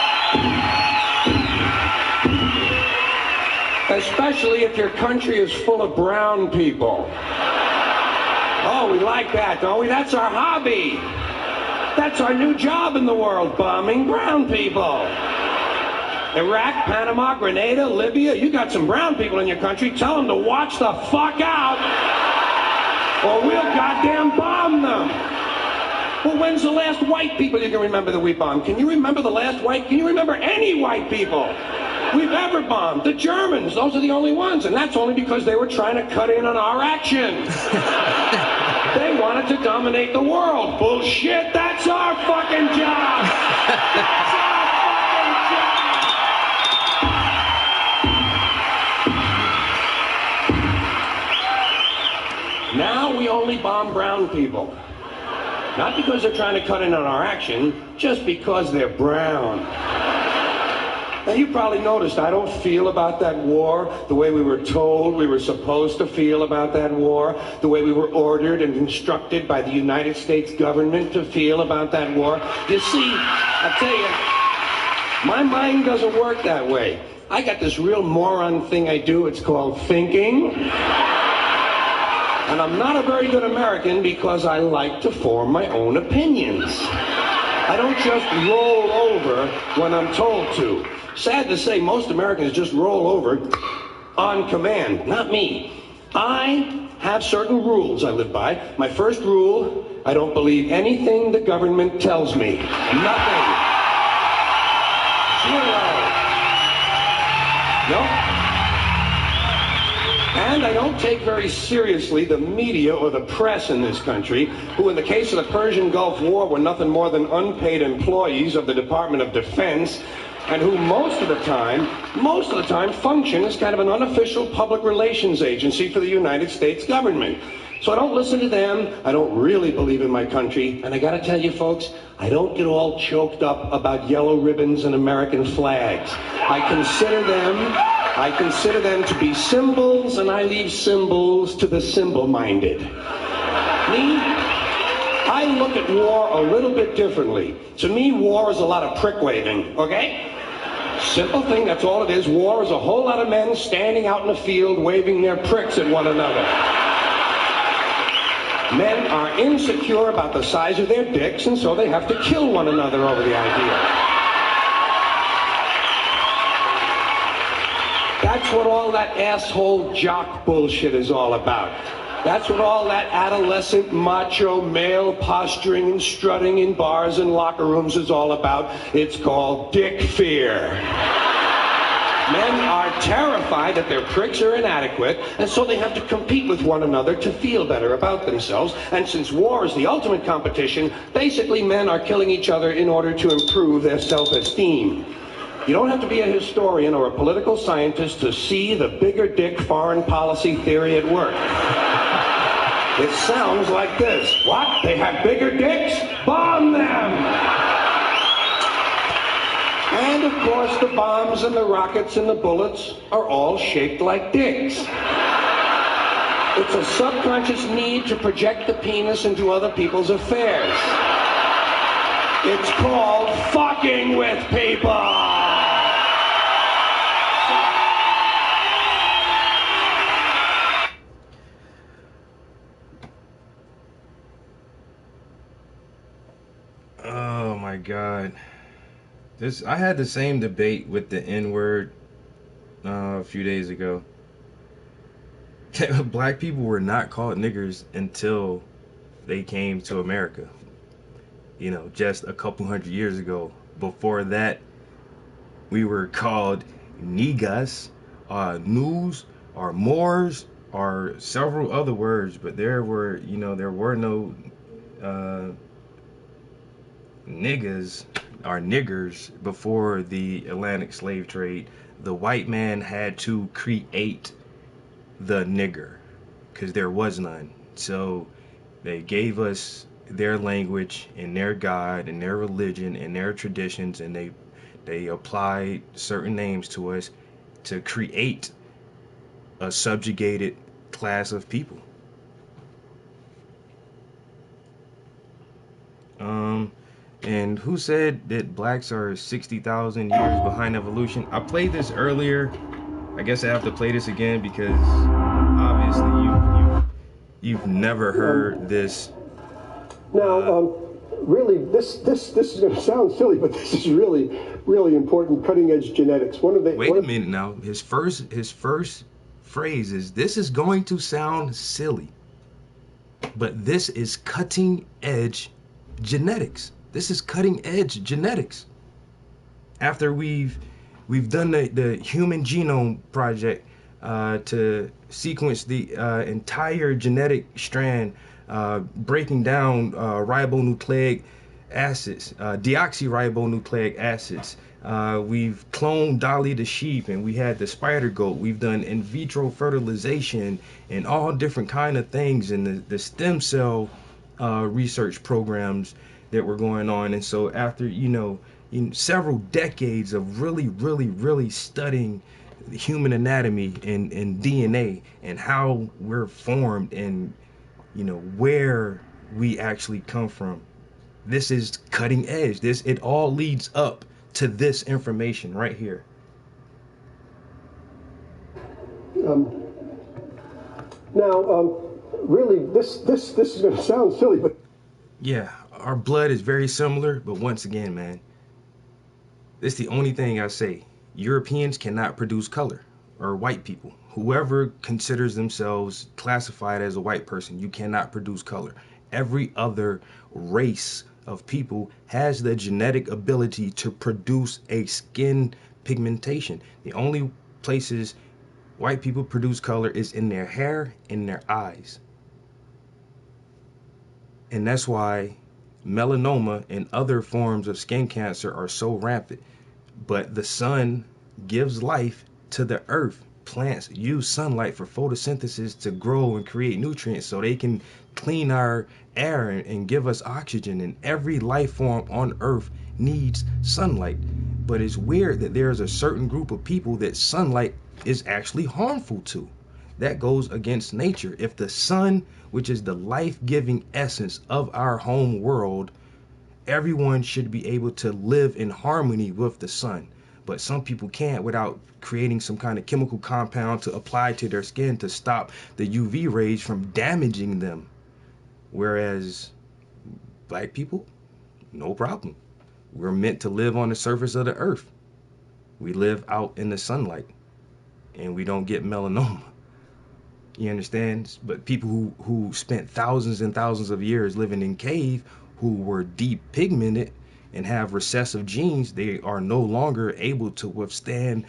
Especially if your country is full of brown people. Oh, we like that, don't we? That's our hobby. That's our new job in the world, bombing brown people. Iraq, Panama, Grenada, Libya, you got some brown people in your country, tell them to watch the fuck out, or we'll goddamn bomb them. Well, when's the last white people you can remember that we bombed? Can you remember the last white? Can you remember any white people we've ever bombed? The Germans, those are the only ones, and that's only because they were trying to cut in on our action. They wanted to dominate the world. Bullshit, that's our fucking job. That's our fucking job. Now we only bomb brown people. Not because they're trying to cut in on our action, just because they're brown. Now, you probably noticed I don't feel about that war the way we were told we were supposed to feel about that war, the way we were ordered and instructed by the United States government to feel about that war. You see, I tell you, my mind doesn't work that way. I got this real moron thing I do. It's called thinking. And I'm not a very good American because I like to form my own opinions. I don't just roll over when I'm told to. Sad to say, most Americans just roll over on command. Not me. I have certain rules I live by. My first rule, I don't believe anything the government tells me. Nothing. Zero. Nope. And I don't take very seriously the media or the press in this country, who in the case of the Persian Gulf War were nothing more than unpaid employees of the Department of Defense, and who most of the time function as kind of an unofficial public relations agency for the United States government. So I don't listen to them, I don't really believe in my country, and I gotta tell you folks, I don't get all choked up about yellow ribbons and American flags. I consider them to be symbols, and I leave symbols to the symbol-minded. Me? I look at war a little bit differently. To me, war is a lot of prick-waving, okay? Simple thing, that's all it is. War is a whole lot of men standing out in the field waving their pricks at one another. Men are insecure about the size of their dicks, and so they have to kill one another over the idea. That's what all that asshole jock bullshit is all about. That's what all that adolescent macho male posturing and strutting in bars and locker rooms is all about. It's called dick fear. Men are terrified that their pricks are inadequate, and so they have to compete with one another to feel better about themselves. And since war is the ultimate competition, basically men are killing each other in order to improve their self-esteem. You don't have to be a historian or a political scientist to see the bigger dick foreign policy theory at work. It sounds like this. What? They have bigger dicks? Bomb them! And of course, the bombs and the rockets and the bullets are all shaped like dicks. It's a subconscious need to project the penis into other people's affairs. It's called fucking with people. Oh my God. I had the same debate with the N-word a few days ago. Black people were not called niggers until they came to America. You know, just a couple hundred years ago. Before that, we were called niggas, news, or Moors, or several other words, but there were no niggas or niggers before the Atlantic slave trade. The white man had to create the nigger because there was none. So they gave us their language and their God and their religion and their traditions, and they applied certain names to us to create a subjugated class of people. And who said that blacks are 60,000 years behind evolution? I played this earlier. I guess I have to play this again because obviously you've never heard this. Now, really, this is going to sound silly, but this is really, really important cutting-edge genetics. Wait a minute now. His first phrase is, "This is going to sound silly, but this is cutting-edge genetics." This is cutting-edge genetics. After we've done the Human Genome Project to sequence the entire genetic strand, breaking down ribonucleic acids, deoxyribonucleic acids. We've cloned Dolly the sheep, and we had the spider goat. We've done in vitro fertilization and all different kind of things, and the stem cell research programs that were going on. And so after several decades of really studying human anatomy and DNA and how we're formed and where we actually come from, this is cutting edge. It all leads up to this information right here. Really, this is going to sound silly, but yeah, our blood is very similar, but once again, man, it's the only thing I say. Europeans cannot produce color, or white people. Whoever considers themselves classified as a white person, you cannot produce color. Every other race of people has the genetic ability to produce a skin pigmentation. The only places white people produce color is in their hair, in their eyes. And that's why melanoma and other forms of skin cancer are so rampant. But the sun gives life to the earth. Plants use sunlight for photosynthesis to grow and create nutrients so they can clean our air and give us oxygen. And every life form on earth needs sunlight. But it's weird that there's a certain group of people that sunlight is actually harmful to. That goes against nature. If the sun, which is the life-giving essence of our home world, everyone should be able to live in harmony with the sun. But some people can't without creating some kind of chemical compound to apply to their skin to stop the UV rays from damaging them. Whereas black people, no problem. We're meant to live on the surface of the earth. We live out in the sunlight and we don't get melanoma. You understand? But people who spent thousands and thousands of years living in cave, who were deep pigmented and have recessive genes, they are no longer able to withstand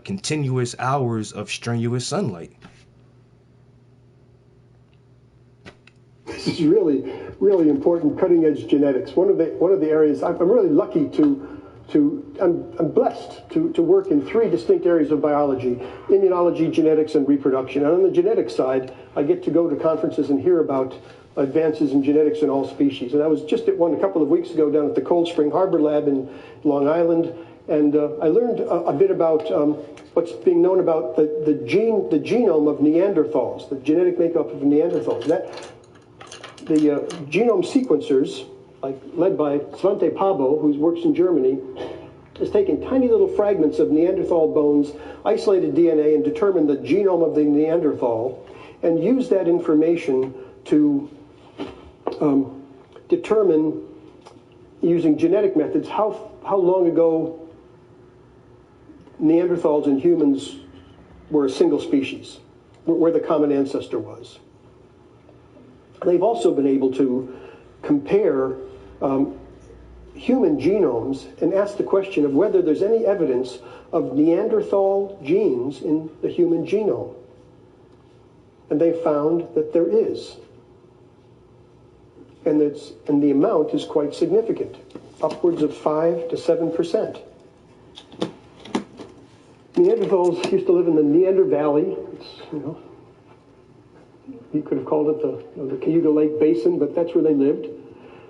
continuous hours of strenuous sunlight. This is really, really important cutting-edge genetics. One of the areas I'm really lucky I'm blessed to work in 3 distinct areas of biology: immunology, genetics, and reproduction. And on the genetics side, I get to go to conferences and hear about advances in genetics in all species. And I was just at one a couple of weeks ago down at the Cold Spring Harbor Lab in Long Island, and I learned a bit about what's being known about the genome of Neanderthals, the genetic makeup of Neanderthals. The genome sequencers, led by Svante Pabo, who works in Germany, has taken tiny little fragments of Neanderthal bones, isolated DNA, and determined the genome of the Neanderthal, and used that information to determine, using genetic methods, how long ago Neanderthals and humans were a single species, where the common ancestor was. They've also been able to compare human genomes and ask the question of whether there's any evidence of Neanderthal genes in the human genome. And they found that there is. And the amount is quite significant, upwards of 5 to 7%. Neanderthals used to live in the Neander Valley. You could have called it the Cayuga Lake Basin, but that's where they lived.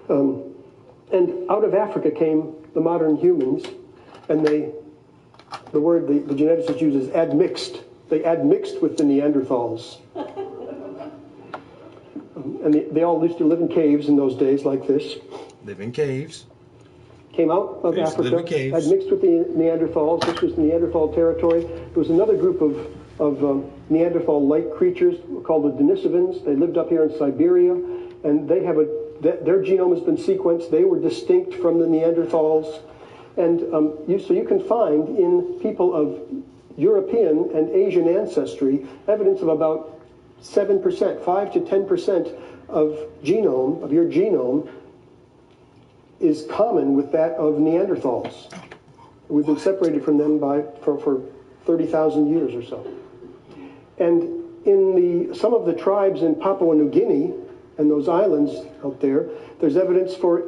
And out of Africa came the modern humans, and the word the geneticist uses, admixed. They admixed with the Neanderthals. And they all used to live in caves in those days like this. Live in caves. Came out of Africa, admixed with the Neanderthals. This was Neanderthal territory. There was another group of Neanderthal-like creatures called the Denisovans. They lived up here in Siberia, and they have their genome has been sequenced. They were distinct from the Neanderthals. And so you can find in people of European and Asian ancestry evidence of about 7%, 5 to 10% of your genome is common with that of Neanderthals. We've been separated from them for 30,000 years or so. And in some of the tribes in Papua New Guinea and those islands out there, there's evidence for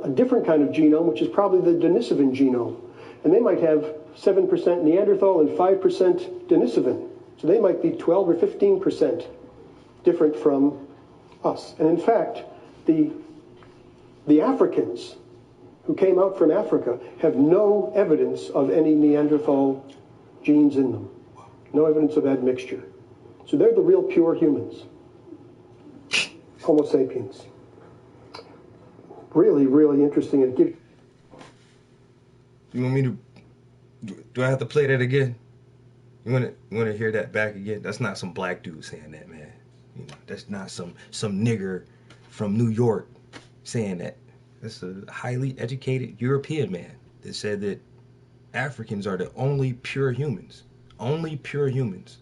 a different kind of genome, which is probably the Denisovan genome. And they might have 7% Neanderthal and 5% Denisovan. So they might be 12 or 15% different from us. And in fact, the Africans who came out from Africa have no evidence of any Neanderthal genes in them. No evidence of admixture. So they're the real pure humans. Homo sapiens. Really, really interesting. You want me to? Do I have to play that again? You want to hear that back again? That's not some black dude saying that, man. That's not some nigger from New York saying that. That's a highly educated European man that said that Africans are the only pure humans. Only pure humans.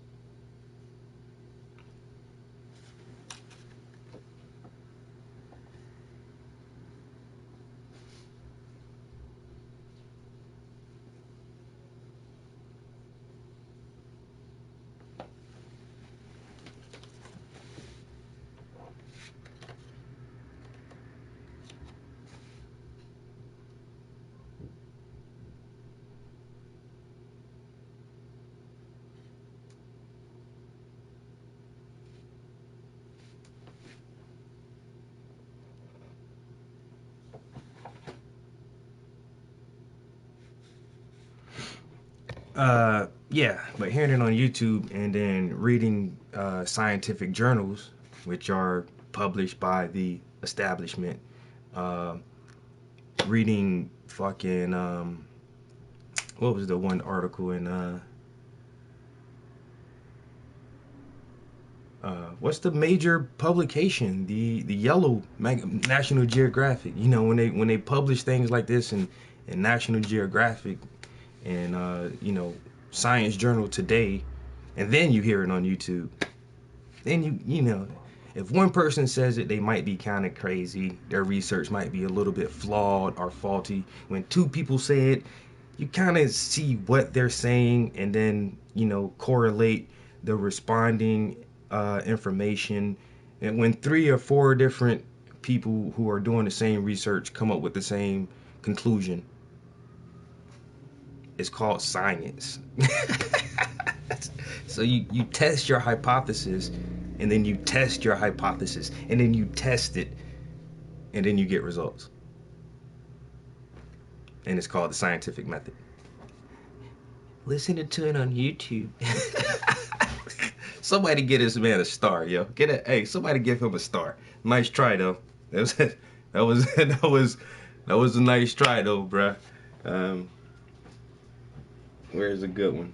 Yeah, but hearing it on YouTube and then reading scientific journals, which are published by the establishment, reading fucking, what was the one article in, what's the major publication? The Yellow National Geographic. You know, when they publish things like this in National Geographic and Science Journal Today, and then you hear it on YouTube, then you know, if one person says it, they might be kind of crazy. Their research might be a little bit flawed or faulty. When two people say it, you kind of see what they're saying and then, you know, correlate the responding information. And when 3 or 4 different people who are doing the same research come up with the same conclusion, it's called science. So you test your hypothesis, and then you test your hypothesis, and then you test it, and then you get results. And it's called the scientific method. Listening to it on YouTube. Somebody get this man a star, yo. Hey, somebody give him a star. Nice try though. That was a nice try though, bruh. Where's a good one?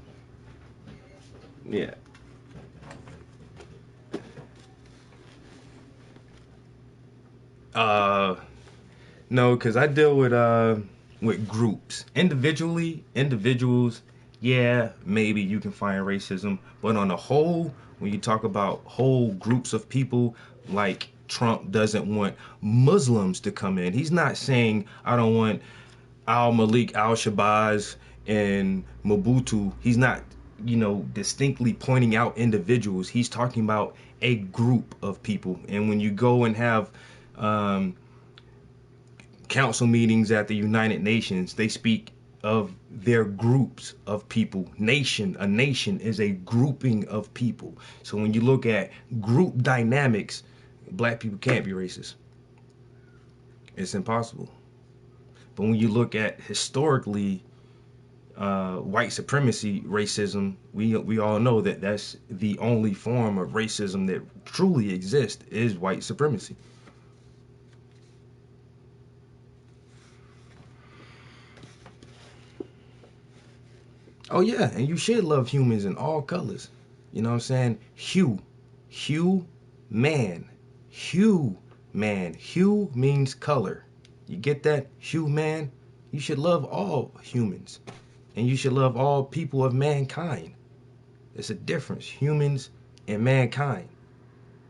Yeah. No, because I deal with groups. Individuals, yeah, maybe you can find racism, but on the whole, when you talk about whole groups of people, like Trump doesn't want Muslims to come in. He's not saying I don't want Al-Malik Al-Shabazz and Mobutu. He's not, you know, distinctly pointing out individuals. He's talking about a group of people. And when you go and have council meetings at the United Nations, they speak of their groups of people. A nation is a grouping of people. So when you look at group dynamics, black people can't be racist. It's impossible. But when you look at historically white supremacy racism, we all know that that's the only form of racism that truly exists is white supremacy. Oh yeah, and you should love humans in all colors. You know what I'm saying? Hue man. Hue means color. You get that? Hue man. You should love all humans. And you should love all people of mankind. There's a difference, humans and mankind.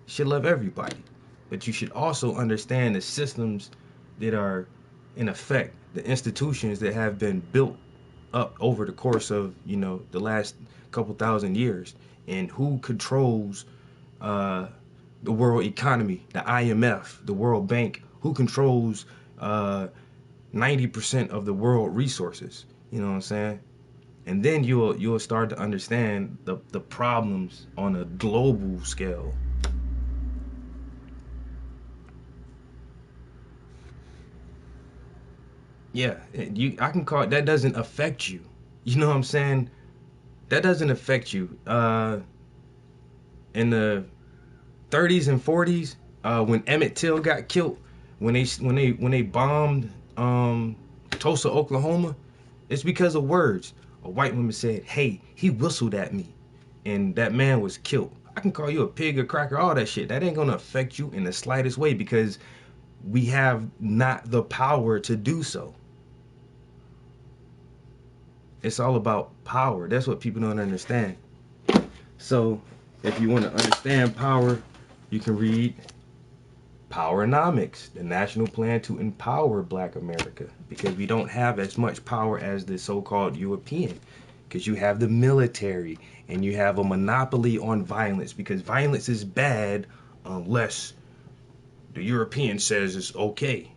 You should love everybody. But you should also understand the systems that are in effect, the institutions that have been built up over the course of, you know, the last couple thousand years, and who controls the world economy, the IMF, the World Bank, who controls 90% of the world resources. You know what I'm saying? And then you'll start to understand the problems on a global scale. Yeah, I can call it, that doesn't affect you. You know what I'm saying? That doesn't affect you. In the 30s and 40s, when Emmett Till got killed, when they bombed Tulsa, Oklahoma, it's because of words. A white woman said, "Hey, he whistled at me," and that man was killed. I can call you a pig, a cracker, all that shit. That ain't gonna affect you in the slightest way because we have not the power to do so. It's all about power. That's what people don't understand. So if you want to understand power, you can read Powernomics, the national plan to empower Black America, because we don't have as much power as the so-called European, because you have the military and you have a monopoly on violence, because violence is bad unless the European says it's okay.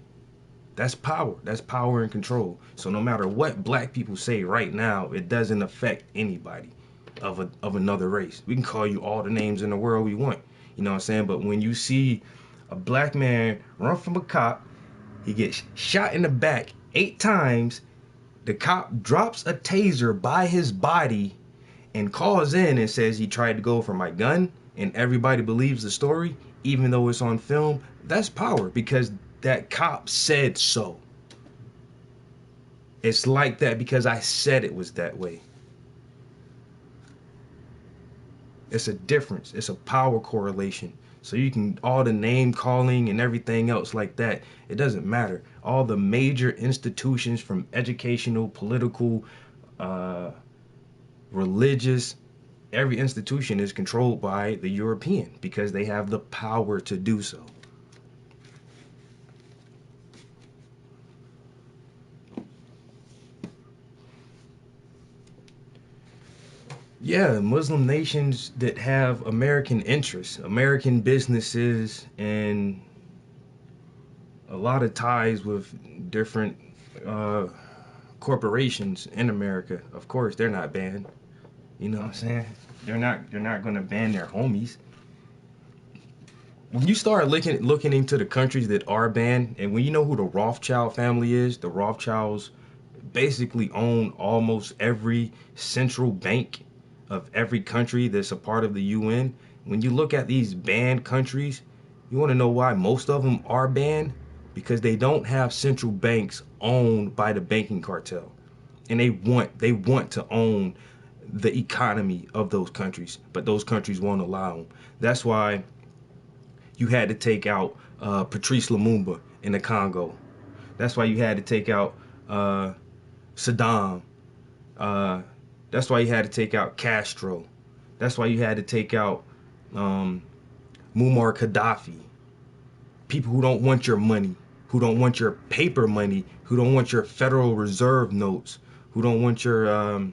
That's power. That's power and control. So no matter what black people say right now, it doesn't affect anybody of another race. We can call you all the names in the world we want. You know what I'm saying? But when you see a black man run from a cop, he gets shot in the back 8 times, the cop drops a taser by his body and calls in and says he tried to go for my gun, and everybody believes the story, even though it's on film, that's power, because that cop said so. It's like that because I said it was that way. It's a difference. It's a power correlation. So you can, all the name calling and everything else like that, it doesn't matter. All the major institutions, from educational, political, religious, every institution is controlled by the European because they have the power to do so. Yeah, Muslim nations that have American interests, American businesses, and a lot of ties with different corporations in America. Of course, they're not banned. You know what I'm saying? They're not going to ban their homies. When you start looking into the countries that are banned, and when you know who the Rothschild family is, the Rothschilds basically own almost every central bank of every country that's a part of the UN. When you look at these banned countries, you want to know why most of them are banned? Because they don't have central banks owned by the banking cartel. And they want to own the economy of those countries, but those countries won't allow them. That's why you had to take out Patrice Lumumba in the Congo. That's why you had to take out Saddam. That's why you had to take out Castro. That's why you had to take out Muammar Gaddafi. People who don't want your money, who don't want your paper money, who don't want your Federal Reserve notes, who don't want your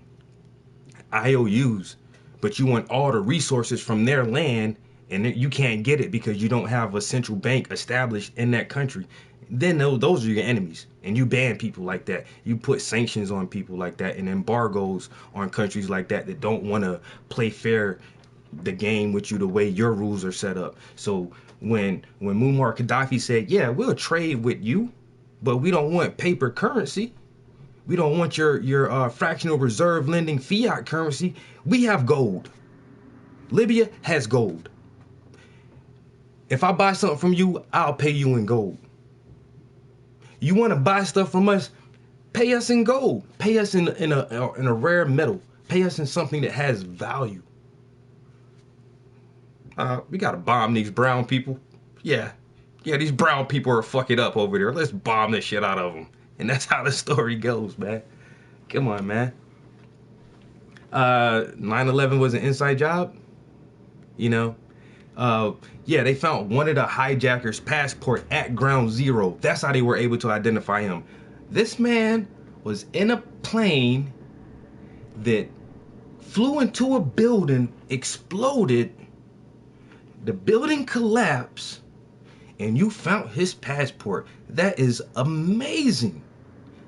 IOUs, but you want all the resources from their land, and you can't get it because you don't have a central bank established in that country. Then those are your enemies, and you ban people like that. You put sanctions on people like that and embargoes on countries like that don't want to play fair the game with you the way your rules are set up. So when Muammar Gaddafi said, yeah, we'll trade with you, but we don't want paper currency. We don't want your fractional reserve lending fiat currency. We have gold. Libya has gold. If I buy something from you, I'll pay you in gold. You want to buy stuff from us? Pay us in gold. Pay us in a rare metal. Pay us in something that has value. We gotta bomb these brown people. Yeah, these brown people are fucking up over there. Let's bomb the shit out of them. And that's how the story goes, man. Come on, man. 9/11 was an inside job. You know. Yeah, they found one of the hijackers' passport at Ground Zero. That's how they were able to identify him. This man was in a plane that flew into a building, exploded, the building collapsed, and you found his passport. That is amazing.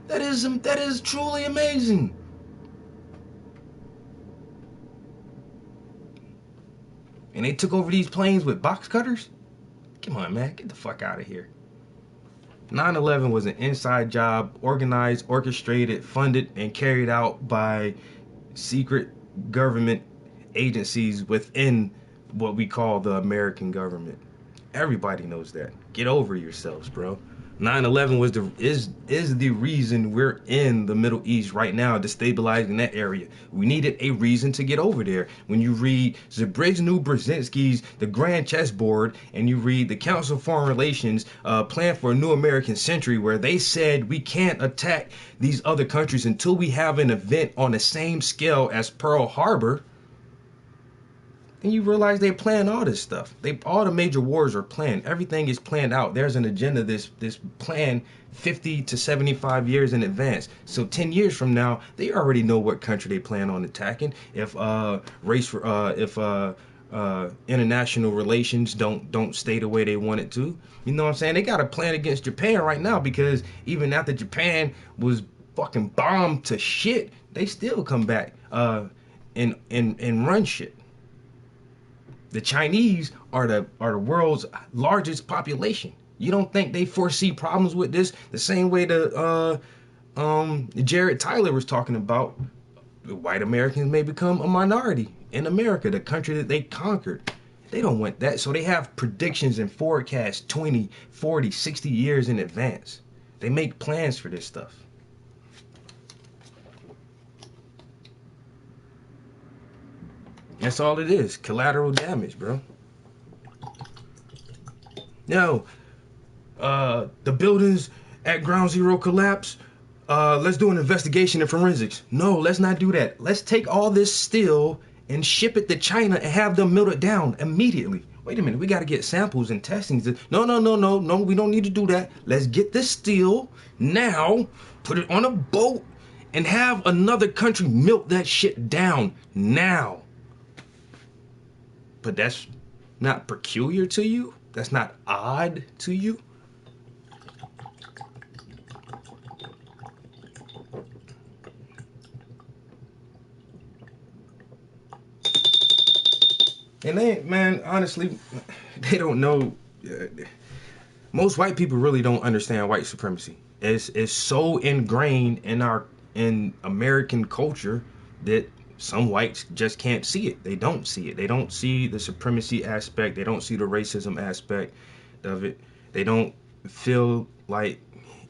That is truly amazing. And they took over these planes with box cutters? Come on, man. Get the fuck out of here. 9/11 was an inside job, organized, orchestrated, funded, and carried out by secret government agencies within what we call the American government. Everybody knows that. Get over yourselves, bro. 9/11 is the reason we're in the Middle East right now, destabilizing that area. We needed a reason to get over there. When you read Zbigniew Brzezinski's The Grand Chessboard, and you read the Council of Foreign Relations Plan for a New American Century, where they said we can't attack these other countries until we have an event on the same scale as Pearl Harbor, and you realize they plan all this stuff. All the major wars are planned. Everything is planned out. There's an agenda this plan 50 to 75 years in advance. So 10 years from now, they already know what country they plan on attacking. If international relations don't stay the way they want it to, you know what I'm saying? They got a plan against Japan right now, because even after Japan was fucking bombed to shit, they still come back and run shit. The Chinese are the world's largest population. You don't think they foresee problems with this? The same way Jared Tyler was talking about, white Americans may become a minority in America, the country that they conquered. They don't want that. So they have predictions and forecasts 20, 40, 60 years in advance. They make plans for this stuff. That's all it is. Collateral damage, bro. No. The buildings at Ground Zero collapse. Let's do an investigation and forensics. No, let's not do that. Let's take all this steel and ship it to China and have them melt it down immediately. Wait a minute. We got to get samples and testings. No. We don't need to do that. Let's get this steel now, put it on a boat, and have another country milk that shit down now. But that's not peculiar to you? That's not odd to you? And they, man, honestly, they don't know. Most white people really don't understand white supremacy. It's so ingrained in American culture that some whites just can't see it. They don't see it. They don't see the supremacy aspect. They don't see the racism aspect of it. They don't feel like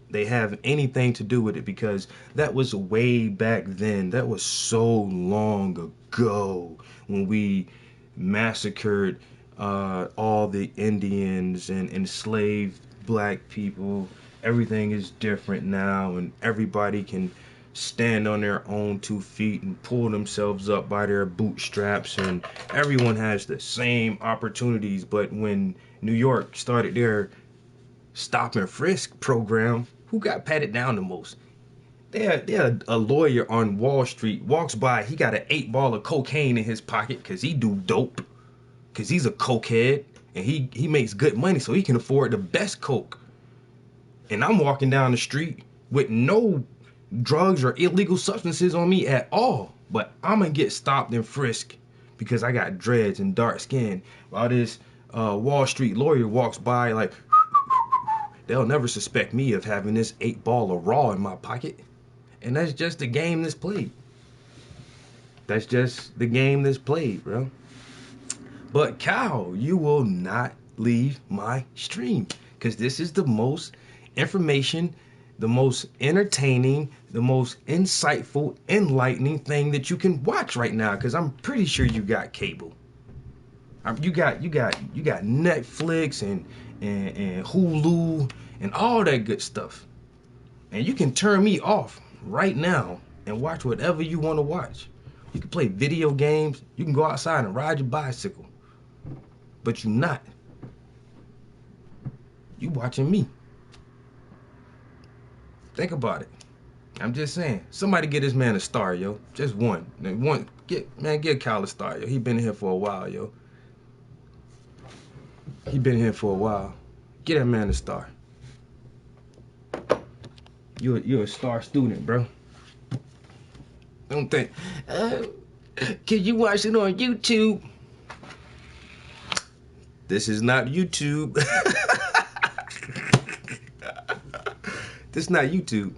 they have anything to do with it, because that was way back then. That was so long ago when we massacred all the Indians and enslaved black people. Everything is different now, and everybody can stand on their own 2 feet and pull themselves up by their bootstraps, and everyone has the same opportunities. But when New York started their stop and frisk program, who got patted down the most? They had a lawyer on Wall Street walks by, he got an 8 ball of cocaine in his pocket because he do dope, because he's a cokehead, and he makes good money, so he can afford the best coke. And I'm walking down the street with no drugs or illegal substances on me at all, but I'm gonna get stopped and frisked because I got dreads and dark skin, while this Wall Street lawyer walks by like, they'll never suspect me of having this 8 ball of raw in my pocket. And that's just the game that's played. That's just the game that's played, bro. But Kyle, you will not leave my stream, because this is the most information, the most entertaining, the most insightful, enlightening thing that you can watch right now, because I'm pretty sure you got cable. You got Netflix and Hulu and all that good stuff. And you can turn me off right now and watch whatever you want to watch. You can play video games. You can go outside and ride your bicycle. But you're not. You watching me. Think about it. I'm just saying. Somebody get this man a star, yo. Just one. Get Kyle a star, yo. He been here for a while, yo. He been here for a while. Get that man a star. You're a star student, bro. Don't think. Can you watch it on YouTube? This is not YouTube. This is not YouTube.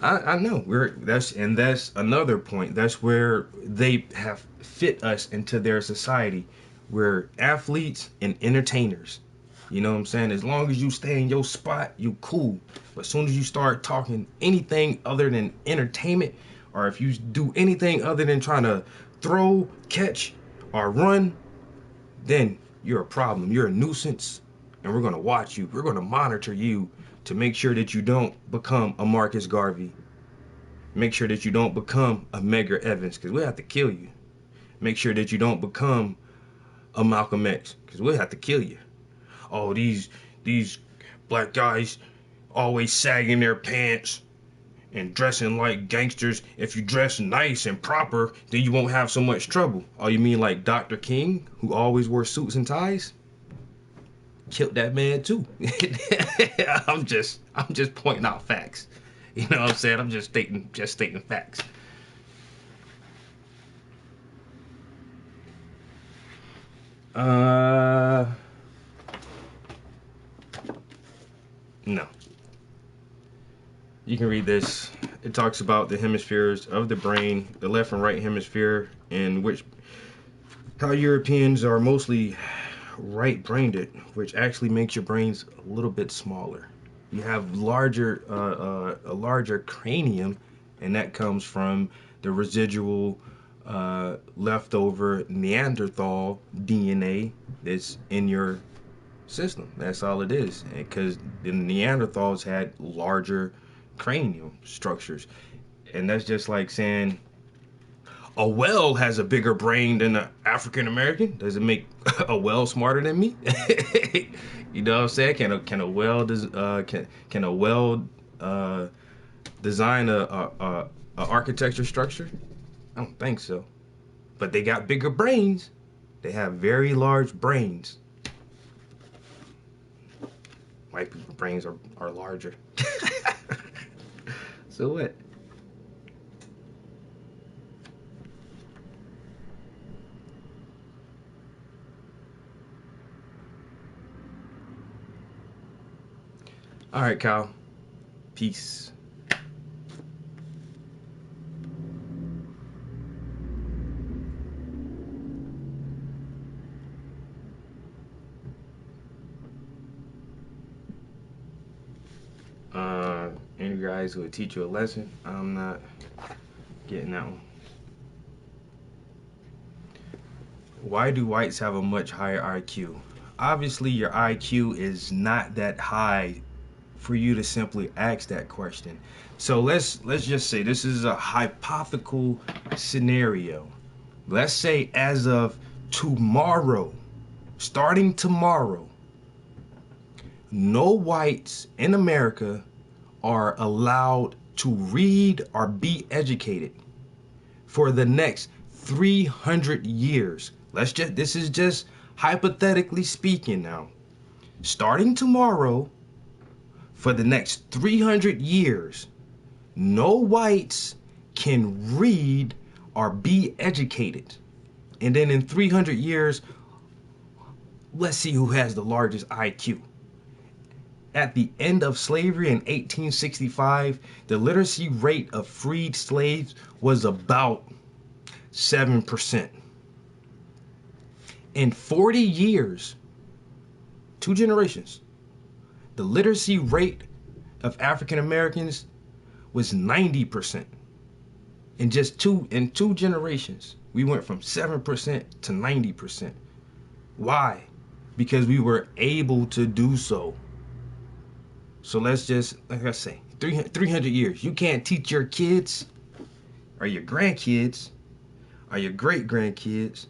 I know that's another point. That's where they have fit us into their society. We're athletes and entertainers. You know what I'm saying? As long as you stay in your spot, you cool. But as soon as you start talking anything other than entertainment, or if you do anything other than trying to throw, catch, or run, then you're a problem. You're a nuisance, and we're gonna watch you. We're gonna monitor you to make sure that you don't become a Marcus Garvey. Make sure that you don't become a Medgar Evers, because we'll have to kill you. Make sure that you don't become a Malcolm X, because we'll have to kill you. Oh, these black guys always sagging their pants and dressing like gangsters. If you dress nice and proper, then you won't have so much trouble. Oh, you mean like Dr. King, who always wore suits and ties? Killed that man too. I'm just pointing out facts. You know what I'm saying? I'm just stating facts. No. You can read this. It talks about the hemispheres of the brain, the left and right hemisphere, and how Europeans are mostly right-brained, which actually makes your brains a little bit smaller. You have a larger cranium, and that comes from the residual leftover Neanderthal DNA that's in your system. That's all it is. Because the Neanderthals had larger cranium structures. And that's just like saying, a whale has a bigger brain than an African American. Does it make a whale smarter than me? You know what I'm saying? Can a whale design a architecture structure? I don't think so. But they got bigger brains. They have very large brains. White people's brains are larger. So what? All right, Kyle. Peace. Any guys who would teach you a lesson? I'm not getting that one. Why do whites have a much higher IQ? Obviously, your IQ is not that high for you to simply ask that question. So let's just say this is a hypothetical scenario. Let's say as of tomorrow, starting tomorrow, no whites in America are allowed to read or be educated for the next 300 years. This is just hypothetically speaking now. Starting tomorrow, for the next 300 years, no whites can read or be educated. And then in 300 years, let's see who has the largest IQ. At the end of slavery in 1865, the literacy rate of freed slaves was about 7%. In 40 years, 2 generations, the literacy rate of African Americans was 90%. In two generations, we went from 7% to 90%. Why? Because we were able to do so. So let's just, like I say, 300 years. You can't teach your kids or your grandkids or your great-grandkids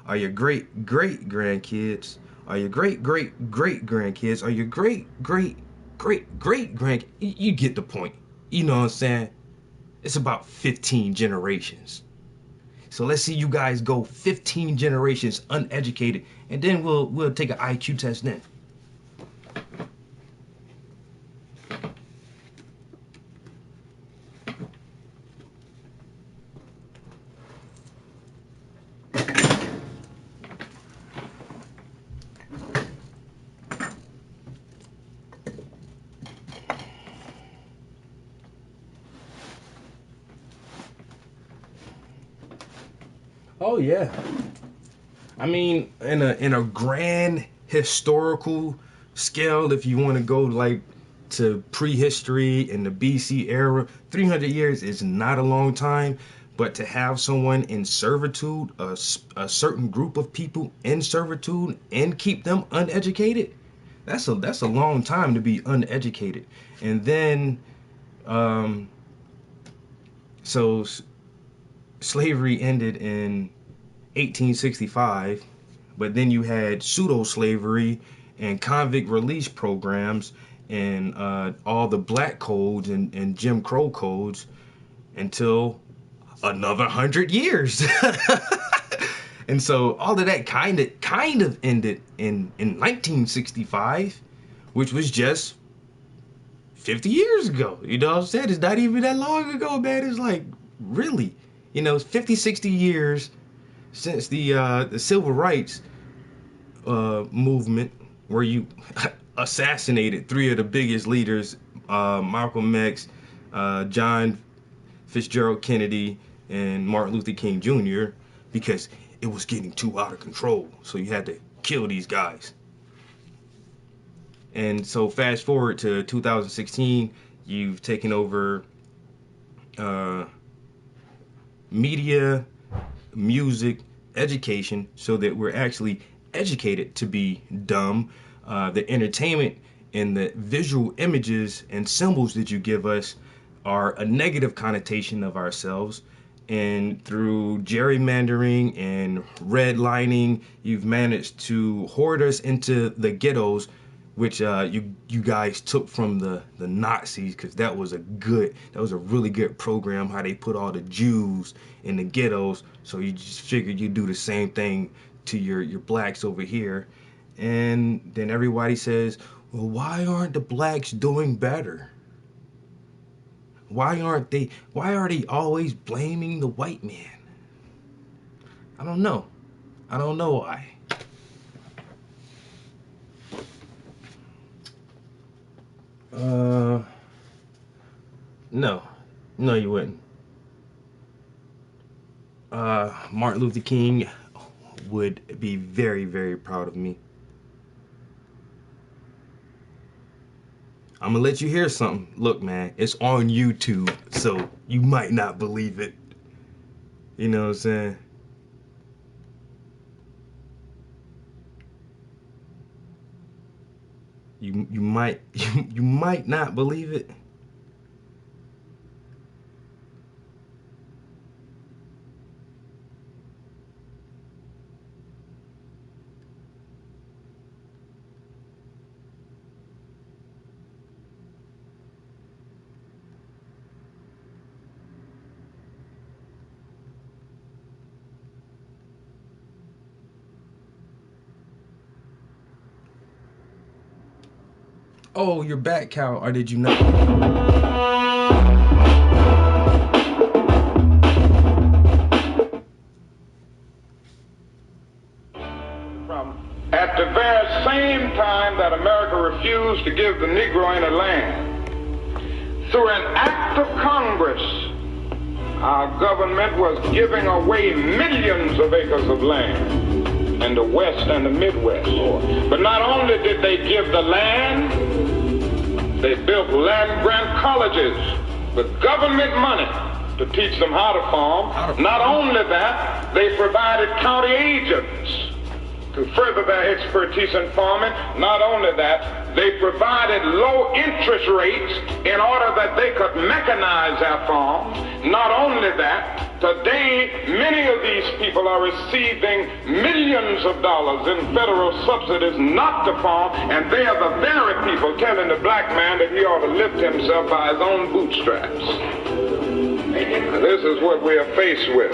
or your great-great-grandkids or your great-great-great-grandkids or your great-great-great-great-grandkids. You get the point. You know what I'm saying? It's about 15 generations. So let's see you guys go 15 generations uneducated, and then we'll take an IQ test then. Oh yeah. I mean, in a grand historical scale, if you want to go like to prehistory in the BC era, 300 years is not a long time, but to have someone in servitude, a certain group of people in servitude, and keep them uneducated, that's a long time to be uneducated. And then so slavery ended in 1865, but then you had pseudo-slavery and convict release programs and all the black codes and Jim Crow codes until another 100 years. And so all of that kind of ended in 1965, which was just 50 years ago. You know what I'm saying? It's not even that long ago, man. It's like, really, 50, 60 years since the civil rights movement, where you assassinated 3 of the biggest leaders, Malcolm X, John Fitzgerald Kennedy, and Martin Luther King Jr., because it was getting too out of control. So you had to kill these guys. And so fast forward to 2016, you've taken over media, music, education, so that we're actually educated to be dumb. The entertainment and the visual images and symbols that you give us are a negative connotation of ourselves. And through gerrymandering and redlining, you've managed to hoard us into the ghettos, which you guys took from the Nazis, because that was a really good program, how they put all the Jews in the ghettos. So you just figured you'd do the same thing to your blacks over here. And then everybody says, well, why aren't the blacks doing better? Why are they always blaming the white man? I don't know. I don't know why. No, you wouldn't. Martin Luther King would be very, very proud of me. I'm gonna let you hear something. Look, man, it's on YouTube, so you might not believe it. You know what I'm saying? You might not believe it. Oh, you're back, Cal, or did you not? At the very same time that America refused to give the Negro any land, through an act of Congress, our government was giving away millions of acres of land in the West and the Midwest. But not only did they give the land, they built land grant colleges with government money to teach them how to farm. Not only that, they provided county agents to further their expertise in farming. Not only that, they provided low interest rates in order that they could mechanize their farms. Not only that, today many of these people are receiving millions of dollars in federal subsidies not to farm, and they are the very people telling the black man that he ought to lift himself by his own bootstraps. This is what we are faced with,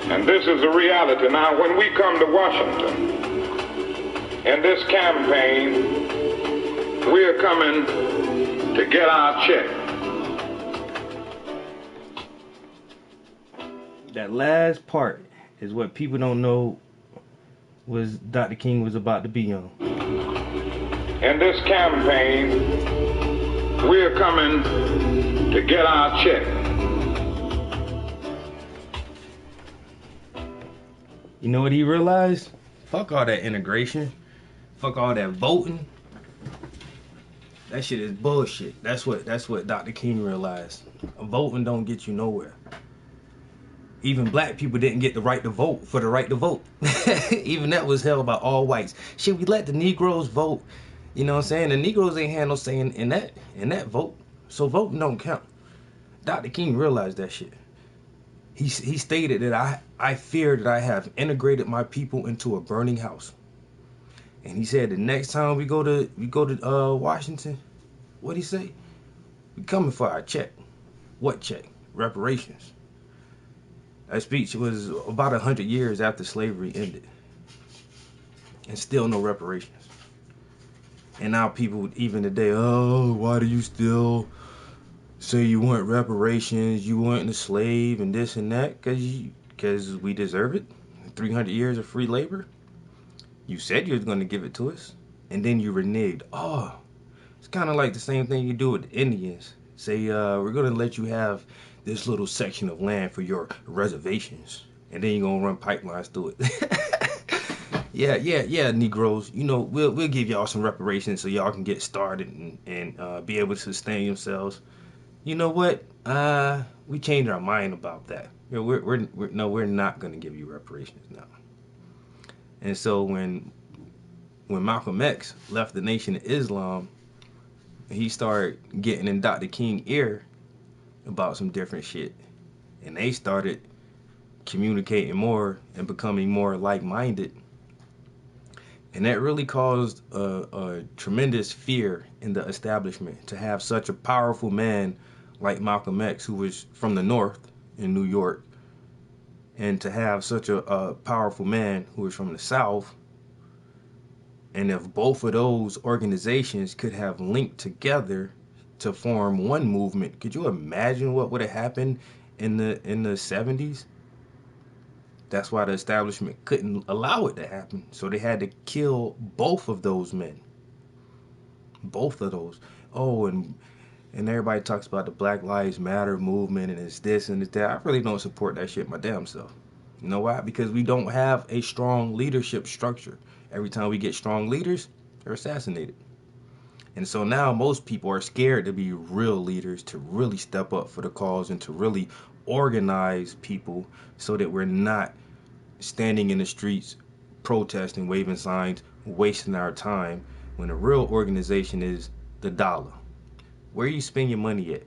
and this is the reality. Now, when we come to Washington, in this campaign, we are coming to get our check. That last part is what people don't know was Dr. King was about to be on. In this campaign, we are coming to get our check. You know what he realized? Fuck all that integration. Fuck all that voting. That shit is bullshit. That's what Dr. King realized. Voting don't get you nowhere. Even black people didn't get the right to vote for the right to vote. Even that was held by all whites. Should we let the Negroes vote? You know what I'm saying? The Negroes ain't had no say in that vote. So voting don't count. Dr. King realized that shit. He stated that I fear that I have integrated my people into a burning house. And he said the next time we go to Washington, what'd he say? We coming for our check. What check? Reparations. That speech was about 100 years after slavery ended. And still no reparations. And now people, even today, oh, why do you still say you want reparations, you want a slave and this and that? Because we deserve it. 300 years of free labor. You said you was going to give it to us. And then you reneged. Oh, it's kind of like the same thing you do with the Indians. Say, we're going to let you have this little section of land for your reservations. And then you're going to run pipelines through it. Yeah, Negroes. You know, we'll give y'all some reparations so y'all can get started and be able to sustain yourselves. You know what? We changed our mind about that. We're not going to give you reparations now. And so when Malcolm X left the Nation of Islam, he started getting in Dr. King's ear about some different shit. And they started communicating more and becoming more like-minded. And that really caused a tremendous fear in the establishment to have such a powerful man like Malcolm X, who was from the North in New York, and to have such a powerful man who was from the South. And if both of those organizations could have linked together to form one movement, could you imagine what would have happened in the 70s? That's why the establishment couldn't allow it to happen. So they had to kill both of those men. Both of those. Oh, and everybody talks about the Black Lives Matter movement and it's this and it's that. I really don't support that shit my damn self. You know why? Because we don't have a strong leadership structure. Every time we get strong leaders, they're assassinated. And so now most people are scared to be real leaders, to really step up for the cause and to really organize people so that we're not standing in the streets protesting, waving signs, wasting our time, when a real organization is the dollar. Where you spend your money at?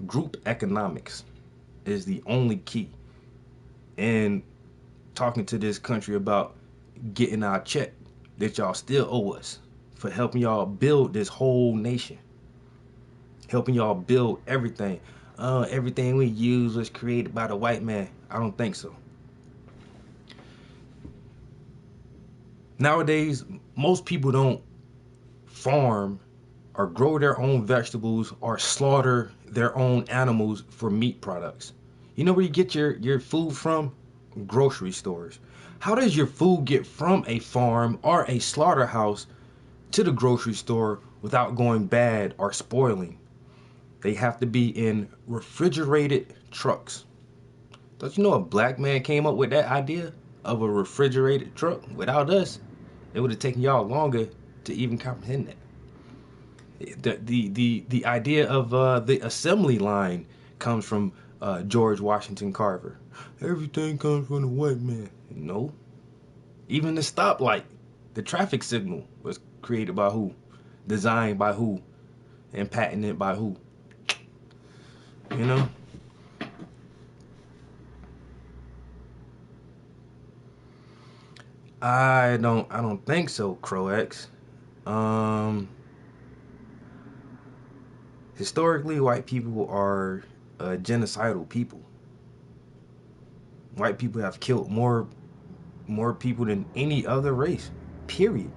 Group economics is the only key. And talking to this country about getting our check that y'all still owe us for helping y'all build this whole nation, helping y'all build everything. Everything we use was created by the white man. I don't think so. Nowadays, most people don't farm or grow their own vegetables or slaughter their own animals for meat products. You know where you get your food from? Grocery stores. How does your food get from a farm or a slaughterhouse to the grocery store without going bad or spoiling? They have to be in refrigerated trucks. Don't you know a black man came up with that idea of a refrigerated truck? Without us, it would have taken y'all longer to even comprehend that. The idea of the assembly line comes from George Washington Carver. Everything comes from the white man. No. Even the stoplight, the traffic signal, was created by who? Designed by who? And patented by who? You know? I don't think so, Crow-X. Historically, white people are genocidal people. White people have killed more people than any other race. Period.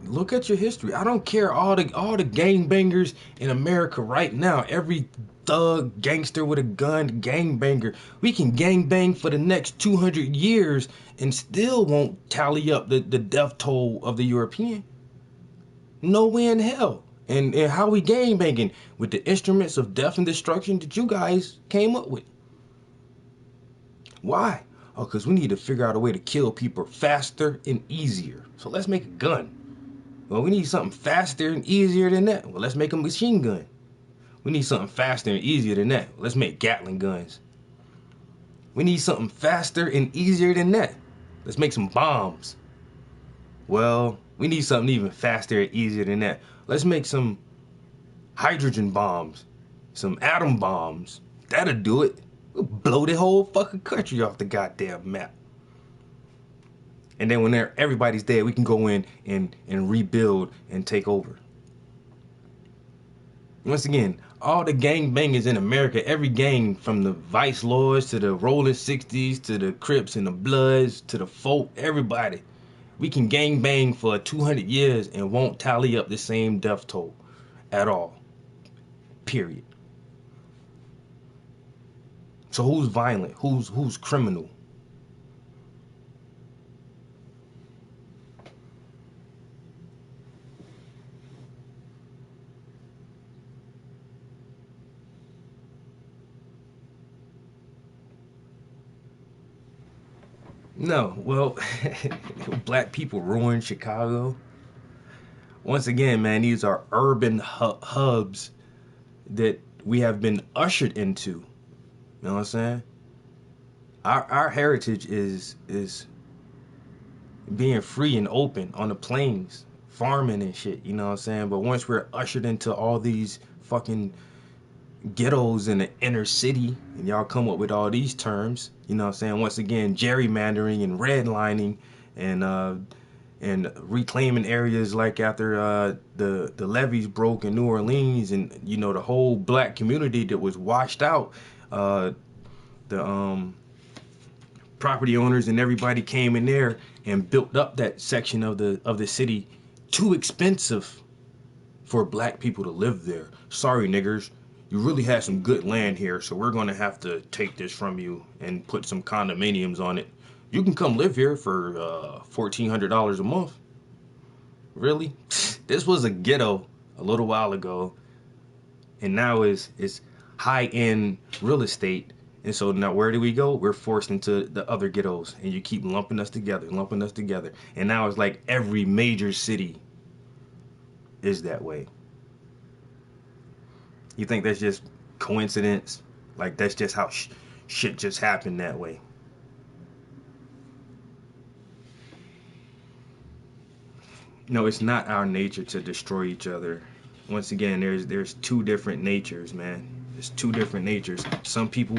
Look at your history. I don't care all the gangbangers in America right now. Every thug, gangster with a gun, gangbanger. We can gangbang for the next 200 years and still won't tally up the death toll of the European. No way in hell. And how we gangbanging? With the instruments of death and destruction that you guys came up with. Why? Oh, because we need to figure out a way to kill people faster and easier. So let's make a gun. Well, we need something faster and easier than that. Well, let's make a machine gun. We need something faster and easier than that. Let's make Gatling guns. We need something faster and easier than that. Let's make some bombs. Well, we need something even faster and easier than that. Let's make some hydrogen bombs, some atom bombs. That'll do it. We'll blow the whole fucking country off the goddamn map. And then when everybody's dead, we can go in and rebuild and take over. Once again, all the gangbangers in America, every gang from the Vice Lords to the Rolling 60s to the Crips and the Bloods to the folk, everybody. We can gangbang for 200 years and won't tally up the same death toll at all. Period. So who's violent? Who's criminal? No, well, black people ruined Chicago. Once again, man, these are urban hubs that we have been ushered into. You know what I'm saying? Our heritage is being free and open on the plains, farming and shit, you know what I'm saying? But once we're ushered into all these fucking ghettos in the inner city, and y'all come up with all these terms, you know what I'm saying? Once again, gerrymandering and redlining and reclaiming areas like after the levees broke in New Orleans, and you know, the whole black community that was washed out, the property owners and everybody came in there and built up that section of the city too expensive for black people to live there. Sorry, niggers. You really had some good land here, so we're going to have to take this from you and put some condominiums on it. You can come live here for $1,400 a month. Really? This was a ghetto a little while ago, and now it's high-end real estate. And so now where do we go? We're forced into the other ghettos, and you keep lumping us together. And now it's like every major city is that way. You think that's just coincidence? Like that's just how shit just happened that way? No, it's not our nature to destroy each other. Once again, there's two different natures, man. There's two different natures. Some people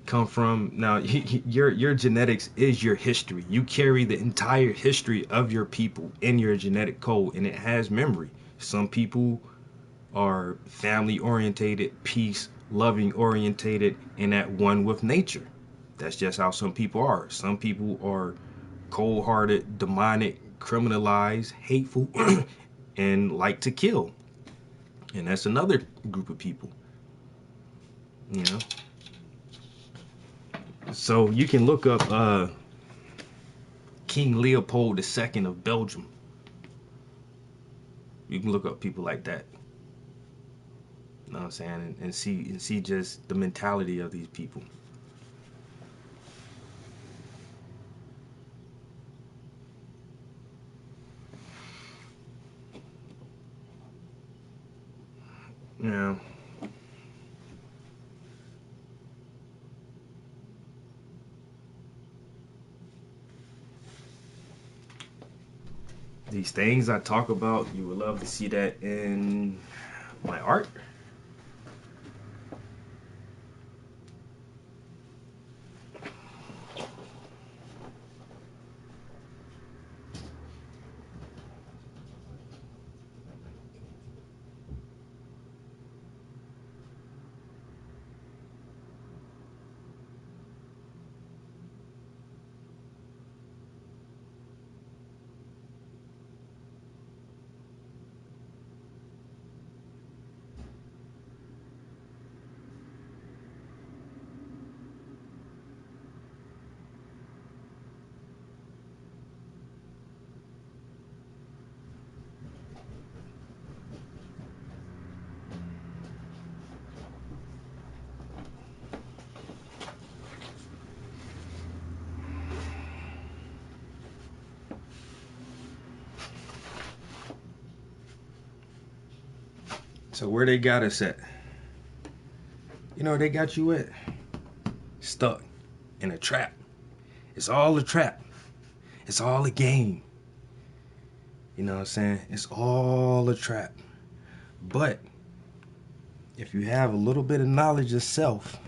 come from, now your genetics is your history. You carry the entire history of your people in your genetic code, and it has memory. Some people are family orientated, peace loving orientated, and at one with nature. That's just how some people are. Some people are cold-hearted, demonic, criminalized, hateful, and like to kill. And that's another group of people, you know. So you can look up King Leopold II of Belgium. You can look up people like that. You know what I'm saying? And see just the mentality of these people. Yeah. These things I talk about, you would love to see that in my art. So where they got us at? You know where they got you at? Stuck in a trap. It's all a trap. It's all a game. You know what I'm saying? It's all a trap. But if you have a little bit of knowledge of self,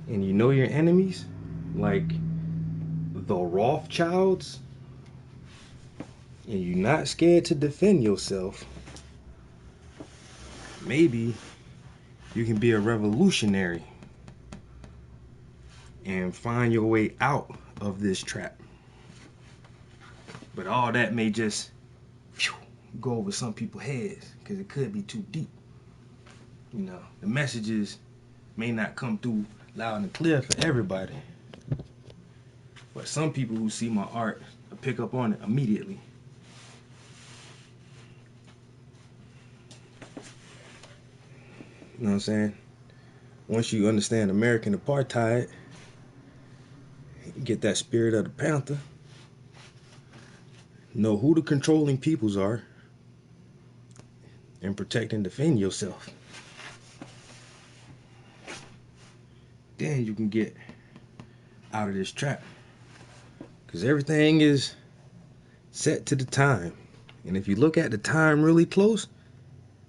and you know your enemies, like the Rothschilds, and you're not scared to defend yourself, maybe you can be a revolutionary and find your way out of this trap. But all that may just go over some people's heads because it could be too deep. You know, the messages may not come through loud and clear for everybody. But some people who see my art will pick up on it immediately. You know what I'm saying? Once you understand American apartheid, get that spirit of the Panther, know who the controlling peoples are, and protect and defend yourself. Then you can get out of this trap. Because everything is set to the time. And if you look at the time really close,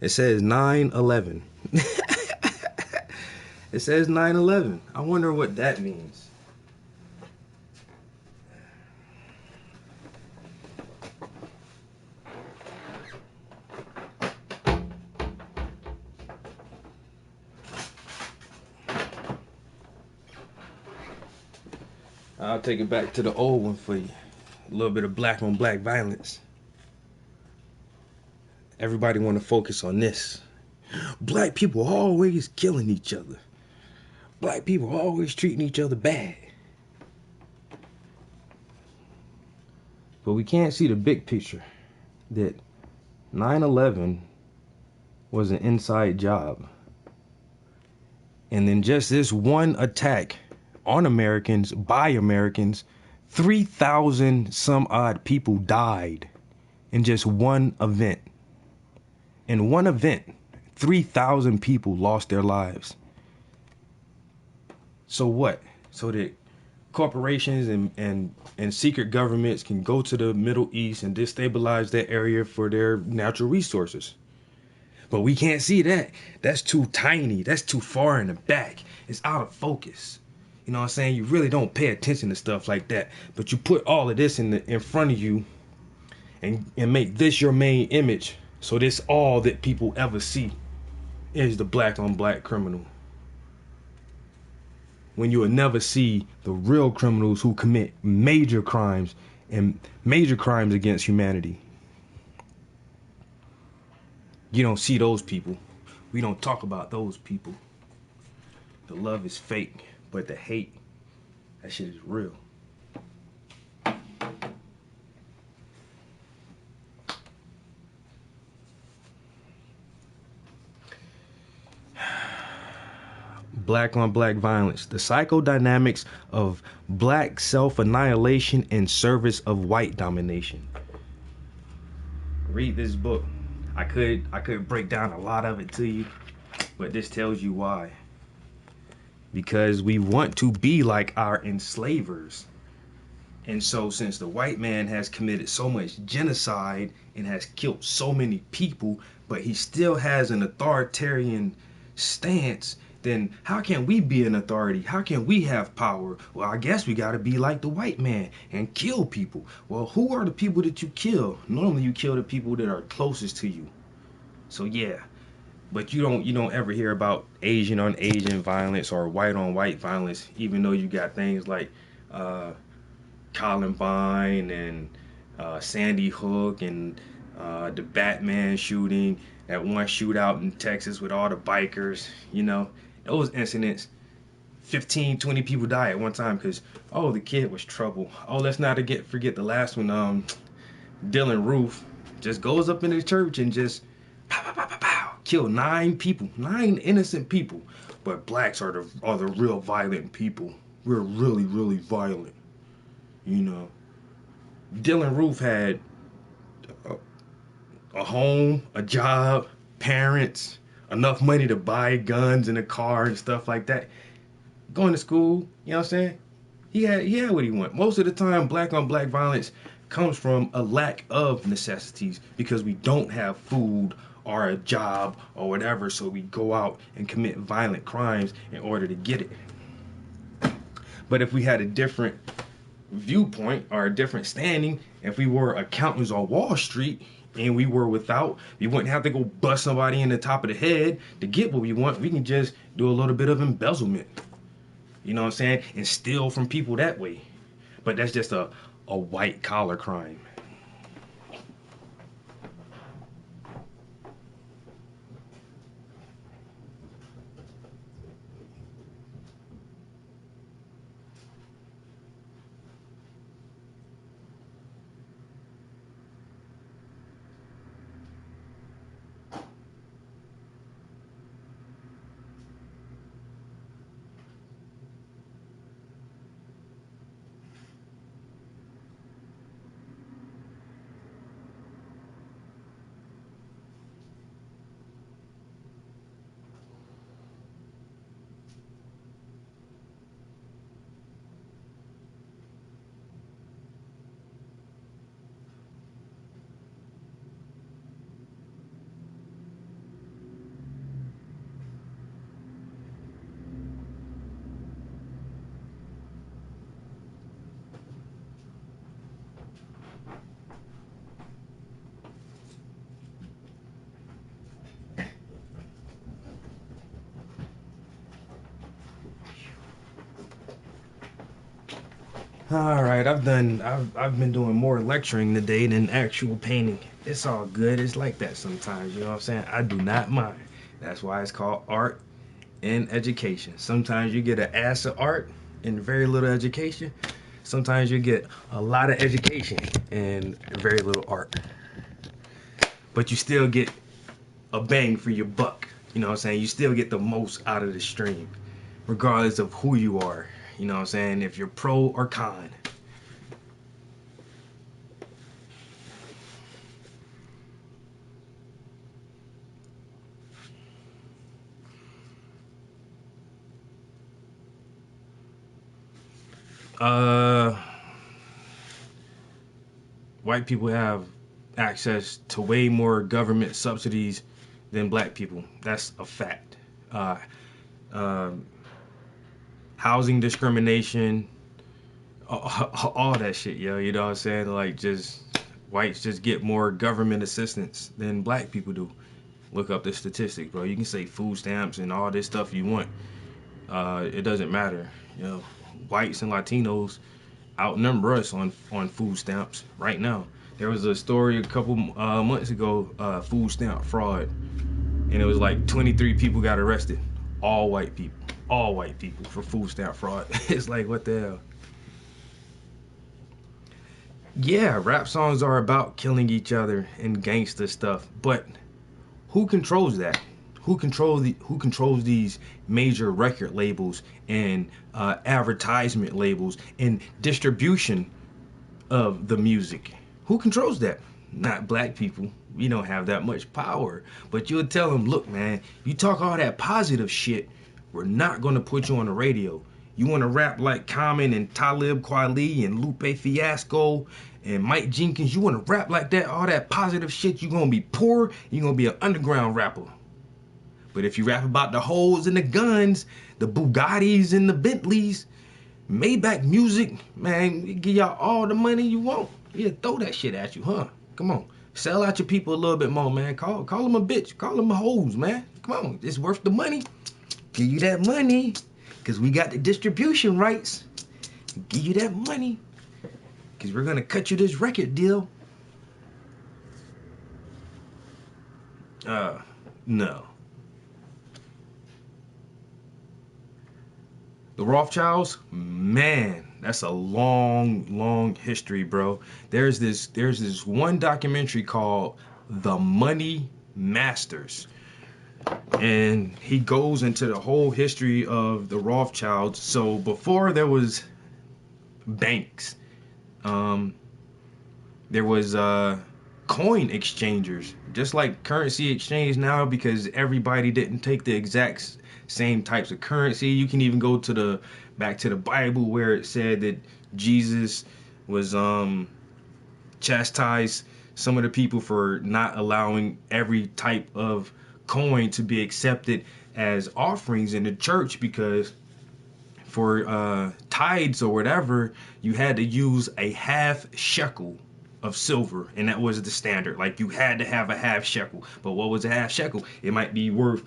It says 9/11. It says 9/11. I wonder what that means. I'll take it back to the old one for you. A little bit of black on black violence. Everybody want to focus on this. Black people always killing each other. Black people always treating each other bad. But we can't see the big picture that 9/11 was an inside job. And then just this one attack on Americans, by Americans, 3,000 some odd people died in just one event. In one event, 3,000 people lost their lives. So what? So that corporations and secret governments can go to the Middle East and destabilize that area for their natural resources. But we can't see that. That's too tiny. That's too far in the back. It's out of focus. You know what I'm saying? You really don't pay attention to stuff like that. But you put all of this in front of you and make this your main image. So this all that people ever see is the black on black criminal. When you will never see the real criminals who commit major crimes and major crimes against humanity. You don't see those people. We don't talk about those people. The love is fake, but the hate, that shit is real. Black on black violence, the psychodynamics of black self-annihilation in service of white domination. Read this book. I could break down a lot of it to you, but this tells you why. Because we want to be like our enslavers. And so since the white man has committed so much genocide and has killed so many people, but he still has an authoritarian stance, then how can we be an authority? How can we have power? Well, I guess we got to be like the white man and kill people. Well, who are the people that you kill? Normally you kill the people that are closest to you. So yeah, but you don't ever hear about Asian on Asian violence or white on white violence, even though you got things like Columbine and Sandy Hook and the Batman shooting, that one shootout in Texas with all the bikers, you know. Those incidents, 15, 20 people die at one time because, oh, the kid was trouble. Oh, let's not forget the last one, Dylan Roof just goes up in the church and just pow, pow, pow, pow, pow, kill 9 people, 9 innocent people. But blacks are the real violent people. We're really, really violent, you know. Dylan Roof had a home, a job, parents, enough money to buy guns and a car and stuff like that. Going to school, you know what I'm saying? He had what he wanted. Most of the time, black on black violence comes from a lack of necessities because we don't have food or a job or whatever, so we go out and commit violent crimes in order to get it. But if we had a different viewpoint or a different standing, if we were accountants on Wall Street and we wouldn't have to go bust somebody in the top of the head to get what we want. We can just do a little bit of embezzlement, you know what I'm saying, and steal from people that way. But that's just a white collar crime. All right, I've been doing more lecturing today than actual painting. It's all good. It's like that sometimes, you know what I'm saying? I do not mind. That's why it's called art and education. Sometimes you get an ass of art and very little education. Sometimes you get a lot of education and very little art. But you still get a bang for your buck. You know what I'm saying? You still get the most out of the stream, regardless of who you are. You know what I'm saying? If you're pro or con. White people have access to way more government subsidies than black people. That's a fact. Housing discrimination, all that shit, yo. You know what I'm saying? Like, just whites just get more government assistance than black people do. Look up the statistics, bro. You can say food stamps and all this stuff you want. It doesn't matter. You know, whites and Latinos outnumber us on food stamps right now. There was a story a couple months ago, food stamp fraud, and it was like 23 people got arrested, all white people for food stamp fraud. It's like, what the hell? Yeah, rap songs are about killing each other and gangster stuff, but who controls that? Who controls these major record labels and advertisement labels and distribution of the music? Who controls that? Not black people. We don't have that much power. But you'll tell them, look, man, you talk all that positive shit, we're not going to put you on the radio. You want to rap like Common and Talib Kweli and Lupe Fiasco and Mike Jenkins, you want to rap like that, all that positive shit, you're going to be poor, you're going to be an underground rapper. But if you rap about the hoes and the guns, the Bugattis and the Bentleys, Maybach music, man, we give y'all all the money you want. Yeah, throw that shit at you, huh? Come on. Sell out your people a little bit more, man. Call them a bitch. Call them a hoes, man. Come on. It's worth the money. Give you that money. Because we got the distribution rights. Give you that money. Because we're going to cut you this record deal. No. The Rothschilds, man, that's a long history, bro. There's this one documentary called The Money Masters, and he goes into the whole history of the Rothschilds. So before there was banks, there was coin exchangers, just like currency exchange now, because everybody didn't take the exact same types of currency. You can even go to back to the Bible where it said that Jesus was chastised some of the people for not allowing every type of coin to be accepted as offerings in the church, because for tithes or whatever, you had to use a half shekel of silver, and that was the standard. Like, you had to have a half shekel. But what was a half shekel? It might be worth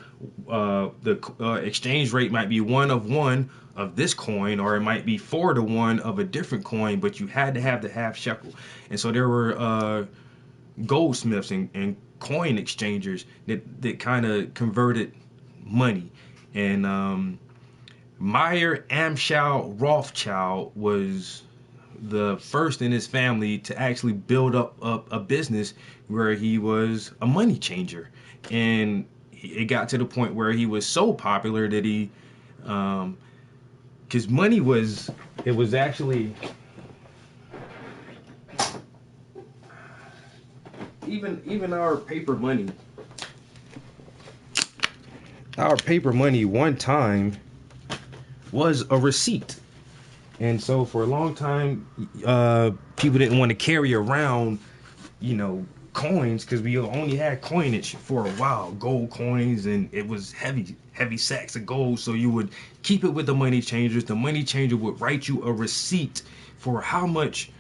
the exchange rate might be 1 of 1 of this coin, or it might be 4 to 1 of a different coin, but you had to have the half shekel. And so there were goldsmiths and coin exchangers that kind of converted money. And Meyer Amschel Rothschild was the first in his family to actually build up a business where he was a money changer. And it got to the point where he was so popular that he, because money was actually, even our paper money one time was a receipt. And so for a long time, people didn't want to carry around, coins, because we only had coinage for a while, gold coins, and it was heavy sacks of gold. So you would keep it with the money changers. The money changer would write you a receipt for how much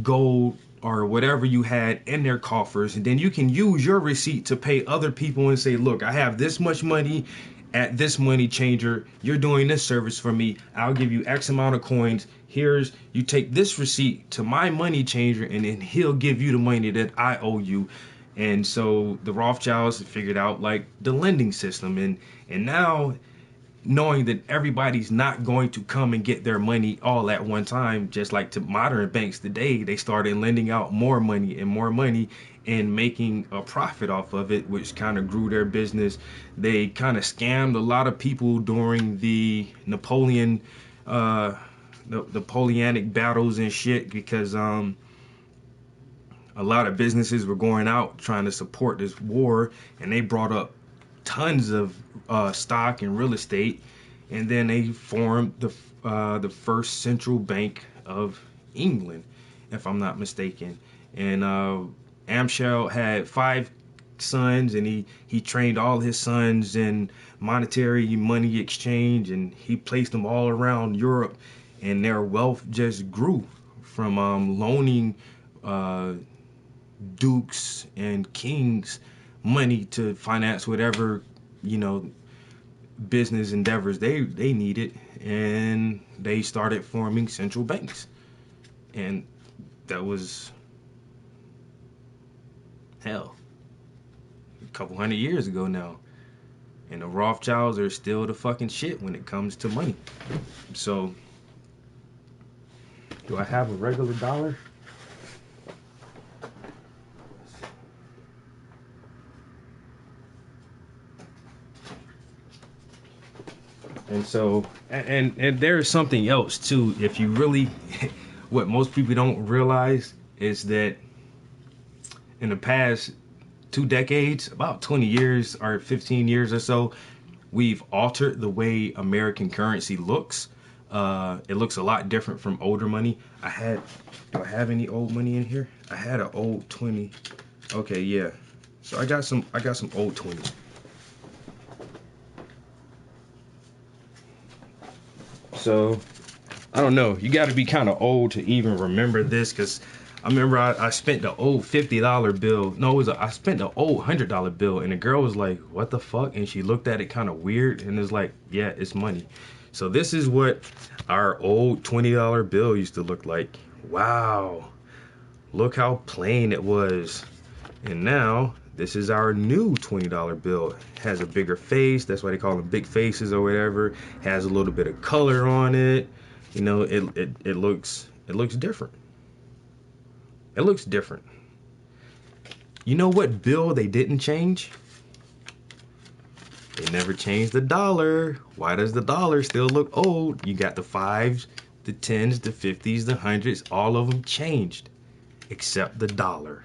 gold or whatever you had in their coffers. And then you can use your receipt to pay other people and say, look, I have this much money at this money changer, you're doing this service for me. I'll give you X amount of coins. You take this receipt to my money changer, and then he'll give you the money that I owe you. And so the Rothschilds figured out like the lending system, and now knowing that everybody's not going to come and get their money all at one time, just like to modern banks today, they started lending out more money and making a profit off of it, which kind of grew their business. They kind of scammed a lot of people during the Napoleonic battles and shit, because a lot of businesses were going out trying to support this war, and they brought up tons of stock and real estate, and then they formed the first central bank of England, if I'm not mistaken. And Amschel had 5 sons, and he trained all his sons in monetary money exchange, and he placed them all around Europe, and their wealth just grew from loaning dukes and kings money to finance whatever, business endeavors they needed, and they started forming central banks. And that was hell, a couple hundred years ago now. And the Rothschilds are still the fucking shit when it comes to money. So, do I have a regular dollar? And so, and there's something else too. If you really, what most people don't realize is that in the past 2 decades, about 20 years or 15 years or so, we've altered the way American currency looks. It looks a lot different from older money. Do I have any old money in here? I had an old 20. Okay, yeah. So I got some old 20s. So, I don't know. You got to be kind of old to even remember this, because I remember I spent the old $50 bill. No, I spent the old $100 bill, and the girl was like, "What the fuck?" And she looked at it kind of weird, and was like, "Yeah, it's money." So this is what our old $20 bill used to look like. Wow. Look how plain it was. And now, this is our new $20 bill. It has a bigger face. That's why they call them big faces or whatever. Has a little bit of color on it. It looks different. It looks different. You know what bill they didn't change? They never changed the dollar. Why does the dollar still look old? You got the 5s, the 10s, the 50s, the 100s. All of them changed except the dollar.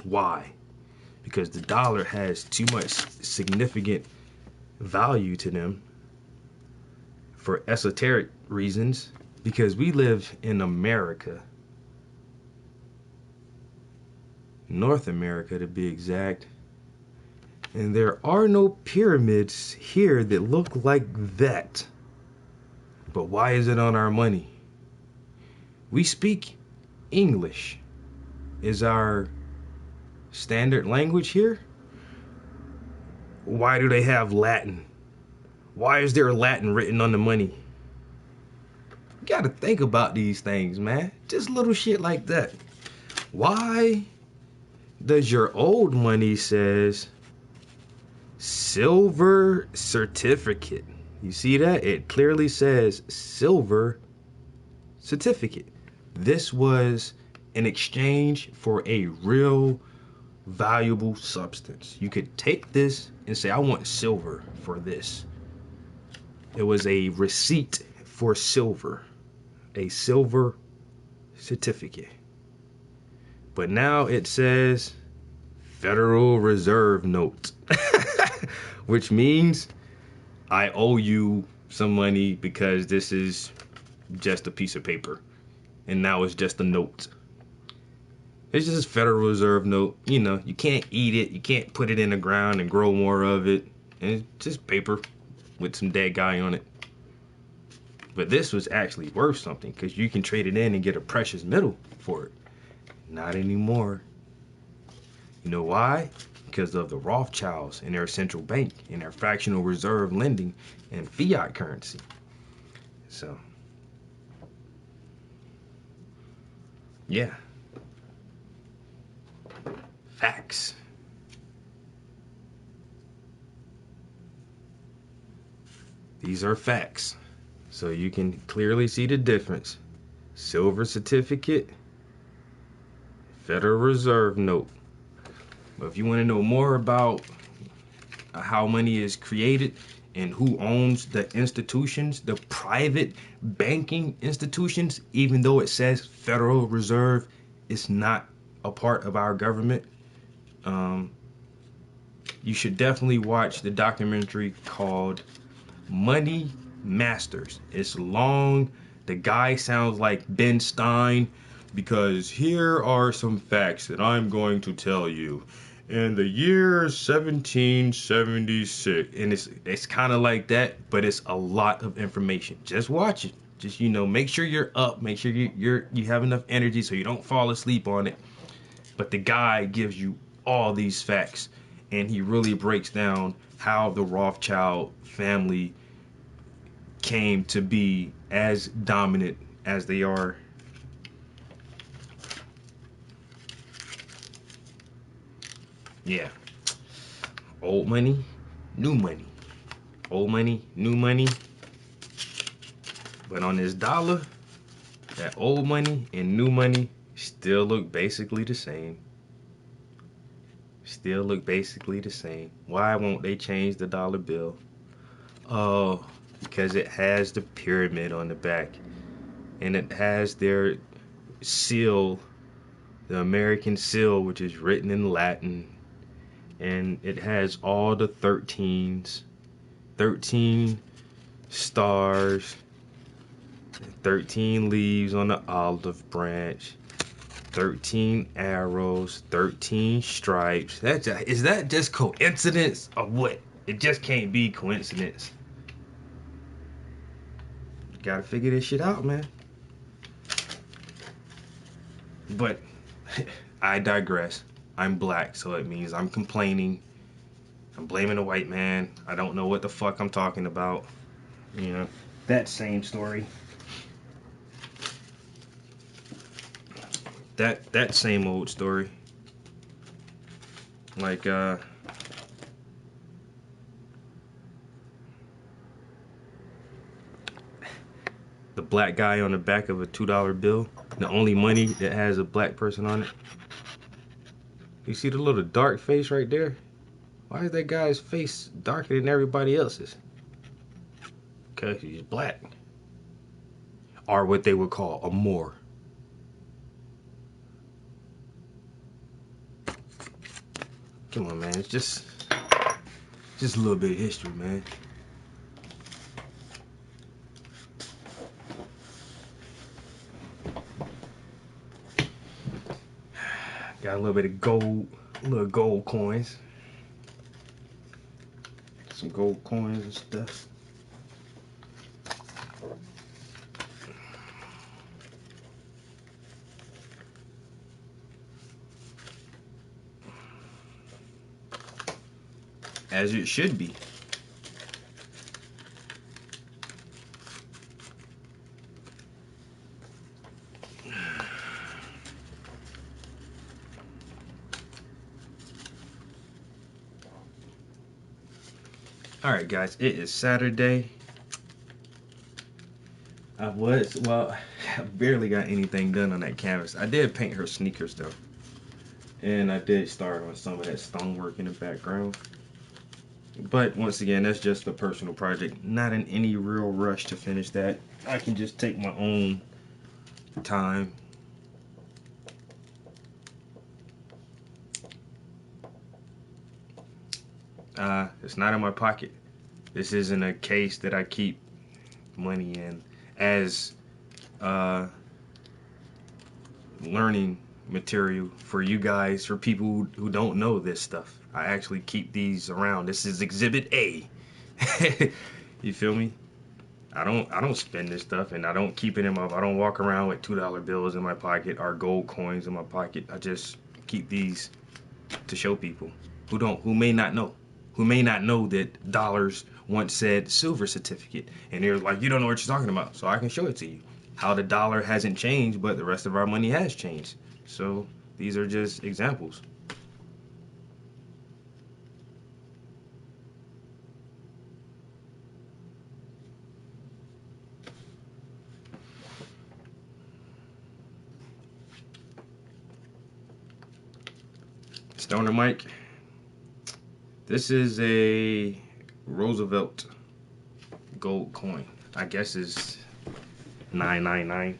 Why? Because the dollar has too much significant value to them for esoteric reasons, because we live in America. North America, to be exact. And there are no pyramids here that look like that. But why is it on our money? We speak English. Is our standard language here? Why do they have Latin? Why is there Latin written on the money? You gotta think about these things, man. Just little shit like that. Why does your old money says silver certificate? You see that? It clearly says silver certificate. This was in exchange for a real valuable substance. You could take this and say, "I want silver for this." It was a receipt for silver, a silver certificate. But now it says Federal Reserve note, which means I owe you some money because this is just a piece of paper. And now it's just a note. It's just a Federal Reserve note. You know, you can't eat it. You can't put it in the ground and grow more of it. And it's just paper with some dead guy on it. But this was actually worth something because you can trade it in and get a precious metal for it. Not anymore. You know why? Because of the Rothschilds and their central bank and their fractional reserve lending and fiat currency. So, yeah. Facts. These are facts. So you can clearly see the difference. Silver certificate, Federal Reserve note. But if you want to know more about how money is created and who owns the institutions, the private banking institutions, even though it says Federal Reserve, it's not a part of our government. You should definitely watch the documentary called Money Masters. It's long. The guy sounds like Ben Stein, because here are some facts that I'm going to tell you. In the year 1776, and it's kind of like that, but it's a lot of information. Just watch it. Just, you know, make sure you're up. Make sure you have enough energy so you don't fall asleep on it. But the guy gives you all these facts, and he really breaks down how the Rothschild family came to be as dominant as they are. Yeah. Old money, new money. Old money, new money. But on this dollar, that old money and new money still look basically the same. Still look basically the same. Why won't they change the dollar bill? Oh, because it has the pyramid on the back. And it has their seal, the American seal, which is written in Latin. And it has all the 13s, 13 stars, 13 leaves on the olive branch, 13 arrows, 13 stripes. Is that just coincidence or what? It just can't be coincidence. You gotta figure this shit out, man. But I digress. I'm black, so it means I'm complaining. I'm blaming a white man. I don't know what the fuck I'm talking about. You know, that same story. That same old story. Like, the black guy on the back of a $2 bill. The only money that has a black person on it. You see the little dark face right there? Why is that guy's face darker than everybody else's? Because he's black. Or what they would call a Moor. Come on, man. It's just a little bit of history, man. Got a little bit of gold, little gold coins. Some gold coins and stuff. As it should be. Alright guys, it is Saturday. I barely got anything done on that canvas. I did paint her sneakers though. And I did start on some of that stonework in the background. But once again, that's just a personal project. Not in any real rush to finish that. I can just take my own time. It's not in my pocket. This isn't a case that I keep money in as learning material for you guys, for people who don't know this stuff. I actually keep these around. This is Exhibit A. You feel me? I don't spend this stuff, and I don't keep it in my. I don't walk around with $2 bills in my pocket or gold coins in my pocket. I just keep these to show people who may not know that dollars once said silver certificate, and they're like, you don't know what you're talking about. So I can show it to you how the dollar hasn't changed, but the rest of our money has changed. So these are just examples. Stoner Mike, this is a Roosevelt gold coin. I guess it's 999.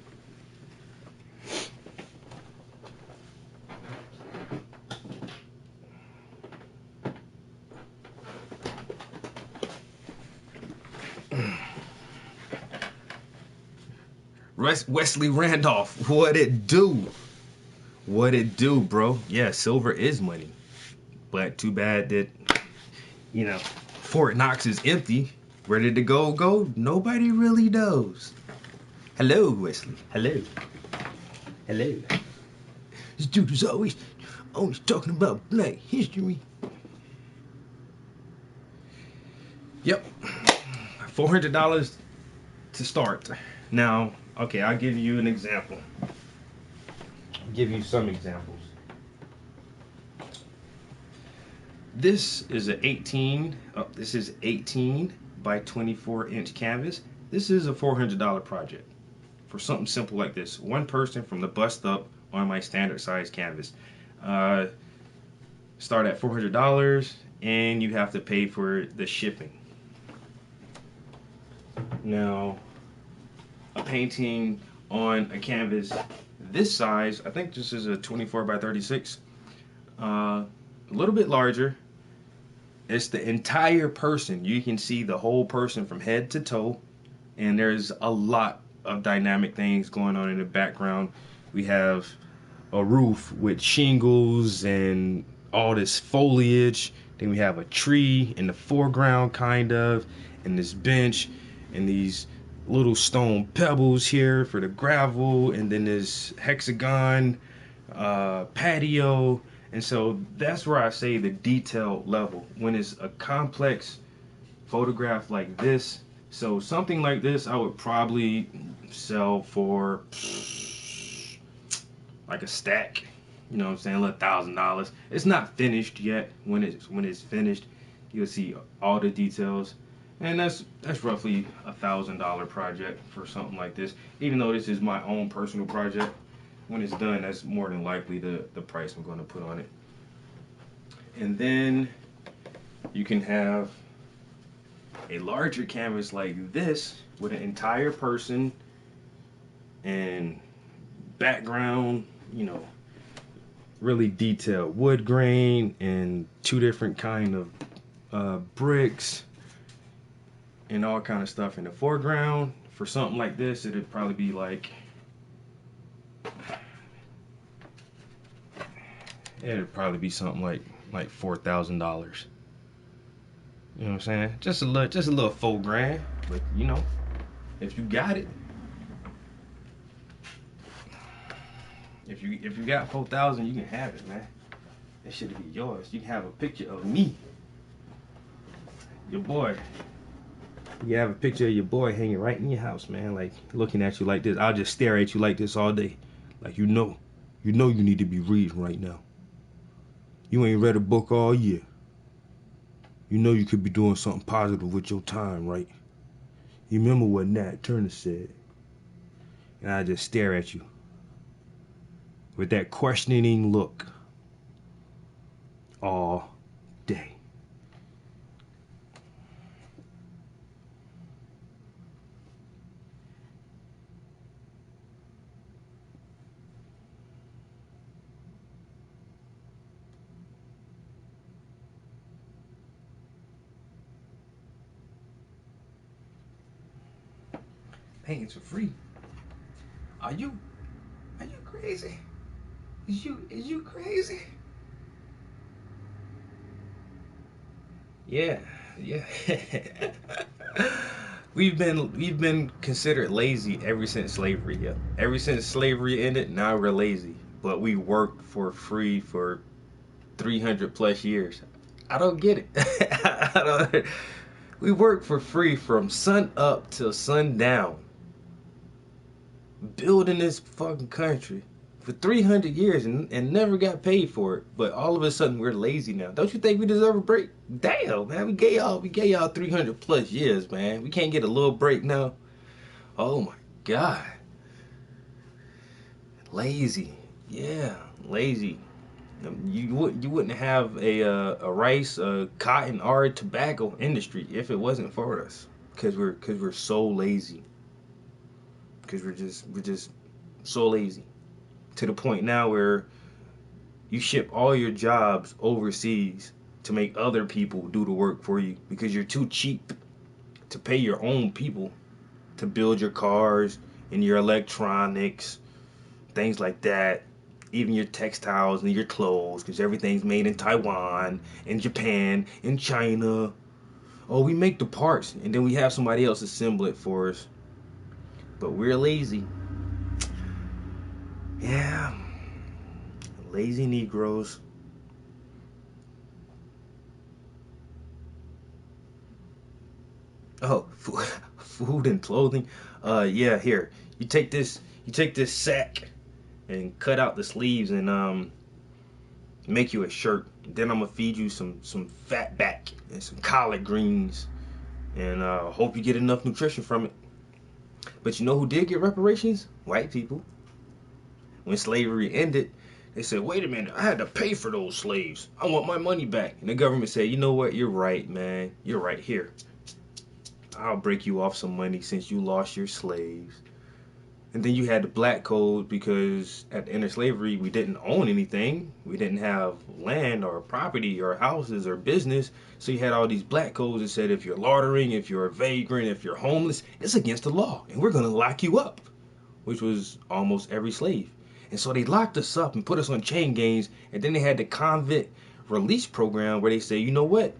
Wesley Randolph, what it do? What it do, bro? Yeah, silver is money. But too bad that, Fort Knox is empty. Where did the gold go? Nobody really knows. Hello, Wesley. Hello. Hello. This dude is always talking about Black history. Yep. $400 to start. Now, okay, I'll give you an example. I'll give you some examples. This is an 18 by 24 inch canvas. This is a $400 project for something simple like this. One person from the bust up on my standard size canvas. Start at $400 and you have to pay for the shipping. Now, a painting on a canvas this size, I think this is a 24 by 36, a little bit larger. It's the entire person. You can see the whole person from head to toe, and there's a lot of dynamic things going on in the background. We have a roof with shingles and all this foliage. Then we have a tree in the foreground, kind of, and this bench and these little stone pebbles here for the gravel, and then this hexagon patio. And so that's where I say the detail level, when it's a complex photograph like this. So something like this I would probably sell for like a stack, you know what I'm saying, like $1,000. It's not finished yet. When it's finished, you'll see all the details. And that's roughly $1,000 project for something like this. Even though this is my own personal project, when it's done, that's more than likely the price I'm going to put on it. And then you can have a larger canvas like this with an entire person and background, really detailed wood grain and 2 different kind of bricks and all kind of stuff in the foreground. For something like this, it'd probably be like, something like $4,000. You know what I'm saying? Just a little $4,000, but if you got it, if you got $4,000, you can have it, man. That should be yours. You can have a picture of me, your boy. You have a picture of your boy hanging right in your house, man, like looking at you like this. I'll just stare at you like this all day, like you know you need to be reading right now. You ain't read a book all year. You know you could be doing something positive with your time, right? You remember what Nat Turner said? And I just stare at you with that questioning look all day. Paintings for free. Are you crazy? Is you crazy? Yeah. We've been considered lazy ever since slavery. Yeah. Ever since slavery ended, now we're lazy. But we worked for free for 300 plus years. I don't get it. We work for free from sun up till sundown, building this fucking country for 300 years and never got paid for it. But all of a sudden we're lazy now. Don't you think we deserve a break? Damn, man, we gave y'all 300 plus years, man. We can't get a little break now. Oh my God. Lazy. Yeah, lazy. You wouldn't have a rice, cotton, or tobacco industry if it wasn't for us, because we're so lazy. Because we're just so lazy, to the point now where you ship all your jobs overseas to make other people do the work for you because you're too cheap to pay your own people to build your cars and your electronics, things like that. Even your textiles and your clothes, because everything's made in Taiwan, in Japan, in China. Oh, we make the parts and then we have somebody else assemble it for us. But we're lazy. Yeah. Lazy Negroes. Oh, food and clothing. Yeah, here. You take this sack and cut out the sleeves and make you a shirt. Then I'm gonna feed you some fat back and some collard greens, and hope you get enough nutrition from it. But you know who did get reparations? White people. When slavery ended, they said, wait a minute, I had to pay for those slaves. I want my money back. And the government said, you know what, you're right, man. You're right. Here, I'll break you off some money since you lost your slaves. And then you had the black code, because at the end of slavery, we didn't own anything. We didn't have land or property or houses or business. So you had all these black codes that said if you're loitering, if you're a vagrant, if you're homeless, it's against the law. And we're going to lock you up, which was almost every slave. And so they locked us up and put us on chain gangs. And then they had the convict release program where they say, you know what?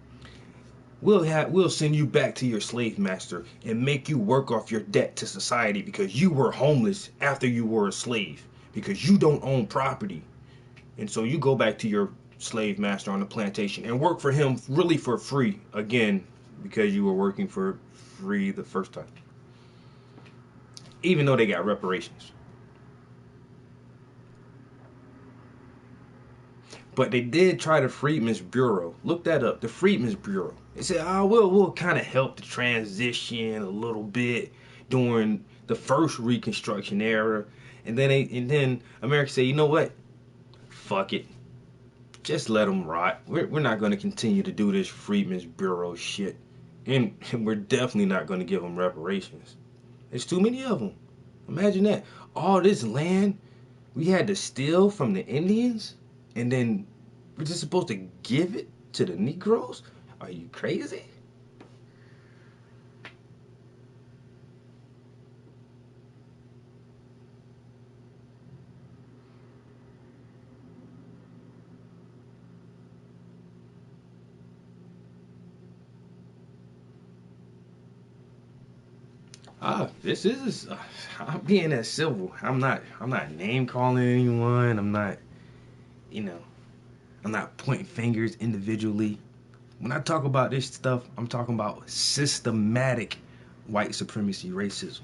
We'll send you back to your slave master and make you work off your debt to society because you were homeless after you were a slave, because you don't own property. And so you go back to your slave master on the plantation and work for him really for free again, because you were working for free the first time. Even though they got reparations. But they did try the Freedmen's Bureau. Look that up, the Freedmen's Bureau. They said, we'll kind of help the transition a little bit during the first Reconstruction era. And then America said, you know what? Fuck it. Just let them rot. We're not going to continue to do this Freedmen's Bureau shit. And we're definitely not going to give them reparations. There's too many of them. Imagine that. All this land we had to steal from the Indians, and then we're just supposed to give it to the Negroes? Are you crazy? This is I'm being that civil. I'm not name calling anyone. I'm not pointing fingers individually. When I talk about this stuff, I'm talking about systematic white supremacy racism.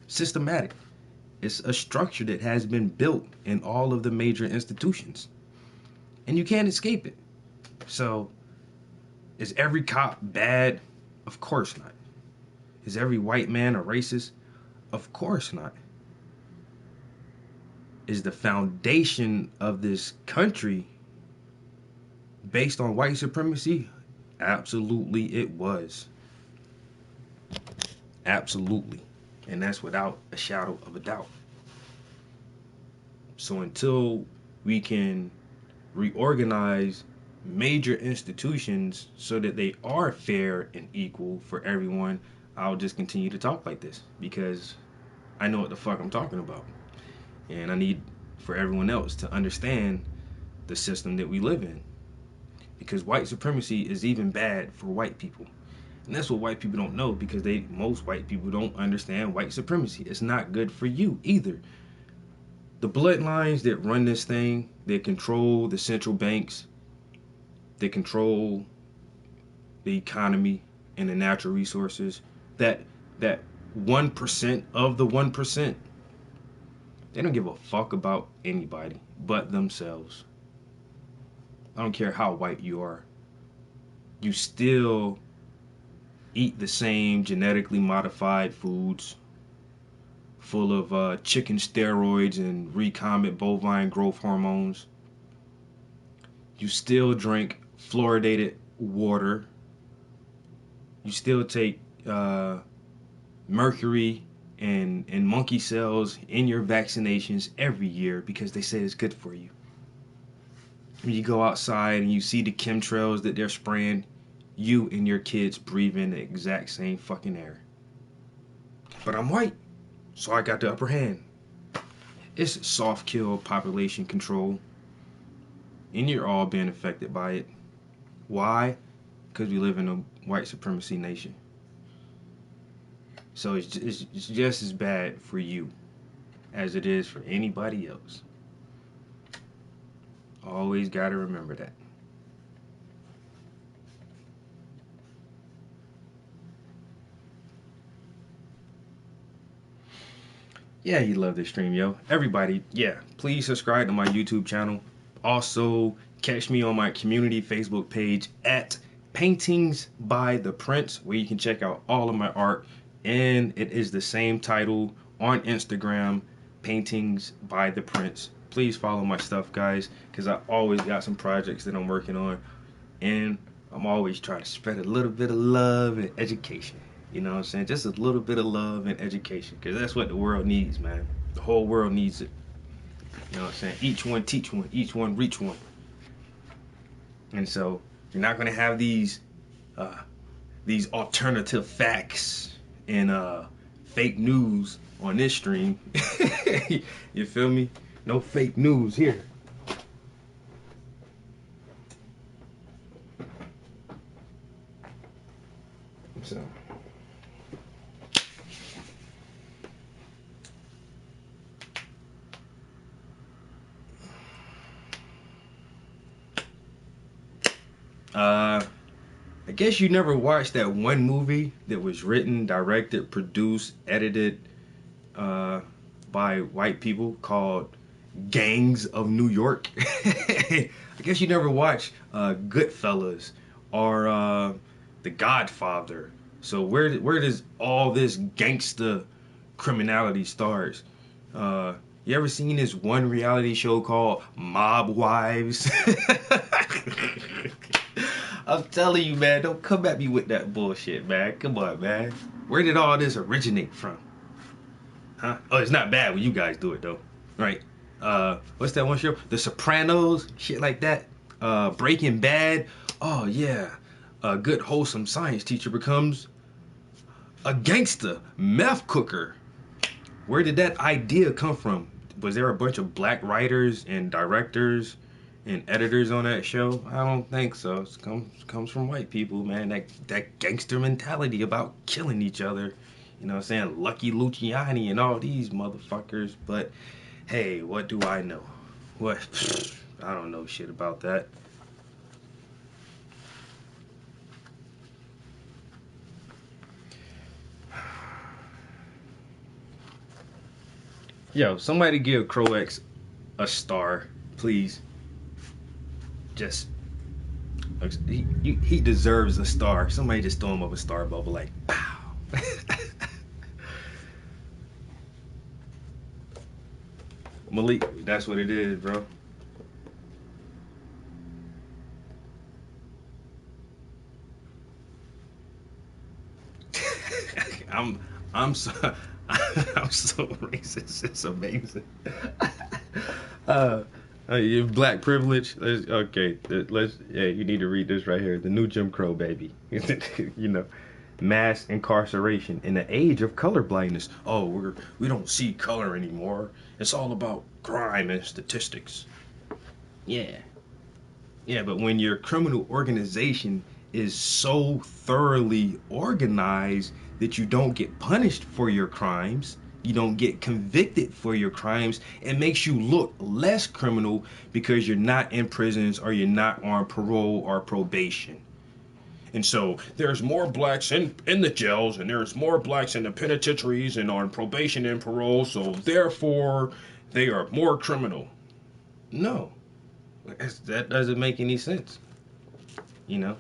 Systematic. It's a structure that has been built in all of the major institutions, and you can't escape it. So, is every cop bad? Of course not. Is every white man a racist? Of course not. Is the foundation of this country based on white supremacy? Absolutely it was. Absolutely. And that's without a shadow of a doubt. So until we can reorganize major institutions so that they are fair and equal for everyone, I'll just continue to talk like this, because I know what the fuck I'm talking about. And I need for everyone else to understand the system that we live in. Because white supremacy is even bad for white people. And that's what white people don't know, because most white people don't understand white supremacy. It's not good for you either. The bloodlines that run this thing, that control the central banks, They control the economy and the natural resources. That 1% of the 1%, they don't give a fuck about anybody but themselves. I don't care how white you are. You still eat the same genetically modified foods full of chicken steroids and recombinant bovine growth hormones. You still drink fluoridated water. You still take mercury and monkey cells in your vaccinations every year because they say it's good for you. When you go outside and you see the chemtrails that they're spraying, you and your kids breathe in the exact same fucking air. But I'm white, so I got the upper hand. It's soft kill population control, and you're all being affected by it. Why? Because we live in a white supremacy nation. So it's just as bad for you as it is for anybody else. Always got to remember that. Yeah, you love this stream, yo. Everybody, yeah, please subscribe to my YouTube channel. Also, catch me on my community Facebook page at Paintings by the Prince, where you can check out all of my art. And it is the same title on Instagram, Paintings by the Prince. Please follow my stuff, guys, because I always got some projects that I'm working on. And I'm always trying to spread a little bit of love and education. You know what I'm saying? Just a little bit of love and education, because that's what the world needs, man. The whole world needs it. You know what I'm saying? Each one teach one, each one reach one. And so you're not going to have these alternative facts and fake news on this stream. You feel me? No fake news here. So I guess you never watched that one movie that was written, directed, produced, edited by white people called Gangs of New York. I guess you never watched Goodfellas or The Godfather. So where does all this gangsta criminality start? You ever seen this one reality show called Mob Wives? I'm telling you, man, don't come at me with that bullshit, man. Come on, man. Where did all this originate from? Huh? Oh, it's not bad when you guys do it, though. Right? What's that one show? The Sopranos? Shit like that. Breaking Bad? Oh, yeah. A good, wholesome science teacher becomes a gangster meth cooker. Where did that idea come from? Was there a bunch of black writers and directors and editors on that show? I don't think so. It comes from white people, man. That gangster mentality about killing each other. You know what I'm saying? Lucky Luciani and all these motherfuckers. But hey, what do I know? What? I don't know shit about that. Yo, somebody give Crow-X a star, please. Just, he deserves a star. Somebody just throw him up a star bubble, like, pow. Malik, that's what it is, bro. I'm so racist. It's amazing. Your black privilege. Okay, yeah, you need to read this right here. The new Jim Crow, baby. You know, mass incarceration in the age of color blindness. Oh, we don't see color anymore. It's all about crime and statistics. Yeah, but when your criminal organization is so thoroughly organized that you don't get punished for your crimes, you don't get convicted for your crimes. It makes you look less criminal because you're not in prisons or you're not on parole or probation. And so there's more blacks in the jails, and there's more blacks in the penitentiaries and on probation and parole, so therefore they are more criminal. No, that doesn't make any sense. You know,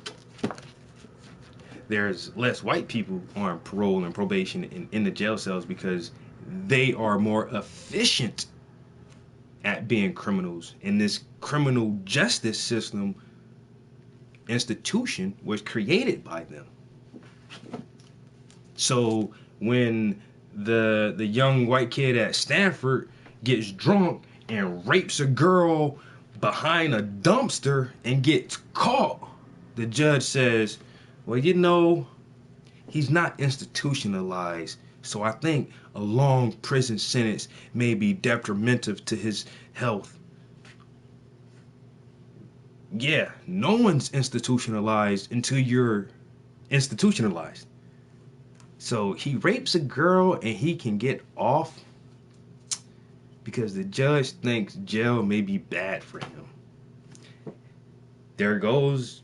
there's less white people on parole and probation in the jail cells because they are more efficient at being criminals. And this criminal justice system institution was created by them. So when the young white kid at Stanford gets drunk and rapes a girl behind a dumpster and gets caught, the judge says, well, you know, he's not institutionalized, so I think a long prison sentence may be detrimental to his health. Yeah, no one's institutionalized until you're institutionalized. So he rapes a girl and he can get off because the judge thinks jail may be bad for him. There goes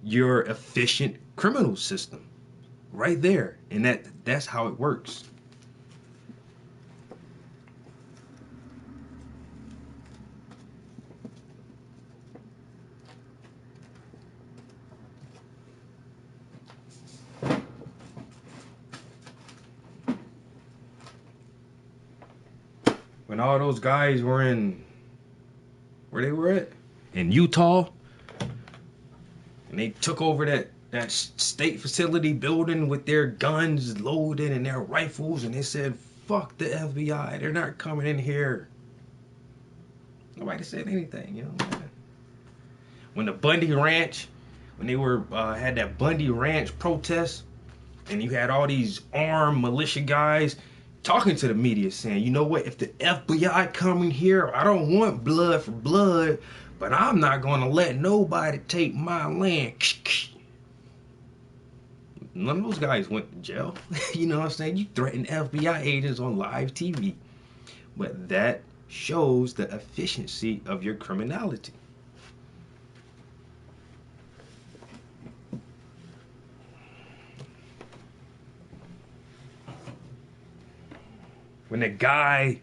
your efficient criminal system right there. And that's how it works. When all those guys were where they were at? In Utah. And they took over that state facility building with their guns loaded and their rifles, and they said, fuck the FBI, they're not coming in here. Nobody said anything, you know. When the Bundy Ranch, when they were had that Bundy Ranch protest, and you had all these armed militia guys talking to the media saying, you know what, if the FBI come in here, I don't want blood for blood, but I'm not going to let nobody take my land. None of those guys went to jail. You know what I'm saying? You threaten FBI agents on live TV. But that shows the efficiency of your criminality. When the guy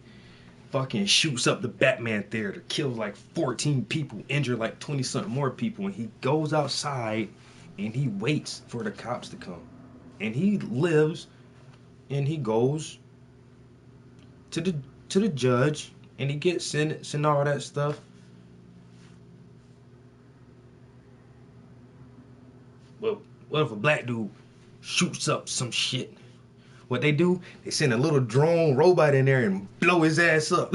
fucking shoots up the Batman theater, kills like 14 people, injure like 20-something more people, and he goes outside and he waits for the cops to come. And he lives and he goes to the judge and he gets sentenced and all that stuff. Well, what if a black dude shoots up some shit? What they do, they send a little drone robot in there and blow his ass up.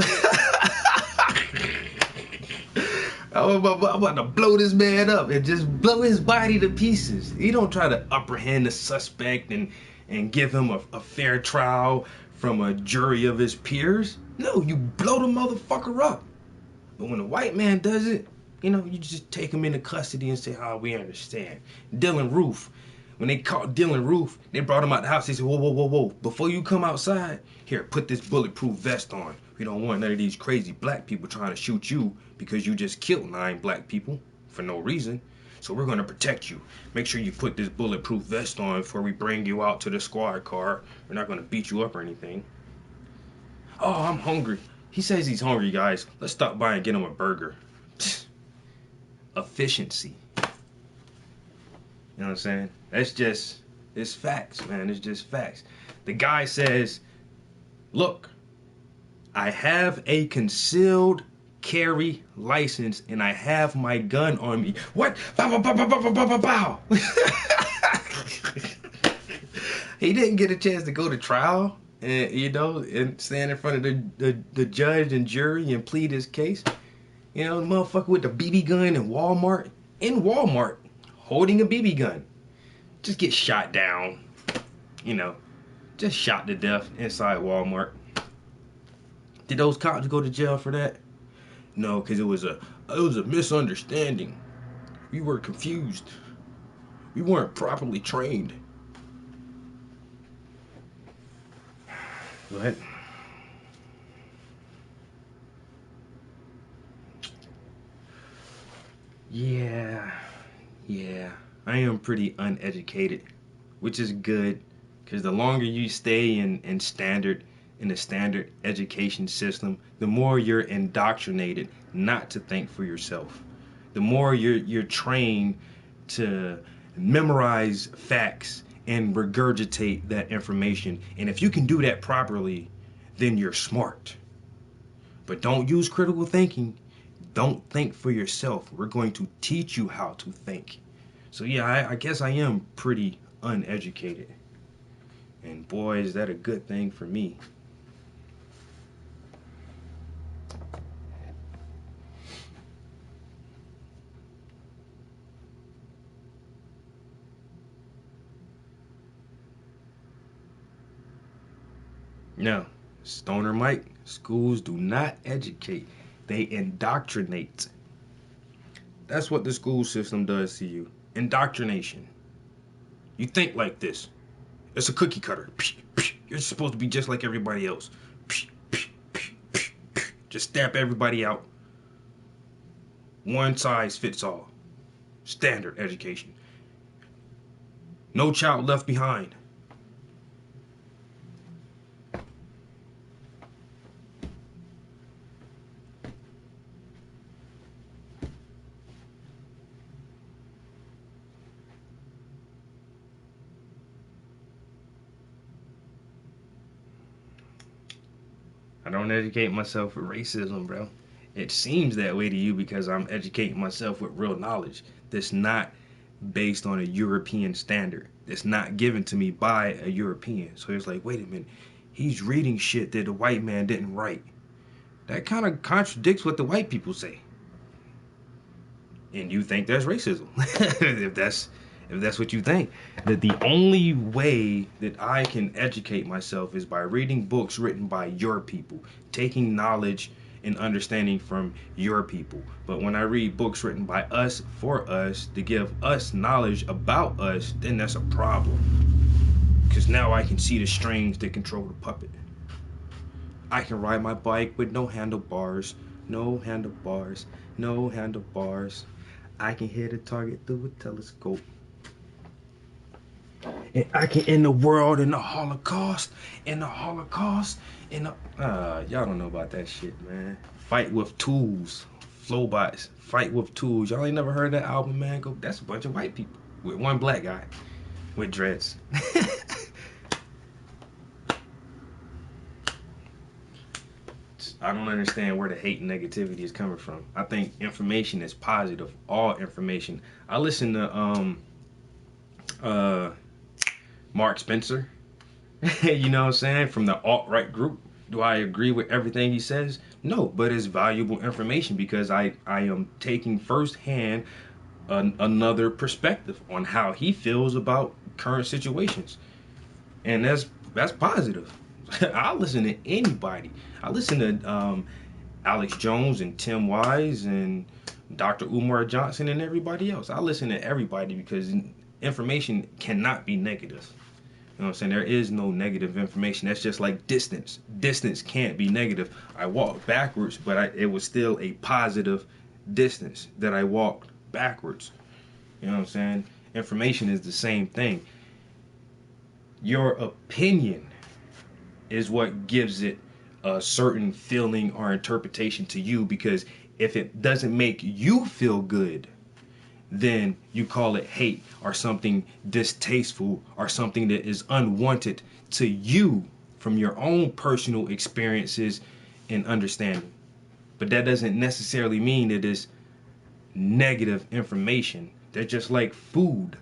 I'm about to blow this man up and just blow his body to pieces. You don't try to apprehend the suspect and give him a fair trial from a jury of his peers. No, you blow the motherfucker up. But when a white man does it, you know, you just take him into custody and say, oh, we understand. Dylan Roof. When they caught Dylan Roof, they brought him out the house. They said, whoa, whoa, whoa, whoa. Before you come outside, here, put this bulletproof vest on. We don't want none of these crazy black people trying to shoot you because you just killed 9 black people for no reason. So we're going to protect you. Make sure you put this bulletproof vest on before we bring you out to the squad car. We're not going to beat you up or anything. Oh, I'm hungry. He says he's hungry, guys. Let's stop by and get him a burger. Efficiency. You know what I'm saying? That's just, it's facts, man. It's just facts. The guy says, look, I have a concealed carry license and I have my gun on me. What? Bow, bow, bow, bow, bow, bow, bow, bow. He didn't get a chance to go to trial and, you know, and stand in front of the judge and jury and plead his case. You know, the motherfucker with the BB gun in Walmart, holding a BB gun, just get shot down, you know, just shot to death inside Walmart. Did those cops go to jail for that? No, because it was a misunderstanding. We were confused. We weren't properly trained. Go ahead. Yeah. I am pretty uneducated, which is good, because the longer you stay in the standard education system, the more you're indoctrinated not to think for yourself. The more you're trained to memorize facts and regurgitate that information. And if you can do that properly, then you're smart. But don't use critical thinking. Don't think for yourself. We're going to teach you how to think. So yeah, I guess I am pretty uneducated. And boy, is that a good thing for me. Now, Stoner Mike, schools do not educate. They indoctrinate. That's what the school system does to you. Indoctrination. You think like this. It's a cookie cutter. You're supposed to be just like everybody else. Just stamp everybody out. One size fits all. Standard education. No child left behind. I don't educate myself with racism, bro. It seems that way to you because I'm educating myself with real knowledge that's not based on a European standard. That's not given to me by a European. So it's like, wait a minute, he's reading shit that the white man didn't write. That kind of contradicts what the white people say. And you think that's racism. If that's what you think. That the only way that I can educate myself is by reading books written by your people, taking knowledge and understanding from your people. But when I read books written by us, for us, to give us knowledge about us, then that's a problem. Because now I can see the strings that control the puppet. I can ride my bike with no handlebars, no handlebars, no handlebars. I can hit a target through a telescope. And I can end the world in the Holocaust, y'all don't know about that shit, man. Fight with tools, Flowbots, fight with tools. Y'all ain't never heard that album, man? That's a bunch of white people with one black guy with dreads. I don't understand where the hate and negativity is coming from. I think information is positive, all information. I listen to Mark Spencer, you know what I'm saying, from the alt-right group. Do I agree with everything he says? No, but it's valuable information because I am taking firsthand another perspective on how he feels about current situations. And that's positive. I'll listen to anybody. I listen to Alex Jones and Tim Wise and Dr. Umar Johnson and everybody else. I listen to everybody because information cannot be negative. You know what I'm saying? There is no negative information. That's just like distance. Distance can't be negative. I walked backwards, but it was still a positive distance that I walked backwards. You know what I'm saying? Information is the same thing. Your opinion is what gives it a certain feeling or interpretation to you, because if it doesn't make you feel good, then you call it hate or something distasteful or something that is unwanted to you from your own personal experiences and understanding. But that doesn't necessarily mean that it's negative information. They're just like food.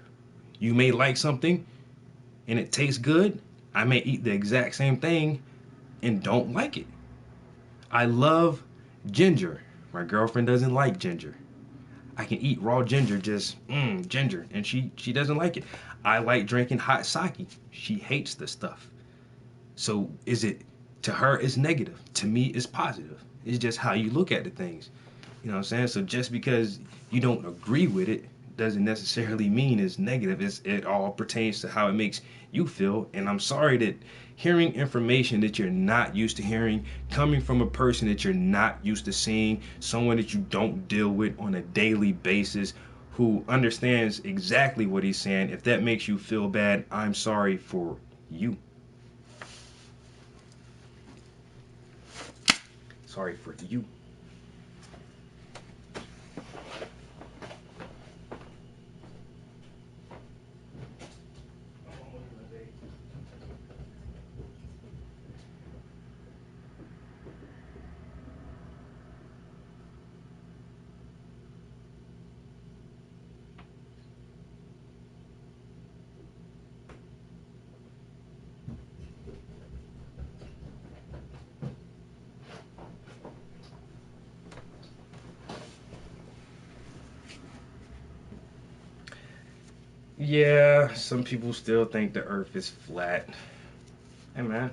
You may like something and it tastes good. I may eat the exact same thing and don't like it. I love ginger. My girlfriend doesn't like ginger. I can eat raw ginger, just ginger, and she doesn't like it. I like drinking hot sake. She hates the stuff. So to her it's negative. To me it's positive. It's just how you look at the things. You know what I'm saying? So just because you don't agree with it doesn't necessarily mean it's negative. It all pertains to how it makes you feel. And I'm sorry that hearing information that you're not used to hearing, coming from a person that you're not used to seeing, someone that you don't deal with on a daily basis, who understands exactly what he's saying, if that makes you feel bad, I'm sorry for you. Sorry for you. Yeah, some people still think the earth is flat. Hey man,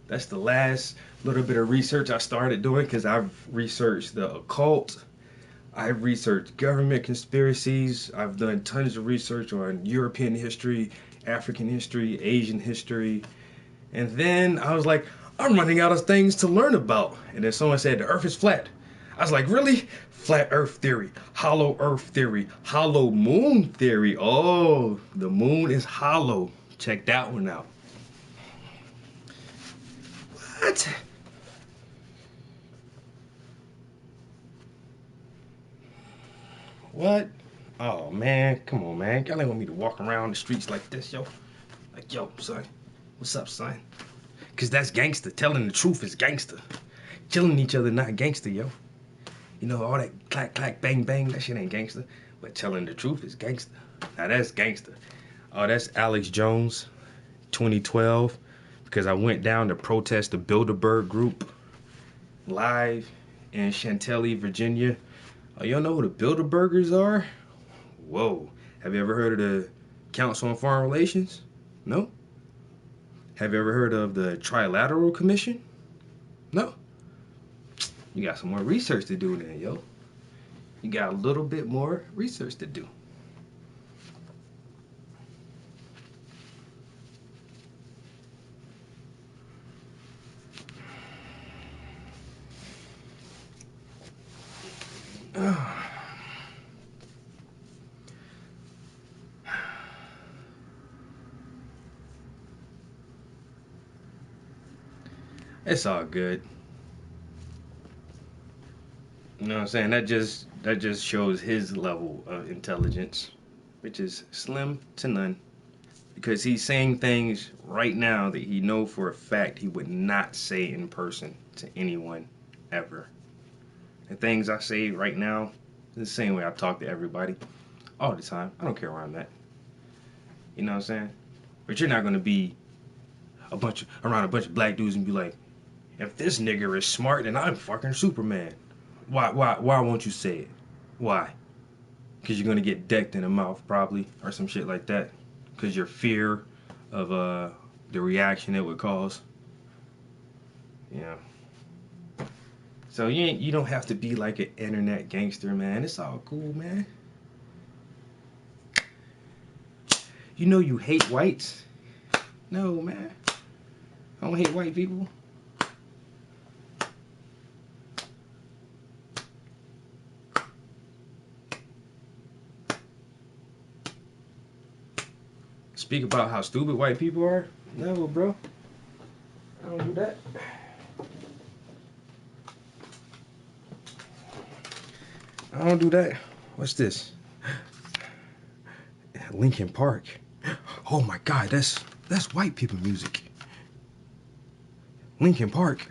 that's the last little bit of research I started doing, because I've researched the occult, I've researched government conspiracies, I've done tons of research on European history, African history, Asian history, and then I was like, I'm running out of things to learn about. And then someone said the earth is flat. I was like, really? Flat earth theory, hollow earth theory, hollow moon theory. Oh, the moon is hollow. Check that one out. What? What? Oh man, come on man. Y'all ain't want me to walk around the streets like this, yo. Like, yo, son. What's up, son? Cause that's gangster. Telling the truth is gangster. Killing each other not gangster, yo. You know, all that clack, clack, bang, bang, that shit ain't gangster. But telling the truth is gangster. Now that's gangster. Oh, that's Alex Jones, 2012. Because I went down to protest the Bilderberg Group live in Chantilly, Virginia. Oh, y'all know who the Bilderbergers are? Whoa. Have you ever heard of the Council on Foreign Relations? No? Have you ever heard of the Trilateral Commission? No? You got some more research to do then, yo. You got a little bit more research to do. It's all good. You know what I'm saying? That just shows his level of intelligence, which is slim to none. Because he's saying things right now that he know for a fact he would not say in person to anyone ever. The things I say right now, the same way I talk to everybody all the time. I don't care where I'm at. You know what I'm saying? But you're not gonna be around a bunch of black dudes and be like, if this nigger is smart, then I'm fucking Superman. Why won't you say it? Why? Because you're gonna get decked in the mouth probably, or some shit like that. Because your fear of the reaction it would cause. Yeah. So you don't have to be like an internet gangster, man. It's all cool, man. You know you hate whites? No, man. I don't hate white people. Speak about how stupid white people are? No, bro. I don't do that. I don't do that. What's this? Linkin Park. Oh my God, that's white people music. Linkin Park.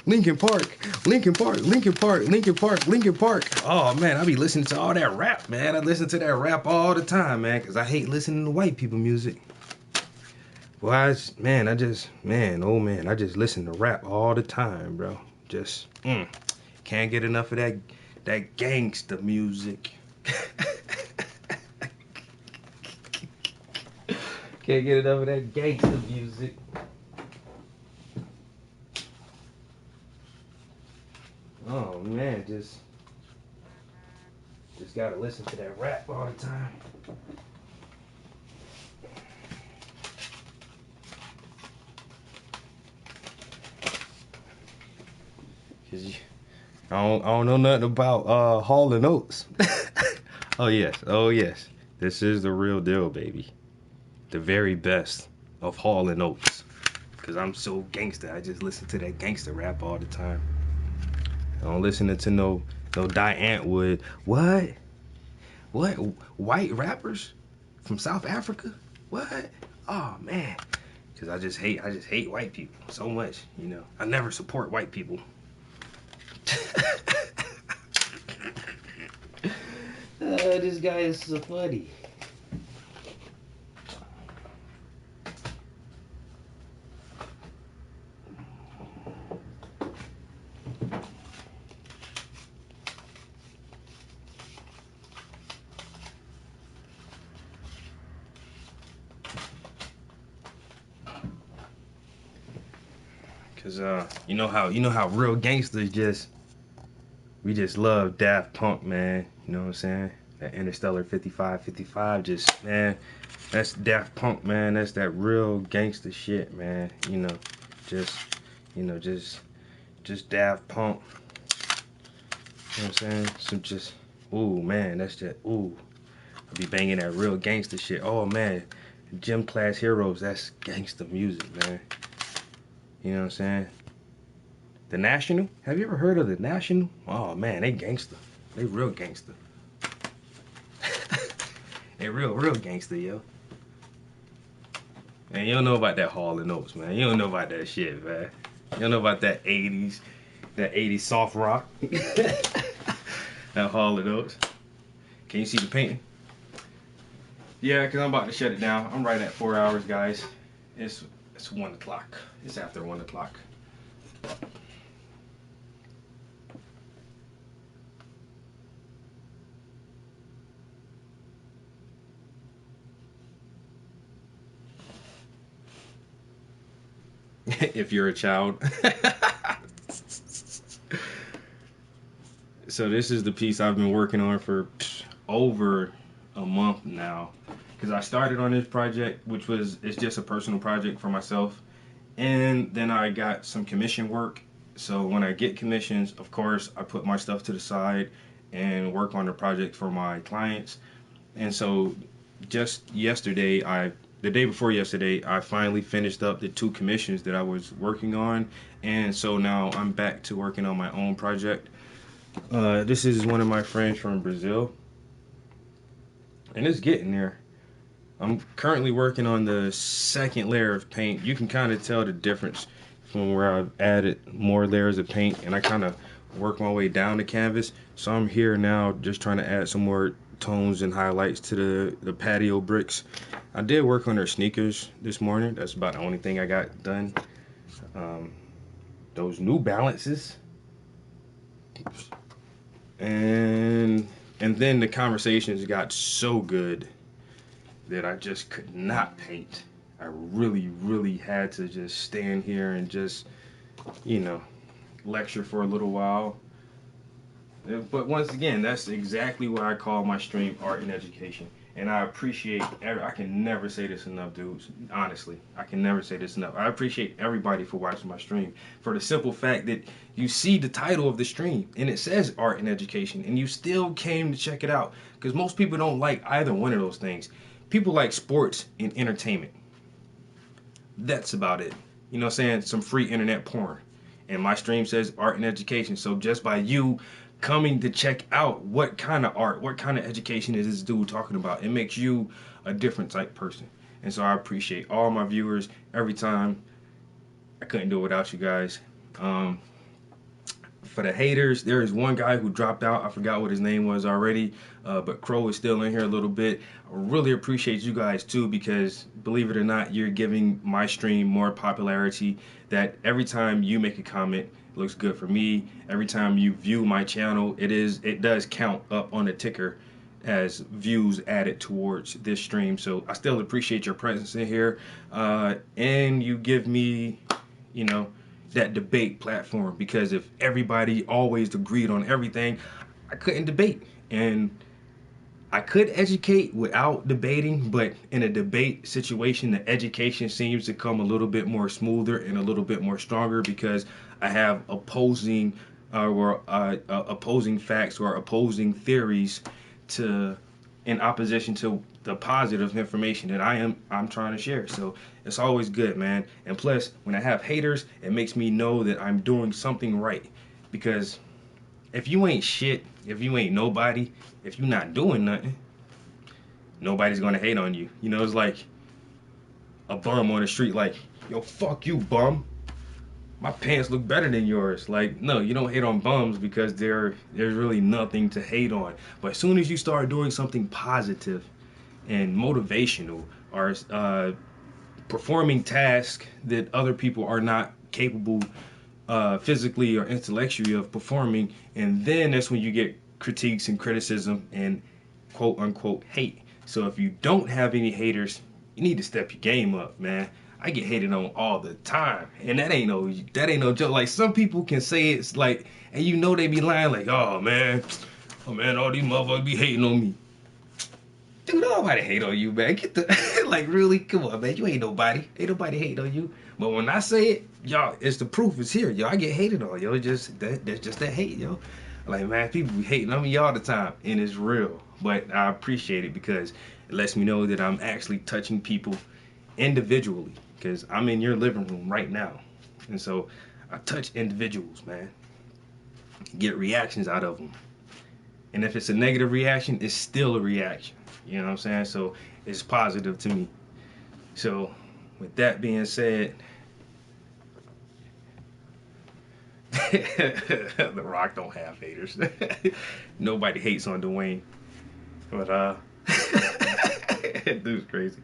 Linkin Park. Linkin Park. Linkin Park. Linkin Park. Linkin Park. Oh man, I be listening to all that rap, man. I listen to that rap all the time, man, because I hate listening to white people music. Well, I just listen to rap all the time, bro. Just can't get enough of that gangsta music. Can't get enough of that gangsta music. Oh man, just gotta listen to that rap all the time. Cause I don't know nothing about Hall & Oates. Oh yes. This is the real deal, baby. The very best of Hall & Oates. Cause I'm so gangster. I just listen to that gangster rap all the time. I don't listen to no Die Antwood. What? White rappers from South Africa? What? Oh man. Cause I just hate white people so much, you know. I never support white people. This guy is so funny. Cause you know how real gangsters we just love Daft Punk, man. You know what I'm saying? That Interstellar 55, just, man, that's Daft Punk, man. That's that real gangster shit, man. You know, just Daft Punk. You know what I'm saying? Some just, ooh, man, that's just, ooh. I be banging that real gangster shit. Oh, man, Gym Class Heroes, that's gangster music, man. You know what I'm saying? The National? Have you ever heard of The National? Oh, man, they gangster. They real gangster. They real gangster, yo. Man, you don't know about that Hall & Oates, man. You don't know about that shit, man. You don't know about that 80s soft rock. That Hall & Oates. Can you see the painting? Yeah, because I'm about to shut it down. I'm right at 4 hours, guys. It's 1 o'clock. It's after 1 o'clock. If you're a child. So this is the piece I've been working on for over a month now. Because I started on this project, it's just a personal project for myself. And then I got some commission work. So when I get commissions, of course, I put my stuff to the side and work on the project for my clients. And so just yesterday, the day before yesterday, I finally finished up the 2 commissions that I was working on. And so now I'm back to working on my own project. This is one of my friends from Brazil. And it's getting there. I'm currently working on the 2nd layer of paint. You can kind of tell the difference from where I've added more layers of paint and I kind of work my way down the canvas. So I'm here now just trying to add some more tones and highlights to the patio bricks. I did work on their sneakers this morning. That's about the only thing I got done. Those New Balances. And then the conversations got so good that I just could not paint. I really had to just stand here and just, you know, lecture for a little while. But once again, that's exactly what I call my stream, art and education. And I appreciate, I can never say this enough, dudes. Honestly, I can never say this enough. I appreciate everybody for watching my stream. For the simple fact that you see the title of the stream and it says art and education and you still came to check it out. Because most people don't like either one of those things. People like sports and entertainment. That's about it. You know what I'm saying? Some free internet porn. And my stream says art and education. So just by you coming to check out what kind of art, what kind of education is this dude talking about, it makes you a different type person. And so I appreciate all my viewers every time. I couldn't do it without you guys. For the haters, there is one guy who dropped out. I forgot what his name was already, but Crow is still in here a little bit. I really appreciate you guys too, because believe it or not, you're giving my stream more popularity. That every time you make a comment, it looks good for me. Every time you view my channel, it does count up on the ticker as views added towards this stream. So I still appreciate your presence in here, and you give me, you know, that debate platform, because if everybody always agreed on everything, I couldn't debate. And I could educate without debating, but in a debate situation, the education seems to come a little bit more smoother and a little bit more stronger because I have opposing facts or opposing theories in opposition to the positive information that I'm trying to share. So it's always good, man. And plus, when I have haters, it makes me know that I'm doing something right. Because if you ain't shit, if you ain't nobody, if you're not doing nothing, nobody's gonna hate on you. You know, it's like a bum on the street, like, yo, fuck you, bum. My pants look better than yours. Like, no, you don't hate on bums because there's really nothing to hate on. But as soon as you start doing something positive and motivational, or performing tasks that other people are not capable physically or intellectually of performing, and then that's when you get critiques and criticism and quote unquote hate. So if you don't have any haters, you need to step your game up, man. I get hated on all the time, and that ain't no joke. Like, some people can say it's like, and you know they be lying, like, oh man, all these motherfuckers be hating on me. Dude, nobody hate on you, man. Get the like, really, come on, man. You ain't nobody. Ain't nobody hating on you. But when I say it, y'all, it's the proof is here, yo. I get hated on, yo. That's just that hate, yo. Like, man, people be hating on me all the time, and it's real. But I appreciate it because it lets me know that I'm actually touching people individually. Because I'm in your living room right now. And so I touch individuals, man. Get reactions out of them. And if it's a negative reaction, it's still a reaction. You know what I'm saying? So it's positive to me. So with that being said, The Rock don't have haters. Nobody hates on Dwayne. But dude's crazy.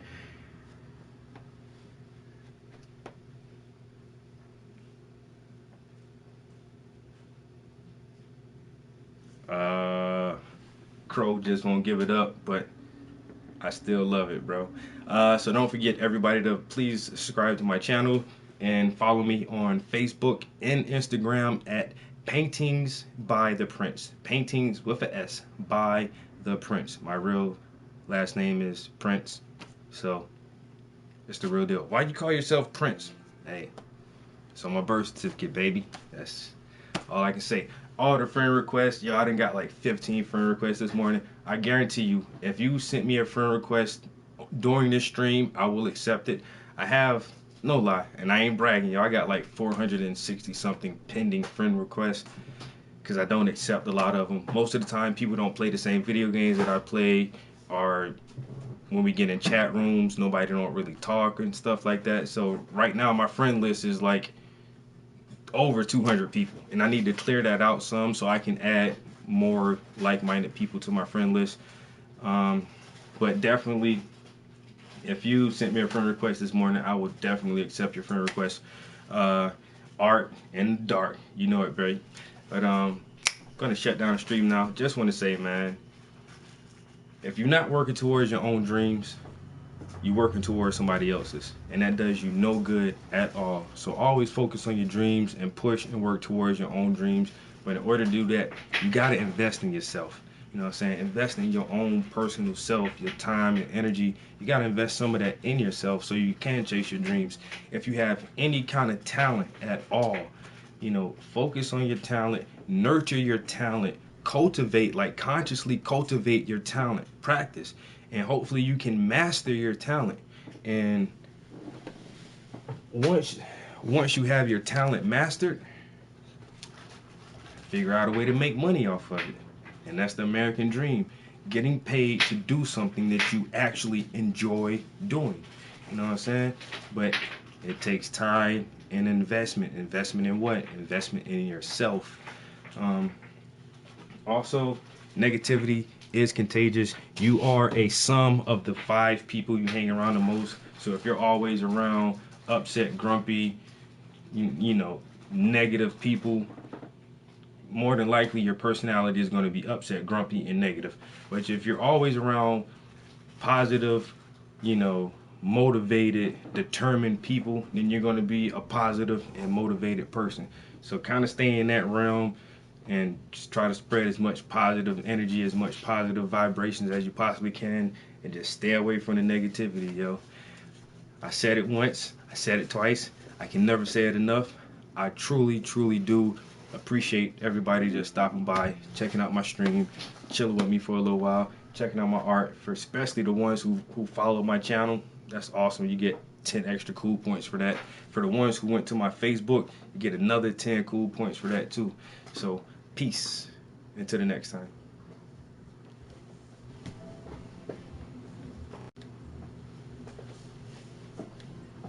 Crow just won't give it up, but I still love it, bro. So don't forget, everybody, to please subscribe to my channel and follow me on Facebook and Instagram at Paintings by the Prince. Paintings with an S, by the Prince. My real last name is Prince, so it's the real deal. Why you call yourself Prince? Hey, it's on my birth certificate, baby. That's all I can say. All the friend requests, yo, I done got like 15 friend requests this morning. I guarantee you, if you sent me a friend request during this stream, I will accept it. I have, no lie, and I ain't bragging, yo, I got like 460 something pending friend requests because I don't accept a lot of them. Most of the time, people don't play the same video games that I play, or when we get in chat rooms, nobody don't really talk and stuff like that. So right now, my friend list is like over 200 people, and I need to clear that out some so I can add more like-minded people to my friend list. But definitely, if you sent me a friend request this morning, I would definitely accept your friend request. Art in dark, you know it, Bray. But gonna shut down the stream now. Just want to say, man, if you're not working towards your own dreams, you're working towards somebody else's, and that does you no good at all. So always focus on your dreams and push and work towards your own dreams. But in order to do that, you got to invest in yourself. You know what I'm saying? Invest in your own personal self, your time, your energy. You got to invest some of that in yourself so you can chase your dreams. If you have any kind of talent at all, you know, focus on your talent, nurture your talent, cultivate, like consciously cultivate your talent, practice. And hopefully you can master your talent. And once you have your talent mastered, figure out a way to make money off of it. And that's the American dream. Getting paid to do something that you actually enjoy doing. You know what I'm saying? But it takes time and investment. Investment in what? Investment in yourself. Also, negativity is contagious. You are a sum of the 5 people you hang around the most. So if you're always around upset, grumpy, you know, negative people, more than likely your personality is going to be upset, grumpy, and negative. But if you're always around positive, you know, motivated, determined people, then you're going to be a positive and motivated person. So kind of stay in that realm and just try to spread as much positive energy, as much positive vibrations as you possibly can, and just stay away from the negativity, yo. I said it once, I said it twice, I can never say it enough. I truly, truly do appreciate everybody just stopping by, checking out my stream, chilling with me for a little while, checking out my art, for especially the ones who follow my channel. That's awesome. You get 10 extra cool points for that. For the ones who went to my Facebook, you get another 10 cool points for that too. So peace, until the next time.